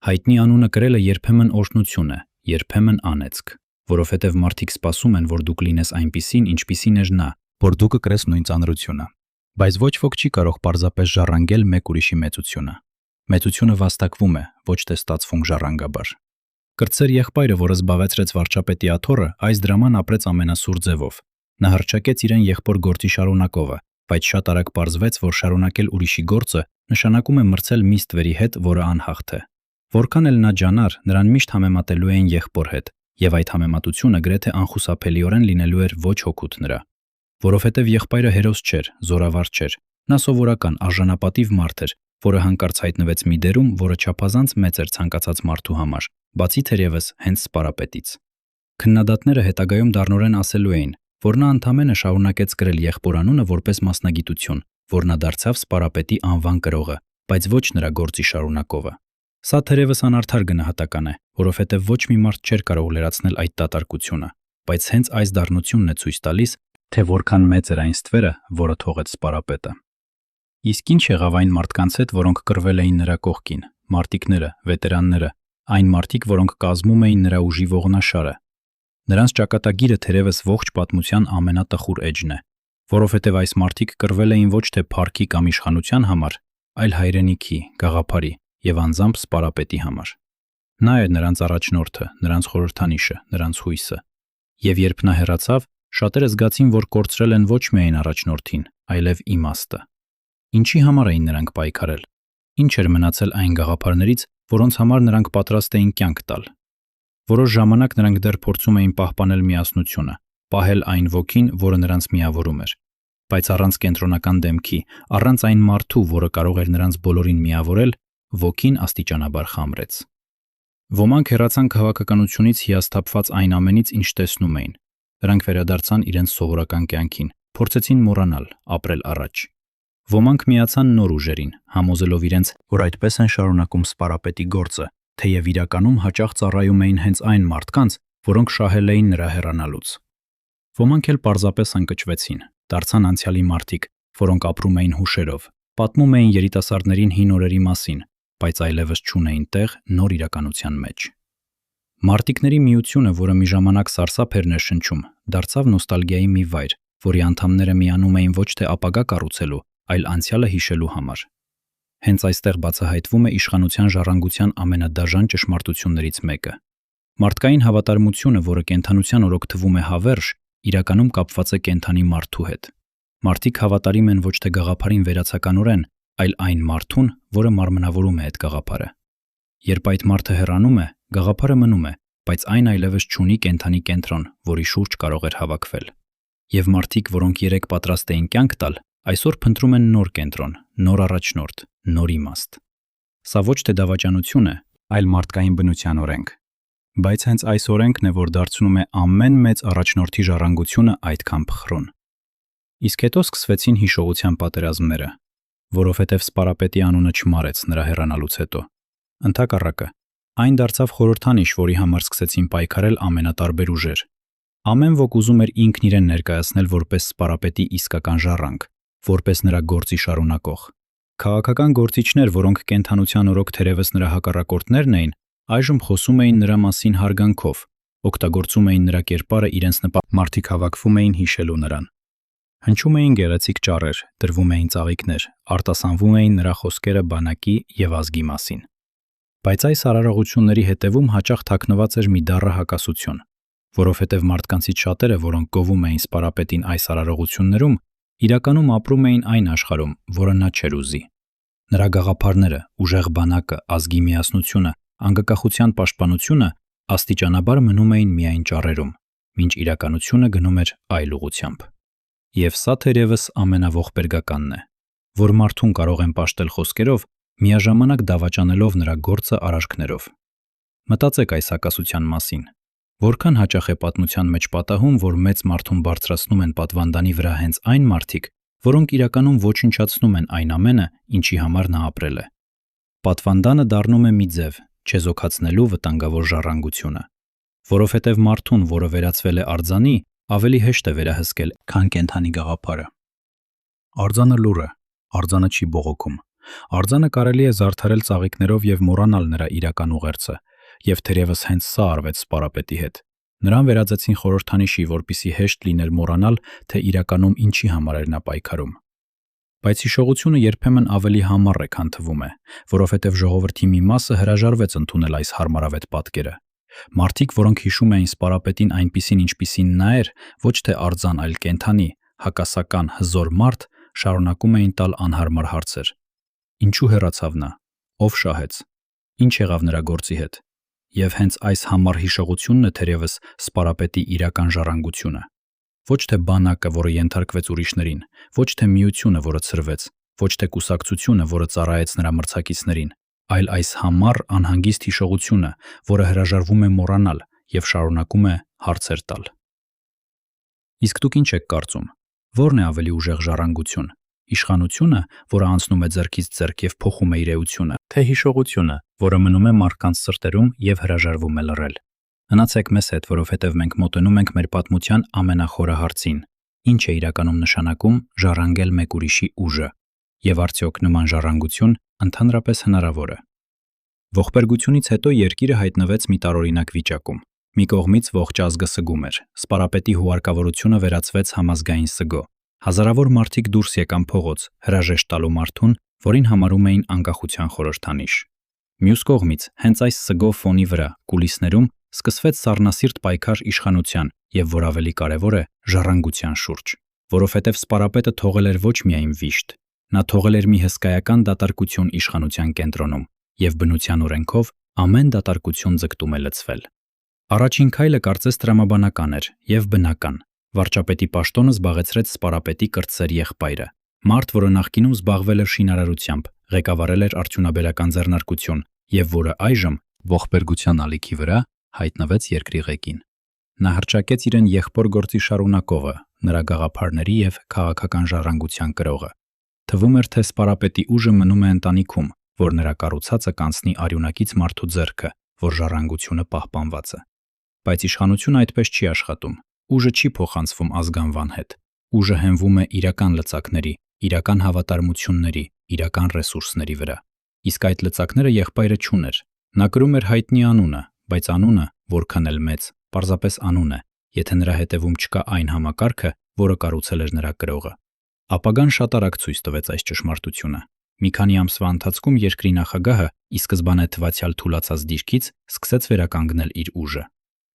S1: Հայտնի անունը կրելը երբեմն օրհնություն է, երբեմն անեծք, որովհետև մարդիկ սպասում են, որ դուք լինես այնպիսին, ինչպիսին էր նա, որ դու կկրես նույն ծանրությունը։ Բայց ոչ ոք չի կարող պարզապես ժառանգել մեկ ուրիշի մեծությունը։ Մեծությունը վաստակվում է, ոչ թե ստացվում ժառանգաբար։ Կրտսեր եղբայրը, որը զբաղեցրեց վարչապետի աթոռը, այս դրաման ապրեց ամենասուր ձևով։ Նա հռչակեց իրեն եղբոր գործի շարունակողը, բայց շատ արագ պարզվեց, որ շարունակել ուրիշի գործը նշանակում է մրցել միստվերի հետ, որը անհաղթ է։ Որքան էլ նա ջանար, նրան միշտ համեմատելու էին եղբոր հետ, եւ այդ համեմատությունը գրեթե անխուսափելիորեն լինելու էր ոչ հոգուտ նրա։ Որովհետև եղբայրը հերոս չէր, զորավար չէր, նա սովորական արժանապատիվ մարդ էր, որը հանկարծ հայտնվեց մի դերում, որը չափազանց մեծ էր ցանկացած մարդու համար, բացի թերևս հենց սպարապետից։ Քննադատները հետագայում դառնորեն ասելու էին, որ նա ընդամենը շարունակեց կրել եղբոր անունը որպես մասնագիտություն, որ նա դարձավ սպարապետի անվան կրողը, բայց ոչ նրա գործի շարունակողը։ Սա թերևս անարդար գնահատական է, որովհետև ոչ մի մարդ չէր կարող լրացնել այդ դատարկությունը, բայց հենց այս դառնությունն է ցույց տալիս, թե որքան մեծ էր այն ստվերը, որը թողեց սպարապետը։ Իսկ ինչ եղավ այն մարդկանց հետ, որոնք կռվել էին նրա կողքին, մարտիկները, վետերանները, այն մարդիկ, որոնք կազմում էին նրա ուժի ողնաշարը։ Նրանց ճակատագիրը թերևս ողջ պատմության ամենատխուր էջն է, որովհետև այս մարդիկ կռվել էին ոչ թե փառքի կամ իշխանության համար, այլ հայրենիքի, գաղափարի եւ անձամբ սպարապետի համար։ Նա էր նրանց առաջնորդը, նրանց խորհրդանիշը, նրանց հույսը։ Եվ երբ նա հեռացավ, շատերը զգացին, որ կորցրել են ոչ միայն առաջնորդին, այլև իմաստը։ Ինչի համար էին նրանք պայքարել։ Ինչ էր մնացել այն գաղափարներից, որոնց համար նրանք պատրաստ էին կյանք տալ։ Որոշ ժամանակ նրանք դեռ փորձում էին պահպանել միասնությունը, պահել այն ոգին, որը նրանց միավորում էր։ Բայց առանց կենտրոնական դեմքի, առանց այն մարդու, որը կարող էր նրանց բոլորին միավորել, ոգին աստիճանաբար խամրեց։ Ոմանք հեռացան քաղաքականությունից հիասթափված այն ամենից, ինչ տեսնում էին։ Նրանք վերադարձան իրենց սովորական կյանքին, փորձեցին մոռանալ, ապրել առաջ։ Ոմանք միացան նոր ուժերին, համոզելով իրենց, որ այդպես են շարունակում սպարապետի գործը, թեև իրականում հաճախ ծառայում էին հենց այն մարդկանց, որոնք շահել էին նրա հեռանալուց։ Ոմանք էլ պարզապես ընկճվեցին, դարձան անցյալի մարդիկ, որոնք ապրում էին հուշերով, պատմում էին երիտասարդներին հին օրերի մասին, բայց այլևս չունեին տեղ նոր իրականության մեջ։ Մարտիկների միությունը, որը մի ժամանակ սարսափ էր ներշնչում, դարձավ նոստալգիայի մի վայր, որի անդամները միանում էին ոչ թե ապագա կառուցելու, այլ անցյալը հիշելու համար։ Հենց այստեղ բացահայտվում է իշխանության ժառանգության ամենադաժան ճշմարտություններից մեկը։ Մարդկային հավատարմությունը, որը կենդանության օրոք թվում է հավերժ, իրականում կապված է կենդանի մարդու հետ։ Մարդիկ հավատարիմ են ոչ թե գաղափարին վերացականորեն, այլ այն մարդուն, որը մարմնավորում է այդ գաղափարը։ Երբ այդ մարդը հեռանում է, գաղափարը մնում է, բայց այն այլևս չունի կենդանի կենտրոն, որի շուրջ կարող էր հավաքվել։ Եվ մարդիկ, որոնք երեք պատրաստ էին կյանք տալ, այսօր փնտրում են նոր կենտրոն, նոր առաջնորդ, նոր իմաստ։ Սա ոչ թե դավաճանություն է, այլ մարդկային բնության օրենք։ Բայց հենց այս օրենքն է, որ դարձնում է ամեն մեծ առաջնորդի ժառանգությունը այդքան փխրուն։ Իսկ հետո սկսվեցին հիշողության պատերազմները, որովհետև Սպարապետի անունը չմարեց նրա հեռանալուց հետո։ Ընդհակառակը, այն դարձավ խորհրդանիշ, որի համար սկսեցին պայքարել ամենատարբեր ուժեր։ Ամեն ոք ուզում էր ինքն իրեն ներկայացնել որպես Սպարապետի իսկական ժառանգ, որպես նրա գործի շարունակող։ Քաղաքական գործիչներ, որոնք կենդանության օրոք թերևս նրա հակառակորդներն էին, այժմ խոսում էին նրա մասին հարգանքով, օգտագործում էին նրա կերպարը իրենց մարդիկ հավաքվում էին հիշելու նրան։ Հնչում էին գեղեցիկ ճառեր, տրվում էին ծաղիկներ, արտասանվում էին նրա խոսքերը բանակի եւ ազգի մասին։ Բայց այս արարողությունների հետևում հաճախ թաքնված էր մի դառը հակասություն, որովհետև մարդկանցից շատերը, որոնք գովում էին Սպարապետին այս արարողություններում, իրականում ապրում էին այն աշխարհում, որը նա չէր ուզի։ Նրա գաղափարները, ուժեղ բանակը, ազգի միասնությունը, անկախության պաշտպանությունը աստիճանաբար մնում էին միայն ճառերում, մինչ իրականությունը գնում էր այլ ուղղությամբ։ Եվ սա թերևս ամենաողբերգականն է, որ մարդուն կարող են պաշտել խոսքերով, միաժամանակ դավաճանելով նրա գործը արարքներով։ Մտածեք այս հակասության մասին։ Որքան հաճախ է պատմության մեջ պատահում, որ մեծ մարդուն բարձրացնում են պատվանդանի վրա հենց այն մարդիկ, որոնք իրականում ոչնչացնում են այն ամենը, ինչի համար նա ապրել է։ Պատվանդանը դառնում է մի ձև, չեզոքացնելու վտանգավոր ժառանգությունը, որովհետև մարդուն, որը վերածվել է արձանի, ավելի հեշտ է վերահսկել, քան կենդանի գաղափարը։ Արձանը լուր է, արձանը չի բողոքում։ Արձանը կարելի է զարդարել ծաղիկներով եւ մոռանալ նրա իրական ուղերձը, եւ թերևս հենց սա արվեց Սպարապետի հետ։ Նրան վերածեցին խորհրդանիշի, որպիսի հեշտ լիներ մոռանալ, թե իրականում ինչի համար էր նա պայքարում։ Բայց հիշողությունը երբեմն ավելի համառ է, քան թվում է, որովհետև ժողովրդի մի մասը հրաժարվեց ընդունել այս հարմարավետ պատկերը։ Մարդիկ, որոնք հիշում էին Սպարապետին այնպիսին, ինչպիսին նա էր, ոչ թե արձան, այլ կենդանի, հակասական, հզոր մարդ, շարունակում էին տալ անհարմար հարցեր։ Ինչու հեռացավ նա։ Ով շահեց։ Ինչ եղավ նրա գործի հետ։ Եվ հենց այս համառ հիշողությունն է թերևս Սպարապետի իրական ժառանգությունը։ Ոչ թե բանակը, որը ենթարկվեց ուրիշներին, ոչ թե միությունը, որը ցրվեց, ոչ թե կուսակցությունը, որը ծառայեց նրա մրցակիցներին, այլ այս համառ անհանգիստ հիշողությունը, որը հրաժարվում է մոռանալ եւ շարունակում է հարցեր տալ։ Իսկ դուք ինչ եք կարծում։ Ո՞րն է ավելի ուժեղ ժառանգություն։ Իշխանությունը, որը անցնում է ձեռքից ձեռք եւ փոխում է իր էությունը, թե հիշողությունը, որը մնում է մարդկանց սրտերում եւ հրաժարվում է լռել։ Հնացեք մեզ հետ, որովհետև մենք մոտենում ենք մեր պատմության ամենախորը հարցին. ինչ է իրականում նշանակում ժառանգել մեկ ուրիշի ուժը, եւ արդյոք նման ժառանգություն ընդհանրապես հնարավոր է։ Ողբերգությունից հետո երկիրը հայտնվեց մի տարօրինակ վիճակում։ Մի կողմից ողջ ազգը սգում էր, Սպարապետի հուարկավորությունը վերածվեց համազգային սգո։ Հազարավոր մարդիկ դուրս եկան փողոց, հրաժեշտ տալու մարդուն, որին համարում էին անկախության խորհրդանիշ։ Մյուս կողմից, հենց այս սգո ֆոնի վրա, կուլիսներում, սկսվեց սառնասիրտ պայքար իշխանության եւ, որ ավելի կարեւոր է, ժառանգության շուրջ, որովհետեւ Սպարապետը թողել էր ոչ միայն վիշտ, նա թողել էր մի հսկայական դատարկություն իշխանության կենտրոնում, եւ բնության օրենքով ամեն դատարկություն ձգտում է լցվել։ Առաջին քայլը կարծես տրամաբանական էր եւ բնական։ Վարչապետի պաշտոնը զբաղեցրեց Սպարապետի կրտսեր եղբայրը, մարդ, որը նախկինում զբաղվել էր շինարարությամբ, ղեկավարել էր արդյունաբերական ձեռնարկություն եւ որը այժմ ողբերգության ալիքի վրա հայտնվեց երկրի ղեկին։ Նա հռչակեց իրեն եղբոր գործի շարունակողը, նրա գաղափարների եւ քաղաքական ժառանգության կրողը։ Թվում էր, թե Սպարապետի ուժը մնում է ընտանիքում, որ նրա կառուցածը կանցնի արյունակից մարդու ձեռքը, որ ժառանգությունը պահպանված է։ Բայց իշխանությունը այդպես չի աշխատում։ Ուժը չի փոխանցվում ազգանվան հետ։
S2: Ուժը հենվում է իրական լծակների, իրական հավատարմությունների, իրական ռեսուրսների վրա։ Իսկ այդ լծակները եղբայրը չուներ։ Նա կրում էր հայտնի անունը, բայց անունը, որքան էլ մեծ, պարզապես անուն է, եթե նրա հետևում չկա այն համակարգը, որը կառուցել էր նրա կրողը։ Ապագան շատ արագ ցույց տվեց այս ճշմարտությունը։ Մի քանի ամսվա ընթացքում երկրի նախագահը, ի սկզբանե թվացial թուլացած դիրքից, սկսեց վերականգնել իր ուժը։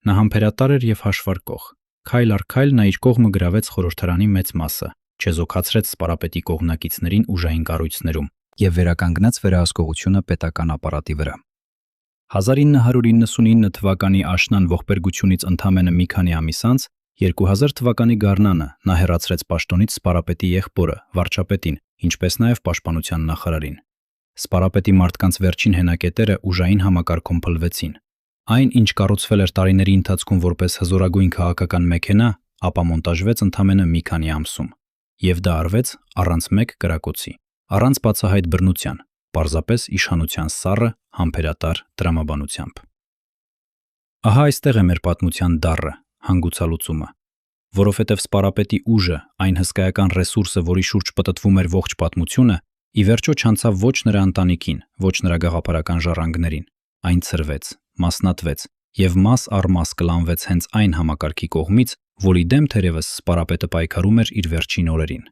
S2: Նա համբերատար էր եւ հաշվարկող։ Քայլ առ քայլ նա իր կողմը գրավեց խորհրդարանի մեծ մասը, չեզոքացրեց սպարապետի կողմնակիցներին ուժային կառույցներում եւ վերականգնեց վերահսկողությունը պետական ապարատի վրա։ 1999 թվականի աշնան ողբերգությունից ընդամենը մի քանի ամիս անց 2000 թվականի գարնանը նա հեռացրեց պաշտոնից սպարապետի եղբորը, վարչապետին, ինչպես նաև պաշտպանության նախարարին։ Սպարապետի մարդկանց վերջին հենակետերը ուժային համակարգում փլվեցին։ Այն, ինչ կառուցվել էր տարիների ընթացքում որպես հզորագույն քաղաքական մեքենա, ապա մոնտաժվեց ընդամենը մի քանի ամսում։ Եվ դա արվեց առանց մեկ կրակոցի, առանց բացահայտ բռնության, պարզապես իշխանության սառը, համբերատար տրամաբանությամբ։ Ահա այստեղ է մեր պատմության դառը, հանգուցալուծումը, որովհետև սպարապետի ուժը, այն հսկայական ռեսուրսը, որի շուրջ պտտվում էր ողջ պատմությունը, ի վերջո չանցավ ոչ նրա ընտանիքին, ոչ նրա գաղափարական ժառանգներին, այն ցրվեց, մասնատվեց եւ մաս առ մաս կլանվեց հենց այն համակարգի կողմից, որի դեմ թերևս սպարապետը պայքարում էր իր վերջին օրերին։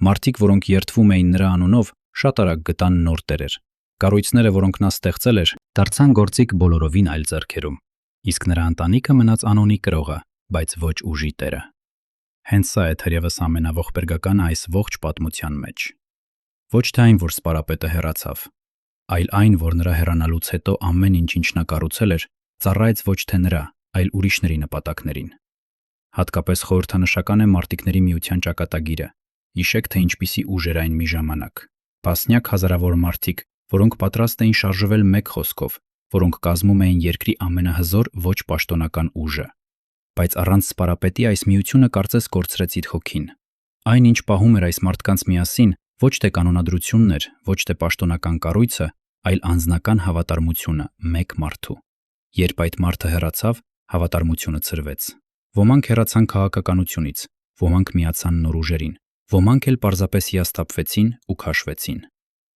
S2: Մարդիկ, որոնք երդվում էին նրա անունով, շատ արագ գտան նոր տերեր։ Կառույցները, որոնք նա ստեղծել էր, դարձան գործիք բոլորովին այլ ձեռքերում, իսկ նրա ընտանիքը մնաց անոնի կրողը, բայց ոչ ուժի տերը։ Հենց սա է թերևս ամենաողբերգականը այս ողջ պատմության մեջ։ Ոչ թե այն, որ սպարապետը հեռացավ, այլ այն, որ նրա հեռանալուց հետո ամեն ինչ նա կառուցել էր, ծառայեց ոչ թե նրա, այլ ուրիշների նպատակներին։ Հատկապես խորհրդանշական է մարտիկների միության ճակատագիրը։ Հիշեք, թե ինչպիսի ուժ էր այն մի ժամանակ։ Տասնյակ հազարավոր մարդիկ, որոնք պատրաստ էին շարժվել մեկ խոսքով, որոնք կազմում էին երկրի ամենահզոր ոչ պաշտոնական ուժը։ Բայց առանց սպարապետի այս միությունը կարծես կորցրեց իր հոգին։ Այն, ինչ պահում էր այս մարդկանց միասին, ոչ թե կանոնադրությունն էր, ոչ թե պաշտոնական կառույցը, այլ անձնական հավատարմությունը մեկ մարդու։ Երբ այդ մարդը հեռացավ, հավատարմությունը ցրվեց։ Ոմանք հեռացան քաղաքականությունից, ոմանք միացան նոր ուժերին, ոմանք էլ պարզապես հիասթափվեցին ու քաշվեցին։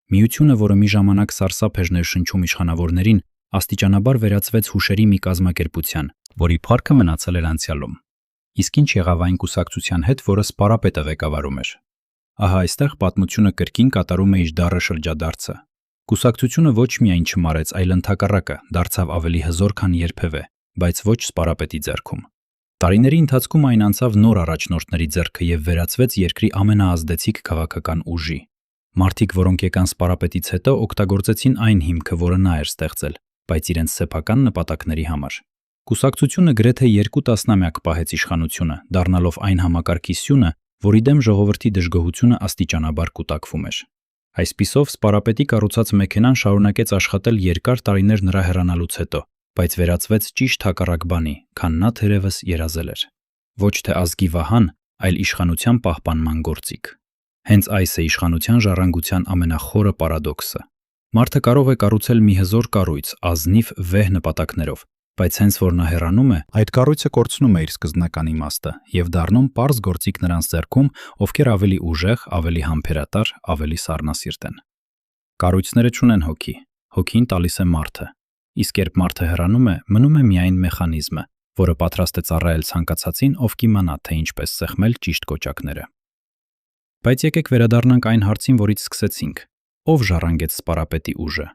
S2: Միությունը, որը մի ժամանակ սարսափ էր ներշնչում իշխանավորներին, աստիճանաբար վերածվեց հուշերի մի կազմակերպության, որի փառքը մնացել էր անցյալում։ Իսկ ինչ եղավ այն կուսակցության հետ, որը սպարապետը ղեկավարում էր։ Ահա այստեղ պատմությունը կրկին կատարում է իր դառը շրջադարձը։ Կուսակցությունը ոչ միայն չմարեց, այլ ընդհակառակը դարձավ ավելի հզոր, քան երբևէ, բայց ոչ սպարապետի ձեռքում։ Տարիների ընթացքում այն անցավ նոր առաջնորդների ձեռքը եւ վերածվեց երկրի ամենաազդեցիկ քաղաքական ուժի։ Մարդիկ, որոնք եկան սպարապետից հետո, օգտագործեցին այն հիմքը, որը նա էր ստեղծել, բայց իրենց սեփական նպատակների համար։ Կուսակցությունը գրեթե 2 տասնամյակ պահեց իշխանությունը, դառնալով այն համակարգի սյունը, որի դեմ ժողովրդի դժգոհությունը աստիճանաբար կուտակվում էր։ Այսպիսով սպարապետի կառուցած մեքենան շարունակեց աշխատել երկար տարիներ նրա հեռանալուց հետո, բայց վերածվեց ճիշտ հակառակ բանի, քան նա թերևս երազել էր։ Ոչ թե ազգի վահան, այլ իշխանության պահպանման գործիք։ Հենց այս է իշխանության ժառանգության ամենախորը պարադոքսը։ Մարդը կարող է կառուցել մի հզոր կառույց ազնիվ վեհ նպատակներով, բայց հենց որ նա հեռանում է, այդ կառույցը կորցնում է իր սկզբնական իմաստը եւ դառնում պարզ գործիք նրանց ձեռքում, ովքեր ավելի ուժեղ, ավելի համբերատար, ավելի սառնասիրտ են։ Կառույցները չունեն հոգի, հոգին տալիս է մարդը։ Իսկ երբ մարդը հեռանում է, մնում է միայն մեխանիզմը, որը պատրաստ է ծառայել ցանկացածին, ով կիմանա, թե ինչպես սեղմել ճիշտ կոճակները։ Բայց եկեք վերադառնանք այն հարցին, որից սկսեցինք. ով ժառանգեց սպարապետի ուժը։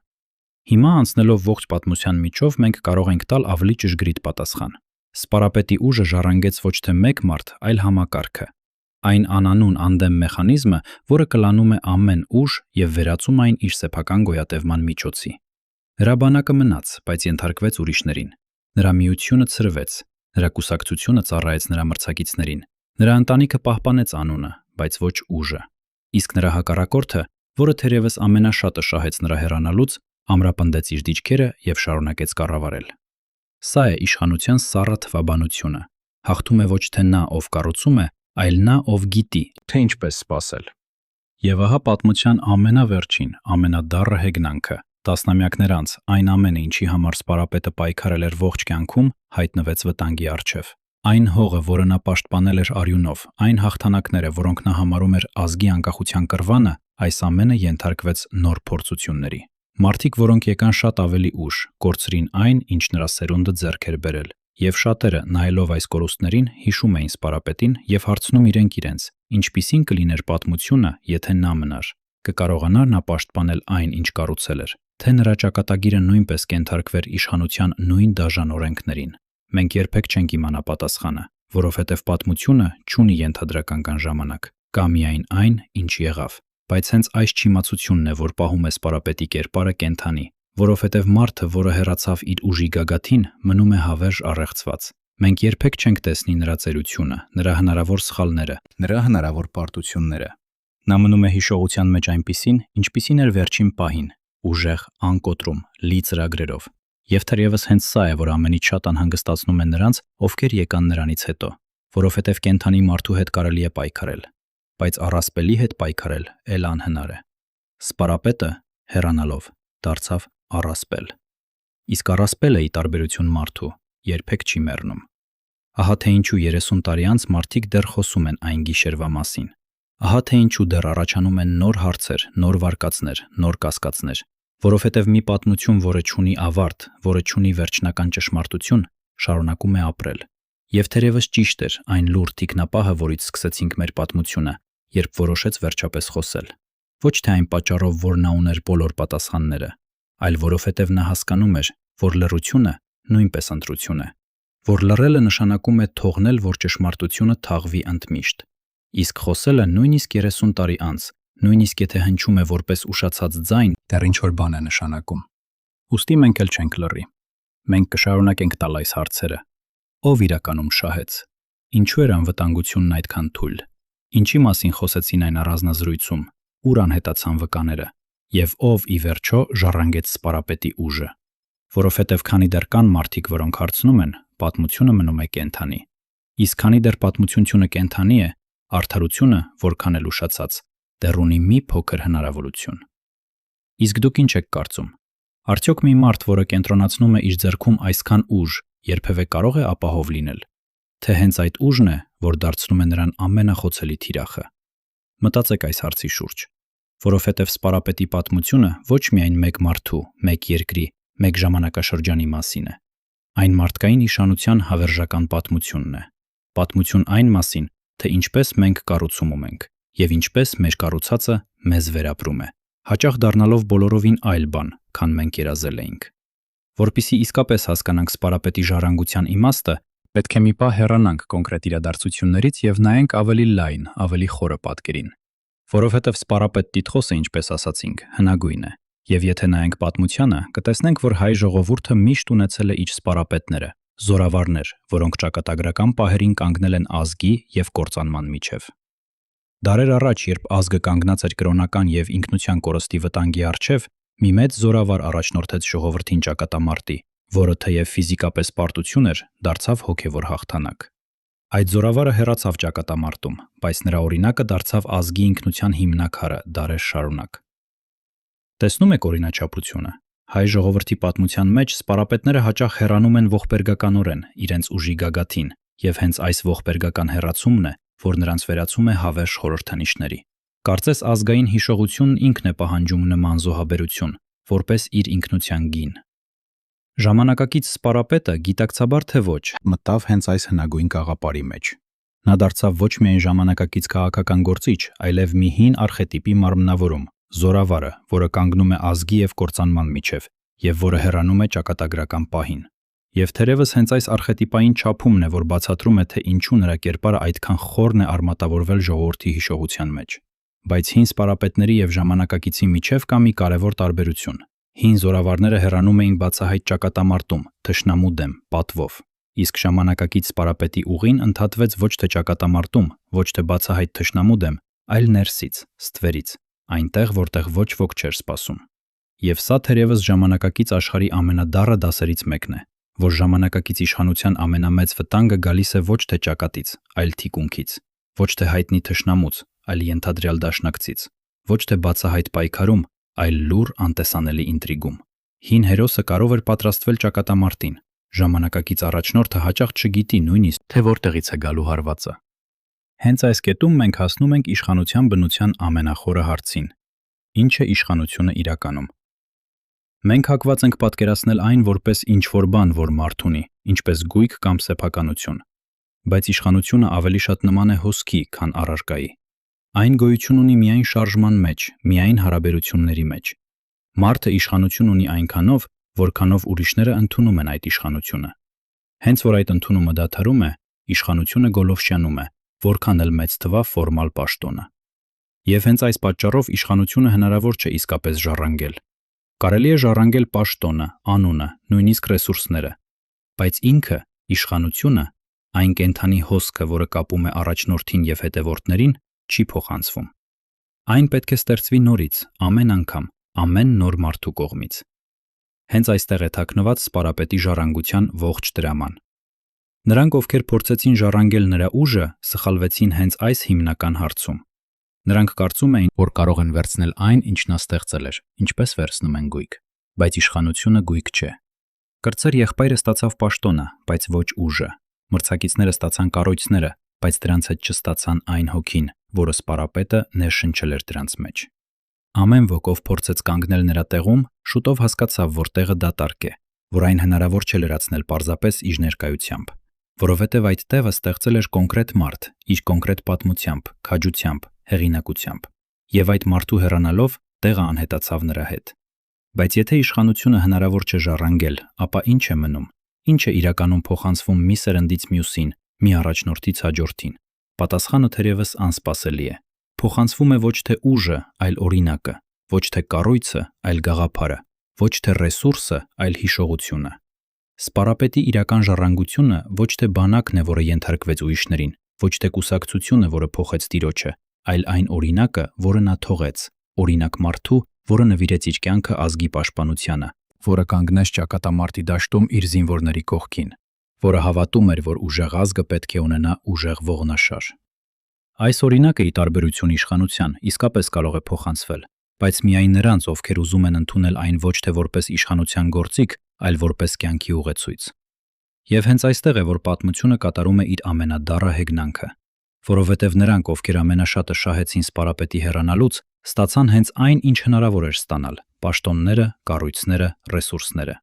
S2: Հիմա անցնելով ողջ պատմության միջով մենք կարող ենք տալ ավելի ճշգրիտ պատասխան։ Սպարապետի ուժը ժառանգեց ոչ թե մեկ մարդ, այլ համակարգը։ Այն անանուն անդեմ մեխանիզմը, որը կլանում է ամեն ուժ եւ վերածում այն իր սեփական գոյատևման միջոցի։ Նրա բանակը մնաց, բայց ենթարկվեց ուրիշներին։ Նրա միությունը ցրվեց, նրա կուսակցությունը ծառայեց նրա մրցակիցներին։ Նրա ընտանիքը պահպանեց անունը, բայց ոչ ուժը։ Իսկ նրա հակառակորդը, որը թերևս ամենաշատը շահեց նրա հեռանալուց, ամրապնդեց իր դիճքերը եւ շարունակեց կառավարել։ Սա է իշխանության սառը թվաբանությունը։ Հաղթում է ոչ թե նա, ով կառուցում է, այլ նա, ով գիտի, թե ինչպես սпасել։ Եվ ահա պատմության ամենավերջին, ամենադառը հեգնանքը, տասնամյակներ անց այն ամենը, ինչի համար սպարապետը պայքարել էր ողջ կյանքում, հայտնվեց վտանգի առջև։
S1: Այն հողը, որը նա պաշտպանել էր արյունով, այն հաղթանակները, որոնք նա համարում էր ազգի անկախության կռվանը, այս ամենը ենթարկվեց նոր փորձությունների։ Մարդիկ, որոնք եկան շատ ավելի ուշ, կորցրին այն, ինչ նրա սերունդը ձեռք էր բերել, եւ շատերը, նայելով այս կորուստներին, հիշում էին սպարապետին եւ հարցնում իրենք, ինչպիսին կլիներ պատմությունը, եթե նա մնար։ Կկարողանար նա պաշտպանել այն, ինչ կառուցել էր, թե նրա ճակատագիրը նույնպես կենթարկվեր իշխանության նույն դաժան օրենքներին։ Մենք երբեք չենք իմանա պատասխանը, որովհետև պատմությունը չունի ենթադրական ժամանակ, կա միայն այն, ինչ եղավ։ Բայց հենց այս չիմացությունն է, որ պահում է սպարապետի կերպարը կենդանի, որովհետև մարդը, որը հեռացավ իր ուժի գագաթին, մնում է հավերժ առեղծված։ Մենք երբեք չենք տեսնի նրա ծերությունը, նրա հնարավոր սխալները, նրա հնարավոր պարտությունները։ Նա մնում է հիշողության մեջ այնպիսին, ինչպիսին էր վերջին պահին, ուժեղ, անկոտրում, լի ծրագրերով։ Եվ թերևս հենց սա է, որ ամենից շատ անհանգստացնում է նրանց, ովքեր եկան նրանից հետո, որովհետև կենդանի մարդու հետ կարելի է պայքարել, բայց առասպելի հետ պայքարել էլ անհնար է։ Սպարապետը, հեռանալով, դարձավ առասպել։ Իսկ առասպելը, ի տարբերություն մարդու, երբեք չի մեռնում։ Ահա թե ինչու 30 տարի անց մարդիկ դեռ խոսում են այն գիշերվա մասին։ Ահա թե ինչու դեռ առաջանում են նոր հարցեր, նոր վարկածներ, նոր կասկածներ, որովհետև մի պատմություն, որը չունի ավարտ, որը չունի վերջնական ճշմարտություն, շարունակում է ապրել։ Եվ թերևս ճիշտ էր այն լուր թիկնապահը, որից սկսեցինք մեր պատմությունը, երբ որոշեց վերջապես խոսել։ Ոչ թե այն պատճառով, որ նա ուներ բոլոր պատասխանները, այլ որովհետև նա հասկանում էր, որ լռությունը նույնպես ընտրություն է, որ լռելը նշանակում է թողնել, որ ճշմարտությունը թաղվի ընդմիշտ։ Իսկ խոսելը նույնիսկ 30 տարի անց, նույնիսկ եթե հնչում է որպես ուշացած ձայն, դեռ ինչ-որ բան է նշանակում։ Ուստի մենք էլ չենք լռի։ Մենք կշարունակենք տալ այս հարցերը։ Ով իրականում շահեց։ Ինչու էր անվտանգությունն այդքան թույլ։ Ինչի մասին խոսեցին այն առանձնազրույցում, ուր անհետացան վկաները, եւ ով ի վերջո ժառանգեց սպարապետի ուժը։ Որովհետև քանի դեռ կան մարդիկ, որոնք հարցնում են, պատմությունը մնում է կենդանի։ Իսկ քանի դեռ պատմությունը կենդանի է, արդարությունը, որքան էլ ուշացած, դեռ ունի մի փոքր հնարավորություն։ Իսկ դուք ինչ եք կարծում։ Արդյոք մի մարդ, որը կենտրոնացնում է իր ձեռքում այսքան ուժ, երբևէ կարող է ապահով լինել, թե հենց այդ ուժն է, որ դարձնում է նրան ամենախոցելի թիրախը։ Մտածեք այս հարցի շուրջ, որովհետև սպարապետի պատմությունը ոչ միայն մեկ մարդու, մեկ երկրի, մեկ ժամանակաշրջանի մասին է։ Այն մարդկային իշխանության հավերժական պատմությունն է։ Պատմություն այն մասին, թե ինչպես մենք կառուցում ենք, եւ ինչպես մեր կառուցածը մեզ վերապրում է, հաճախ դառնալով բոլորովին այլ բան, քան մենք երազել էինք։ Որպեսզի իսկապես հասկանանք սպարապետի ժառանգության իմաստը, պետք է մի պահ հեռանանք կոնկրետ իրադարձություններից եւ նայենք ավելի լայն, ավելի խորը պատկերին։ Որովհետև սպարապետ Տիտղոսը, ինչպես ասացինք, հնագույն է, եւ եթե նայենք պատմությանը, կտեսնենք, որ հայ ժողովուրդը միշտ ունեցել է իր սպարապետները, զորավարներ, որոնք ճակատագրական պահերին կանգնել են ազգի եւ կործանման միջև։ Դարեր առաջ, երբ ազգը կանգնած էր կրոնական եւ ինքնության կորստի վտանգի առջև, մի մեծ զորավար առաջնորդեց ժողովրդին ճակատամարտի, որը թեև ֆիզիկապես պարտություն էր, դարձավ հոգևոր հաղթանակ։ Այդ զորավարը հեռացավ ճակատամարտում, բայց նրա օրինակը դարձավ ազգի ինքնության հիմնաքարը դարեր շարունակ։ Տեսնում եք օրինաչափությունը։ Հայ ժողովրդի պատմության մեջ սպարապետները հաճախ հեռանում են ողբերգականորեն իրենց ուժի գագաթին, եւ հենց այս ողբերգական հեռացումն է, որ նրանց վերածում է հավերժ խորհրդանիշների։ Կարծես ազգային հիշողությունն ինքն է պահանջում նման զոհաբերություն, որպես իր ինքնության գին։ Ժամանակակից սպարապետը, գիտակցաբար թե ոչ, մտավ հենց այս հնագույն գաղափարի մեջ։ Նա դարձավ ոչ միայն ժամանակակից քաղաքական գործիչ, այլև մի հին արխետիպի մարմնավորում, զորավարը, որը կանգնում է ազգի եւ կործանման միջև, եւ որը հեռանում է ճակատագրական պահին։ Եվ թերևս հենց այս արխետիպային չափումն է, որ բացատրում է, թե ինչու նրա կերպարը այդքան խորն է արմատավորվել ժողովրդի հիշողության մեջ։ Բայց հին սպարապետների եւ ժամանակակիցի միջև կա մի կարևոր տարբերություն։ Հին զորավարները հեռանում էին բացահայտ ճակատամարտում, թշնամու դեմ, պատվով։ Իսկ ժամանակակից սպարապետի ուղին ընդհատվեց ոչ թե ճակատամարտում, ոչ թե բացահայտ թշնամու դեմ, այլ ներսից, ստվերից, այնտեղ, որտեղ ոչ ոք չէր սպասում։ Եվ սա թերևս ժամանակակից աշխարհի ամենադառը դասերից մեկն է, որ ժամանակակից իշխանության ամենամեծ վտանգը գալիս է ոչ թե ճակատից, այլ թիկունքից, ոչ թե հայտնի թշնամուց, այլ ենթադրյալ դաշնակցից, ոչ թե բացահայտ պայքարում, այլ լուռ անտեսանելի ինտրիգում։ Հին հերոսը կարող էր պատրաստվել ճակատամարտին, Ժամանակակից առաջնորդը հաճախ չգիտի նույնիսկ, թե որտեղից է գալու հարվածը։ Հենց այս կետում մենք հասնում ենք իշխանության բնության ամենախորը հարցին. ինչ է իշխանությունը իրականում։ Մենք հակված ենք պատկերացնել այն որպես ինչ-որ բան, որ մարդ ունի, ինչպես գույք կամ սեփականություն։ Բայց իշխանությունը ավելի շատ նման է հոսքի, քան առարկայի։ Այն գոյություն ունի միայն շարժման մեջ, միայն հարաբերությունների մեջ։ Մարդը իշխանություն ունի այնքանով, որքանով ուրիշները ընդունում են այդ իշխանությունը։ Հենց որ այդ ընդունումը դադարում է, իշխանությունը գոլորշիանում է, որքան էլ մեծ թվա ֆորմալ պաշտոնը։ Եվ հենց այս պատճառով իշխանությունը հնարավոր չէ իսկապես ժառանգել։ Կարելի է ժառանգել պաշտոնը, անունը, նույնիսկ ռեսուրսները, բայց ինքը, իշխանությունը, այն կենդանի հոսքը, որը կապում է առաջնորդին եւ հետևորդներին, չի փոխանցվում։ Այն պետք է ստեղծվի նորից, ամեն անգամ, ամեն նոր մարդու կողմից։ Հենց այստեղ է թաքնված սպարապետի ժառանգության ողջ դրաման։ Նրանք, ովքեր փորձեցին ժառանգել նրա ուժը, սխալվեցին հենց այս հիմնական հարցում։ Նրանք կարծում էին, որ կարող են վերցնել այն, ինչ նա ստեղծել էր, ինչպես վերցնում են գույք, բայց իշխանությունը գույք չէ։ Կրտսեր եղբայրը ստացավ պաշտոնը, բայց ոչ ուժը։ Մրցակիցները ստացան կառույցները, բայց դրանց հետ չստացան այն հոգին, որը սպարապետը ներշնչել էր դրանց մեջ։ Ամեն ոք, ով փորձեց կանգնել նրա տեղում, շուտով հասկացավ, որ տեղը դատարկ է, որ այն հնարավոր չէ լրացնել պարզապես իր ներկայությամբ, որովհետև այդ տեղը ստեղծել էր կոնկրետ մարդ, իր կոնկրետ պատմությամբ, քաջությամբ, հեղինակությամբ, եւ այդ մարդու հեռանալով տեղը անհետացավ նրա հետ։ Բայց եթե իշխանությունը հնարավոր չէ ժառանգել, ապա ինչ է մնում։ Ինչ է իրականում փոխանցվում մի սերնդից մյուսին, մի առաջնորդից հաջորդին։ Պատասխանը թերևս անսպասելի է։ Փոխանցվում է ոչ թե ուժը, այլ օրինակը, ոչ թե կառույցը, այլ գաղափարը, ոչ թե ռեսուրսը, այլ հիշողությունը։ Սպարապետի իրական ժառանգությունը ոչ թե բանակն է, որը ենթարկվեց ուրիշներին, ոչ թե կուսակցությունը, որը փոխեց տիրոջը, այլ այն օրինակը, որը նա թողեց, օրինակ մարդու, որը նվիրեց իր կյանքը ազգի պաշտպանությանը, որը կանգնեց ճակատամարտի դաշտում իր զինվորների կողքին, որը հավատում էր, որ ուժեղ ազգը պետք է ունենա ուժեղ ողնաշար։ Այս օրինակը, ի տարբերություն իշխանության, իսկապես կարող է փոխանցվել, բայց միայն նրանց, ովքեր ուզում են ընդունել այն ոչ թե որպես իշխանության գործիք, այլ որպես կյանքի ուղեցույց։ Եվ հենց այստեղ է, որ պատմությունը կատարում է իր ամենադառը հեգնանքը, որովհետև նրանք, ովքեր ամենաշատը շահեցին սպարապետի հեռանալուց, ստացան հենց այն, ինչ հնարավոր էր ստանալ՝ պաշտոնները, կառույցները, ռեսուրսները։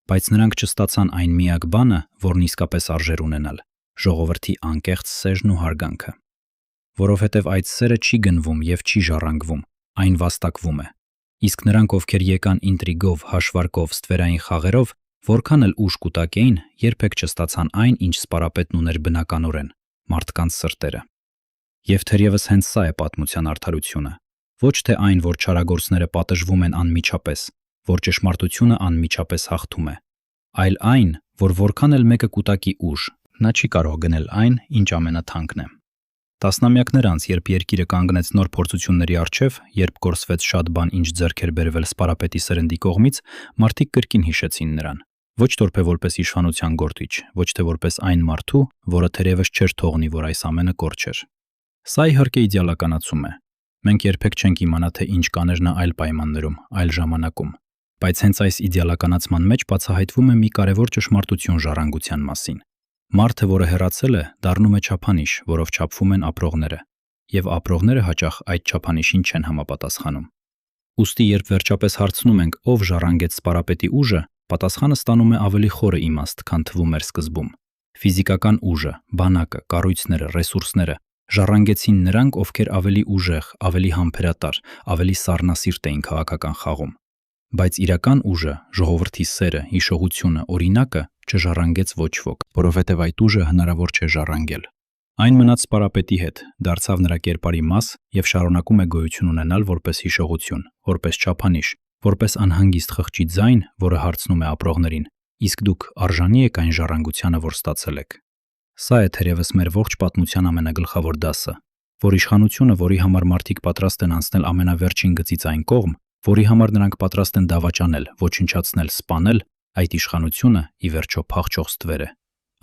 S1: Բայց նրանք չստացան այն միակ բանը, որն իսկապես արժեր ունենալ՝ ժողովրդի անկեղծ սերն ու հարգանքը։ Որովհետև այդ սերը չի գնվում եւ չի ժառանգվում, այն վաստակվում է։ Իսկ նրանք, ովքեր եկան ինտրիգով, հաշվարկով, ստվերային խաղերով, որքան էլ ուժ կուտակ էին, երբեք չստացան այն, ինչ սպարապետն ուներ բնականորեն՝ մարդկանց սրտերը։ Եվ թերևս հենց սա է պատմության արդարությունը։ Ոչ թե այն, որ չարագործները պատժվում են անմիջապես, որ ճշմարտությունը անմիջապես հաղթում է, այլ այն, որ որքան էլ մեկը կուտակի ուժ, նա չի կարող գնել այն, ինչ ամենաթանկն է։ Տասնամյակներ անց, երբ երկիրը կանգնեց նոր փորձությունների առջև, երբ կորսվեց շատ բան, ինչ ձեռք էր բերվել սպարապետի սերնդի կողմից, մարդիկ կրկին հիշեցին նրան։ Ոչ թե որպես իշխանության գործիչ, ոչ թե որպես այն մարդու, որը թերևս չէր թողնի, որ այս ամենը կորչ էր։ Սա իհարկե իդեալականացում է։ Մենք երբեք չենք իմանա, թե ինչ կաներ նա այլ պայմաններում, այլ ժամանակում։ Բայց հենց այս իդեալականացման մեջ բացահայտվում է մի կարևոր ճշմարտություն ժառանգության մասին։ Մարդը, որը հեռացել է, դառնում է չափանիշ, որով չափվում են ապրողները, եւ ապրողները հաճախ այդ չափանիշին չեն համապատասխանում։ Ուստի երբ վերջապես հարցնում ենք, ով ժառանգեց սպարապետի ուժը, պատասխանը ստանում է ավելի խորը իմաստ, քան թվում էր սկզբում։ Ֆիզիկական ուժը, բանակը, կառույցները, ռեսուրսները ժառանգեցին նրանք, ովքեր ավելի ուժեղ, ավելի համբերատար, ավելի սառնասիրտ էին քաղաքական խաղում։ Բայց իրական ուժը, ժողովրդի սերը, հիշողությունը, օրինակը չժառանգեց ոչ ոք, որովհետև այդ ուժը հնարավոր չէ ժառանգել։ Այն մնաց սպարապետի հետ, դարձավ նրա կերպարի մաս եւ շարունակում է գոյություն ունենալ որպես հիշողություն, որպես չափանիշ, որպես անհանգիստ խղճի ձայն, որը հարցնում է ապրողներին. իսկ դուք արժանի եք այն ժառանգությանը, որ ստացել եք։ Սա է թերևս մեր ողջ պատմության ամենագլխավոր դասը, որ իշխանությունը, որի համար մարդիկ պատրաստ են անցնել ամենավերջին գծից այն կողմ, որի համար նրանք պատրաստ են դավաճանել, ոչնչացնել, սպանել, այդ իշխանությունը ի վերջո փախչող ստվեր է։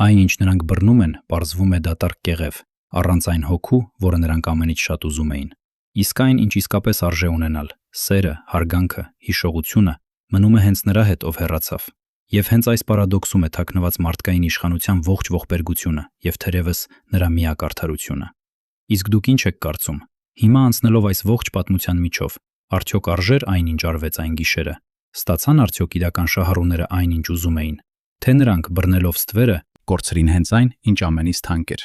S1: Այն, ինչ նրանք բռնում են, պարզվում է դատարկ կեղև, առանց այն հոգու, որը նրանք ամենից շատ ուզում էին։ Իսկ այն, ինչ իսկապես արժե ունենալ, սերը, հարգանքը, հիշողությունը, մնում է հենց նրա հետ, ով հեռացավ։ Եվ հենց այս պարադոքսում է թաքնված մարդկային իշխանության ողջ ողբերգությունը եւ թերևս նրա միակ արդարությունը։ Իսկ դուք ինչ եք կարծում։ Հիմա անցնելով այս ողջ պատմության միջով, արդյոք արժեր այն, ինչ արվեց այն գիշերը։ Ստացան արդյոք իրական շահառուները այն, ինչ ուզում էին, թե նրանք բռնելով ստվերը կորցրին հենց այն, ինչ ամենից թանկ էր։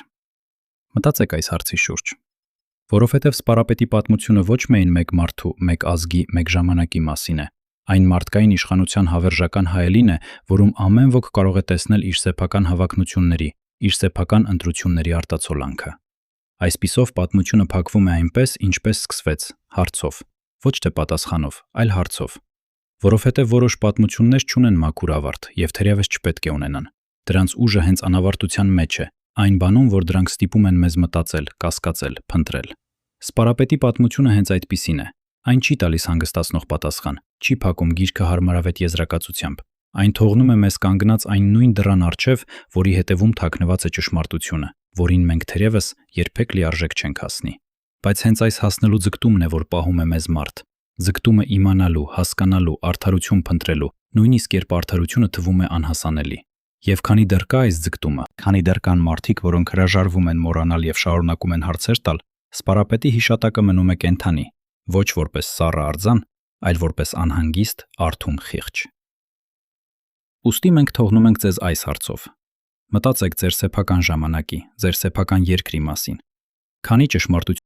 S1: Մտածեք այս հարցի շուրջ։ Որովհետև սպարապետի պատմությունը ոչ միայն մեկ մարդու, մեկ ազգի, մեկ ժամանակի մասին է։ Այն մարդկային իշխանության հավերժական հայելին է, որում ամեն ոք կարող է տեսնել իր սեփական հավակնությունների, իր սեփական ընտրությունների արտացոլանքը։ Այսպիսով պատմությունը փակվում է այնպես, ինչպես սկսվեց, հարցով, ոչ թե պատասխանով, այլ հարցով։ Որովհետև որոշ պատմություններ չունեն մաքուր ավարտ եւ թերևս չպետք է ունենան։ Դրանց ուժը հենց անավարտության մեջ է, այն բանում, որ դրանք ստիպում են մեզ մտածել, կասկածել, փնտրել։ Սպարապետի պատմությունը հենց այդպիսին է։ Այն չի տալիս հանգստացնող պատասխան, չի փակում գիրքը հարմարավետ եզրակացությամբ։ Այն թողնում է մեզ կանգնած այն նույն դռան առջև, որի հետևում թաքնված է ճշմարտությունը, որին մենք թերևս երբեք լիարժեք չենք հասնի։ Բայց հենց այս հասնելու ձգտումն է, որ պահում է մեզ մարդ։ Ձգտումը իմանալու, հասկանալու, արդարություն փնտրելու, նույնիսկ երբ արդարությունը թվում է անհասանելի։ Եվ քանի դեռ կա այս ձգտումը, քանի դեռ կան մարդիկ, որոնք հրաժարվում են մոռանալ եւ շարունակում են հարցեր տալ, սպարապետի հիշատակը մնում է կենդանի, ոչ որպես սառը արձան, այլ որպես անհանգիստ, արթուն խիղճ։ Ուստի մենք թողնում ենք ձեզ այս հարցով. մտածեք ձեր սեփական ժամանակի, ձեր սեփական երկրի մասին։ Քանի ճշմարտություն